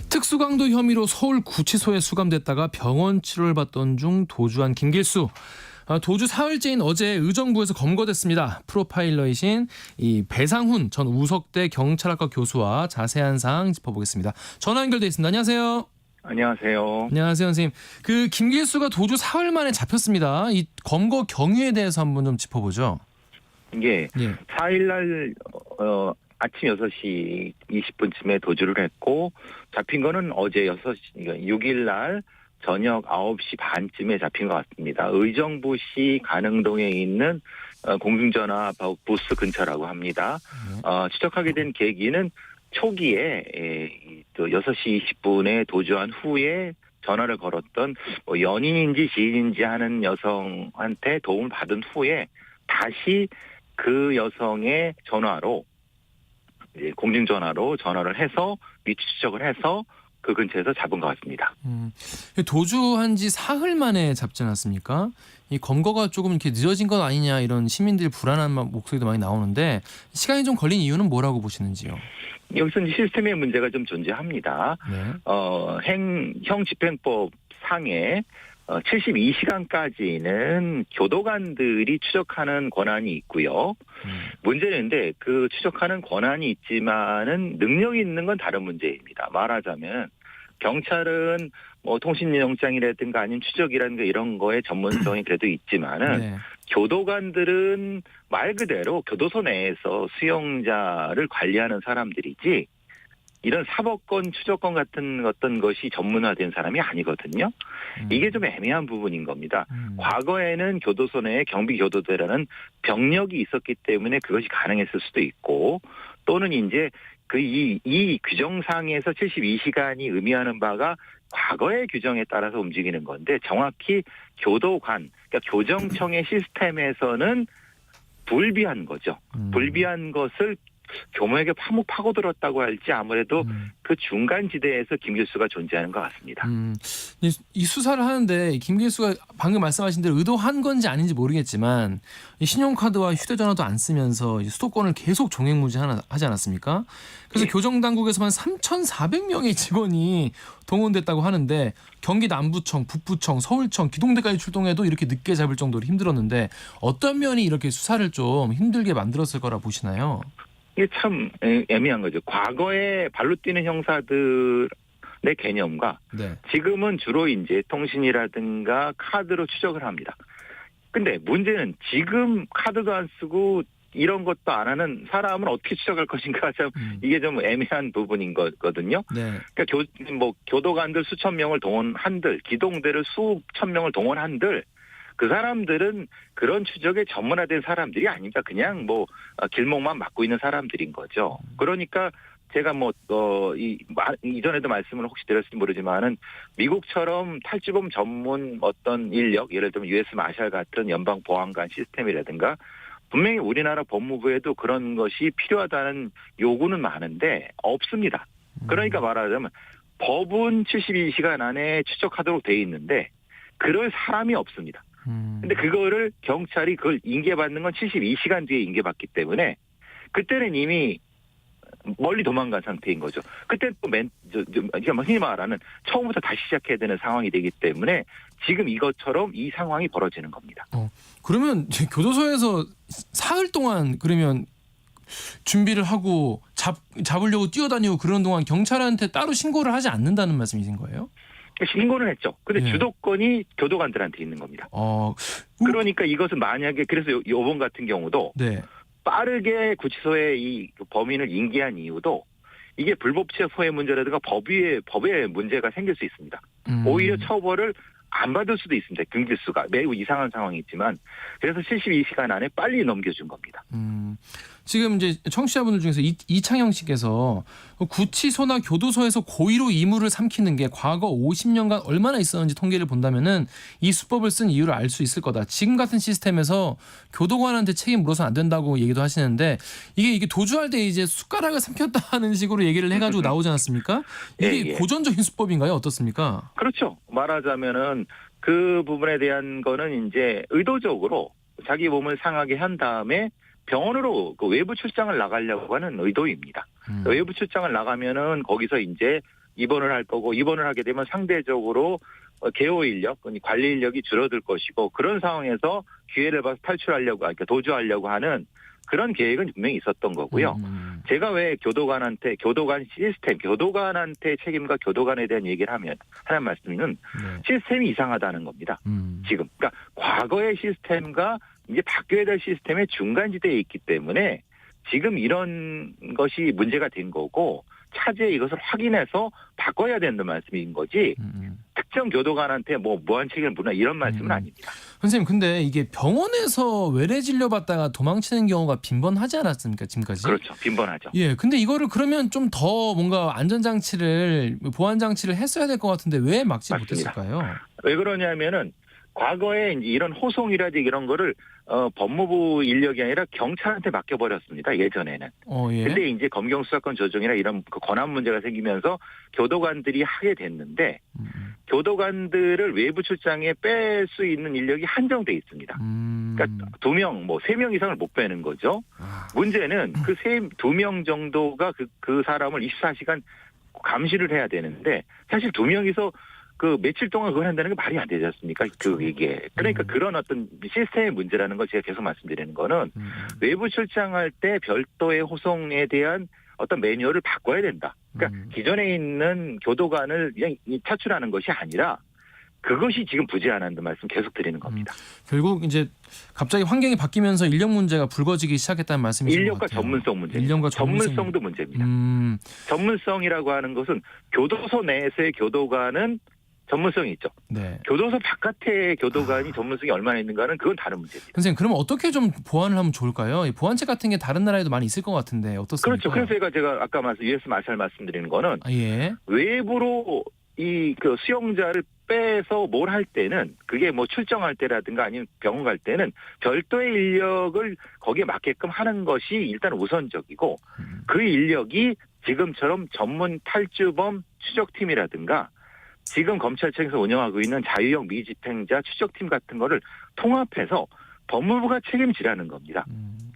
특수강도 혐의로 서울 구치소에 수감됐다가 병원 치료를 받던 중 도주한 김길수. 도주 사흘째인 어제 의정부에서 검거됐습니다. 프로파일러이신 이 배상훈 전 우석대 경찰학과 교수와 자세한 사항 짚어보겠습니다. 전화 연결돼 있습니다. 안녕하세요.
안녕하세요.
안녕하세요, 선생님. 그 김길수가 도주 사흘 만에 잡혔습니다. 이 검거 경위에 대해서 한번 좀 짚어보죠.
이게 4일날 아침 6시 20분쯤에 도주를 했고 잡힌 거는 어제 6일날 저녁 9시 반쯤에 잡힌 것 같습니다. 의정부시 가능동에 있는 공중전화 부스 근처라고 합니다. 추적하게 된 계기는 초기에 또 6시 20분에 도주한 후에 전화를 걸었던 연인인지 지인인지 하는 여성한테 도움을 받은 후에 다시 그 여성의 전화로 공중전화로 전화를 해서 위치 추적을 해서 그 근처에서 잡은 것 같습니다.
도주한 지 사흘 만에 잡지 않았습니까? 이 검거가 조금 이렇게 늦어진 것 아니냐 이런 시민들 불안한 목소리도 많이 나오는데 시간이 좀 걸린 이유는 뭐라고 보시는지요?
여기서 시스템의 문제가 좀 존재합니다. 형 집행법 상에 72시간까지는 교도관들이 추적하는 권한이 있고요. 문제는 근데 그 추적하는 권한이 있지만은 능력이 있는 건 다른 문제입니다. 말하자면 경찰은 통신영장이라든가 아니면 추적이라든가 이런 거에 전문성이 그래도 있지만은 교도관들은 말 그대로 교도소 내에서 수용자를 관리하는 사람들이지 이런 사법권, 추적권 같은 어떤 것이 전문화된 사람이 아니거든요. 이게 좀 애매한 부분인 겁니다. 과거에는 교도소 내에 경비교도대라는 병력이 있었기 때문에 그것이 가능했을 수도 있고 또는 이제 이 규정상에서 72시간이 의미하는 바가 과거의 규정에 따라서 움직이는 건데 정확히 교도관, 그러니까 교정청의 시스템에서는 불비한 거죠. 불비한 것을 교모에게 파고들었다고 할지 아무래도 그 중간 지대에서 김길수가 존재하는 것 같습니다.
이 수사를 하는데 김길수가 방금 말씀하신 대로 의도한 건지 아닌지 모르겠지만 신용카드와 휴대전화도 안 쓰면서 수도권을 계속 종횡무진하지 않았습니까? 그래서 교정당국에서만 3,400명의 직원이 동원됐다고 하는데 경기 남부청, 북부청, 서울청, 기동대까지 출동해도 이렇게 늦게 잡을 정도로 힘들었는데 어떤 면이 이렇게 수사를 좀 힘들게 만들었을 거라 보시나요?
이게 참 애매한 거죠. 과거에 발로 뛰는 형사들의 개념과 지금은 주로 이제 통신이라든가 카드로 추적을 합니다. 근데 문제는 지금 카드도 안 쓰고 이런 것도 안 하는 사람은 어떻게 추적할 것인가 참 이게 좀 애매한 부분인 거거든요. 그러니까 교도관들 수천 명을 동원한들, 기동대를 수천 명을 동원한들 그 사람들은 그런 추적에 전문화된 사람들이 아닙니다. 그냥 길목만 맡고 있는 사람들인 거죠. 그러니까 제가 이전에도 말씀을 혹시 드렸을지 모르지만은 미국처럼 탈주범 전문 어떤 인력, 예를 들면 US 마샬 같은 연방 보안관 시스템이라든가 분명히 우리나라 법무부에도 그런 것이 필요하다는 요구는 많은데 없습니다. 그러니까 말하자면 법은 72시간 안에 추적하도록 돼 있는데 그럴 사람이 없습니다. 근데 그거를 경찰이 그걸 인계받는 건 72시간 뒤에 인계받기 때문에 그때는 이미 멀리 도망간 상태인 거죠. 그때 또 흔히 말하는 처음부터 다시 시작해야 되는 상황이 되기 때문에 지금 이것처럼 이 상황이 벌어지는 겁니다.
그러면 교도소에서 사흘 동안 그러면 준비를 하고 잡으려고 뛰어다니고 그런 동안 경찰한테 따로 신고를 하지 않는다는 말씀이신 거예요?
신고는 했죠. 근데
예.
주도권이 교도관들한테 있는 겁니다. 그러니까 이것은 만약에 그래서 요번 같은 경우도
네.
빠르게 구치소에 이 범인을 인계한 이유도 이게 불법 체포의 문제라든가 법에 문제가 생길 수 있습니다. 오히려 처벌을 안 받을 수도 있습니다. 경질수가 매우 이상한 상황이지만 그래서 72시간 안에 빨리 넘겨준 겁니다.
지금 이제 청취자분들 중에서 이창영 씨께서 구치소나 교도소에서 고의로 이물을 삼키는 게 과거 50년간 얼마나 있었는지 통계를 본다면은 이 수법을 쓴 이유를 알 수 있을 거다. 지금 같은 시스템에서 교도관한테 책임 물어서는 안 된다고 얘기도 하시는데 이게 도주할 때 이제 숟가락을 삼켰다는 식으로 얘기를 해가지고 나오지 않았습니까? 이게 고전적인 수법인가요? 어떻습니까?
그렇죠. 말하자면은 그 부분에 대한 거는 이제 의도적으로 자기 몸을 상하게 한 다음에 병원으로 그 외부 출장을 나가려고 하는 의도입니다. 외부 출장을 나가면은 거기서 이제 입원을 할 거고 입원을 하게 되면 상대적으로 개호 인력, 관리 인력이 줄어들 것이고 그런 상황에서 기회를 봐서 탈출하려고, 그러니까 도주하려고 하는 그런 계획은 분명히 있었던 거고요. 제가 왜 교도관 시스템, 교도관한테 책임과 교도관에 대한 얘기를 하는 말씀은 시스템이 이상하다는 겁니다. 지금. 그러니까 과거의 시스템과 이제 바뀌어야 될 시스템의 중간지대에 있기 때문에 지금 이런 것이 문제가 된 거고 차제에 이것을 확인해서 바꿔야 된다는 말씀인 거지 특정 교도관한테 무한 책임을 물나 이런 말씀은 아닙니다.
선생님 근데 이게 병원에서 외래 진료받다가 도망치는 경우가 빈번하지 않았습니까 지금까지?
그렇죠. 빈번하죠.
예, 근데 이거를 그러면 좀 더 뭔가 안전장치를 보안장치를 했어야 될 것 같은데 왜 막지 못했을까요?
왜 그러냐면은 과거에 이제 이런 호송이라든지 이런 거를 법무부 인력이 아니라 경찰한테 맡겨버렸습니다. 예전에는.
예.
근데 이제 검경 수사권 조정이나 이런 그 권한 문제가 생기면서 교도관들이 하게 됐는데 교도관들을 외부 출장에 뺄 수 있는 인력이 한정돼 있습니다. 그러니까 2명, 3명 이상을 못 빼는 거죠. 문제는 그 2명 정도가 그 사람을 24시간 감시를 해야 되는데 사실 2명이서 그 며칠 동안 그걸 한다는 게 말이 안 되지 않습니까? 이게. 그러니까 그런 어떤 시스템의 문제라는 걸 제가 계속 말씀드리는 거는 외부 출장할 때 별도의 호송에 대한 어떤 매뉴얼을 바꿔야 된다. 그러니까 기존에 있는 교도관을 그냥 차출하는 것이 아니라 그것이 지금 부재하다는 말씀 계속 드리는 겁니다.
결국 이제 갑자기 환경이 바뀌면서 인력 문제가 불거지기 시작했다는 말씀이신 것
인력과
같아요.
전문성 문제입니다.
인력과
전문성도 문제입니다. 전문성이라고 하는 것은 교도소 내에서의 교도관은 전문성이 있죠.
네.
교도소 바깥의 교도관이 전문성이 얼마나 있는가는 그건 다른 문제입니다.
선생님, 그러면 어떻게 좀 보완을 하면 좋을까요? 이 보완책 같은 게 다른 나라에도 많이 있을 것 같은데 어떻습니까?
그렇죠. 그래서 제가 아까 말씀드리는 거는
예.
외부로 그 수용자를 빼서 뭘 할 때는 그게 출정할 때라든가 아니면 병원 갈 때는 별도의 인력을 거기에 맞게끔 하는 것이 일단 우선적이고 그 인력이 지금처럼 전문 탈주범 추적팀이라든가 지금 검찰청에서 운영하고 있는 자유형 미집행자 추적팀 같은 거를 통합해서 법무부가 책임지라는 겁니다.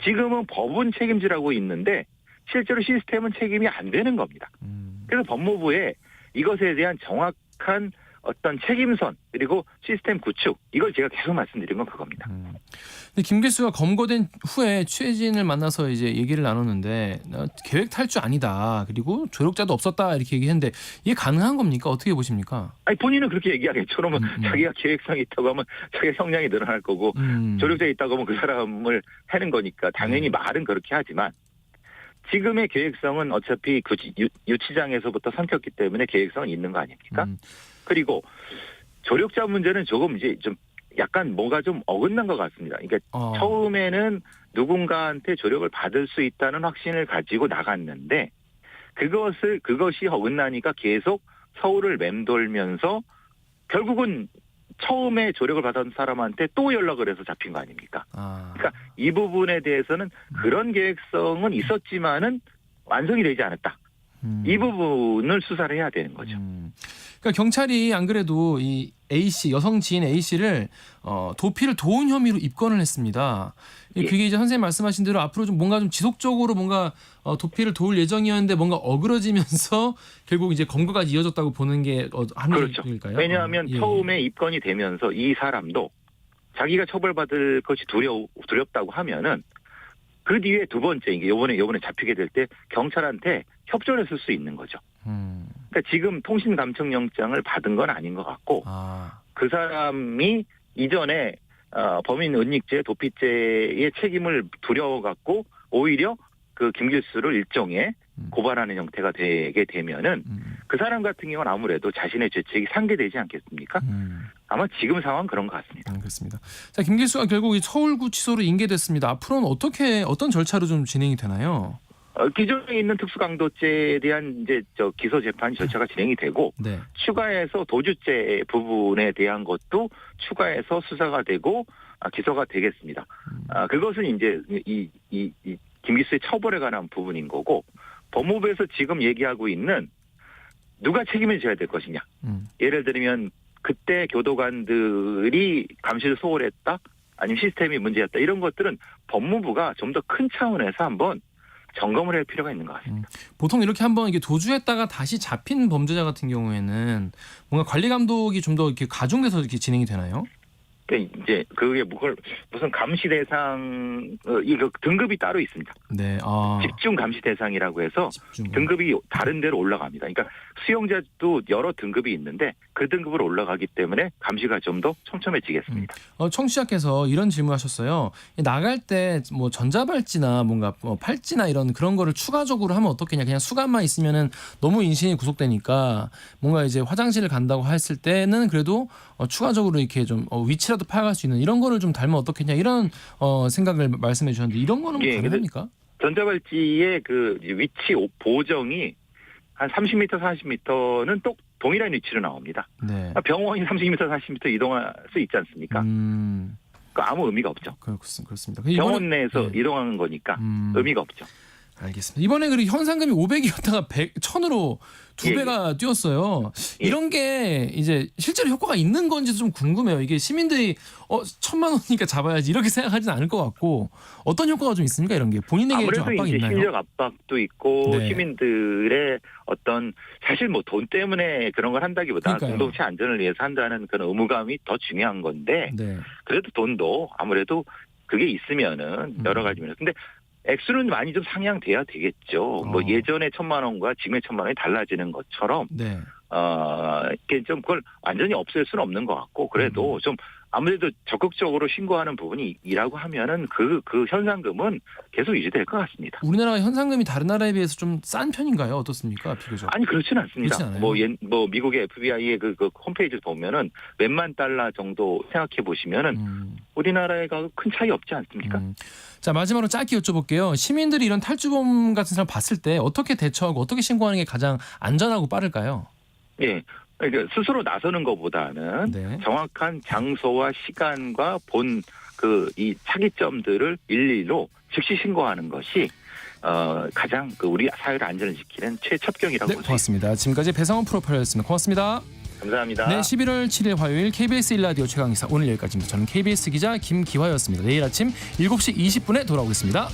지금은 법은 책임지라고 있는데 실제로 시스템은 책임이 안 되는 겁니다. 그래서 법무부에 이것에 대한 정확한 어떤 책임선 그리고 시스템 구축 이걸 제가 계속 말씀드린 건 그겁니다.
근데 김 교수가 검거된 후에 취재진을 만나서 이제 얘기를 나눴는데 계획 탈주 아니다. 그리고 조력자도 없었다 이렇게 얘기했는데 이게 가능한 겁니까? 어떻게 보십니까?
아니 본인은 그렇게 얘기하겠죠. 그러면 자기가 계획성이 있다고 하면 자기가 형량이 늘어날 거고 조력자 있다고 하면 그 사람을 하는 거니까 당연히 말은 그렇게 하지만 지금의 계획성은 어차피 그 유치장에서부터 삼켰기 때문에 계획성은 있는 거 아닙니까? 그리고 조력자 문제는 조금 이제 좀 약간 뭐가 좀 어긋난 것 같습니다. 그러니까 처음에는 누군가한테 조력을 받을 수 있다는 확신을 가지고 나갔는데 그것이 어긋나니까 계속 서울을 맴돌면서 결국은 처음에 조력을 받은 사람한테 또 연락을 해서 잡힌 거 아닙니까? 그러니까 이 부분에 대해서는 그런 계획성은 있었지만은 완성이 되지 않았다. 이 부분을 수사를 해야 되는 거죠.
그러니까 경찰이 안 그래도 이 A 씨 여성 지인 A 씨를 도피를 도운 혐의로 입건을 했습니다. 그게 이제 선생님 말씀하신 대로 앞으로 좀 뭔가 좀 지속적으로 뭔가 도피를 도울 예정이었는데 뭔가 어그러지면서 결국 이제 검거까지 이어졌다고 보는 게 합리적일까요?
그렇죠. 왜냐하면 처음에 입건이 되면서 이 사람도 자기가 처벌받을 것이 두렵다고 하면은 그 뒤에 두 번째 이게 요번에 잡히게 될 때 경찰한테 협조를 했을 수 있는 거죠. 그러니까 그러니까 지금 통신감청영장을 받은 건 아닌 것 같고 그 사람이 이전에 범인 은닉죄, 도피죄의 책임을 두려워갖고 오히려 그 김길수를 일종의 고발하는 형태가 되게 되면은 그 사람 같은 경우는 아무래도 자신의 죄책이 상기되지 않겠습니까? 아마 지금 상황은 그런 것 같습니다.
그렇습니다. 자, 김길수가 결국 이 서울구치소로 인계됐습니다. 앞으로는 어떤 절차로 좀 진행이 되나요?
기존에 있는 특수강도죄에 대한 이제 기소 재판 절차가 진행이 되고 추가해서 도주죄 부분에 대한 것도 추가해서 수사가 되고 기소가 되겠습니다. 그것은 이제 이 김길수의 처벌에 관한 부분인 거고 법무부에서 지금 얘기하고 있는 누가 책임을 져야 될 것이냐. 예를 들면 그때 교도관들이 감시를 소홀했다, 아니면 시스템이 문제였다 이런 것들은 법무부가 좀 더 큰 차원에서 한번 점검을 할 필요가 있는 것 같습니다.
보통 이렇게 한번 이게 도주했다가 다시 잡힌 범죄자 같은 경우에는 뭔가 관리 감독이 좀 더 이렇게 가중돼서 이렇게 진행이 되나요?
이제 그게 무슨 감시 대상 이거 등급이 따로 있습니다.
네.
집중 감시 대상이라고 해서 등급이 다른 데로 올라갑니다. 그러니까 수용자도 여러 등급이 있는데 그 등급으로 올라가기 때문에 감시가 좀 더 촘촘해지겠습니다.
청취자께서 이런 질문하셨어요. 나갈 때 뭐 전자발찌나 뭔가 팔찌나 그런 거를 추가적으로 하면 어떻겠냐. 그냥 수갑만 있으면은 너무 인신이 구속되니까 뭔가 이제 화장실을 간다고 했을 때는 그래도 추가적으로 이렇게 좀 위치라도 파악할 수 있는 이런 거를 좀 달면 어떻겠냐 이런 생각을 말씀해 주셨는데 이런 거는 가능합니까?
전자발찌의 그 위치 보정이 한 30m, 40m는 또 동일한 위치로 나옵니다.
네.
병원이 30m, 40m 이동할 수 있지 않습니까? 그 아무 의미가 없죠.
그렇습니다.
병원 내에서 이동하는 거니까 의미가 없죠.
알겠습니다. 이번에 그리고 현상금이 500이었다가 1000으로 2배가 뛰었어요. 이런 게 이제 실제로 효과가 있는 건지 좀 궁금해요. 이게 시민들이 1000만 원이니까 잡아야지 이렇게 생각하지는 않을 것 같고 어떤 효과가 좀 있습니까? 이런 게 본인에게 좀 압박이
이제
있나요?
심리적 압박도 있고 시민들의 어떤 사실 뭐 돈 때문에 그런 걸 한다기보다 공동체 안전을 위해서 한다는 그런 의무감이 더 중요한 건데 그래도 돈도 아무래도 그게 있으면은 여러 가지 면에서 근데 액수는 많이 좀 상향돼야 되겠죠. 뭐 예전에 1000만 원과 지금의 1000만 원이 달라지는 것처럼 이렇게 좀 그걸 완전히 없앨 수는 없는 것 같고 그래도 좀 아무래도 적극적으로 신고하는 부분이라고 하면은 그 현상금은 계속 유지될 것 같습니다.
우리나라 현상금이 다른 나라에 비해서 좀 싼 편인가요? 어떻습니까? 비교적?
아니 그렇지는 않습니다.
그렇지
뭐 미국의 FBI의 그 홈페이지를 보면은 몇만 달러 정도 생각해 보시면은 우리나라에 가도 큰 차이 없지 않습니까?
자 마지막으로 짧게 여쭤볼게요. 시민들이 이런 탈주범 같은 사람 봤을 때 어떻게 대처하고 어떻게 신고하는 게 가장 안전하고 빠를까요?
예. 그러니까 스스로 나서는 것보다는 정확한 장소와 시간과 이 차기점들을 일일로 즉시 신고하는 것이 가장 우리 사회의 안전을 지키는 최첩경이라고 볼 수 있습니다.
고맙습니다. 지금까지 배상원 프로파일러였습니다. 고맙습니다.
감사합니다.
네, 11월 7일 화요일 KBS 1라디오 최강시사 오늘 여기까지입니다. 저는 KBS 기자 김기화였습니다. 내일 아침 7시 20분에 돌아오겠습니다.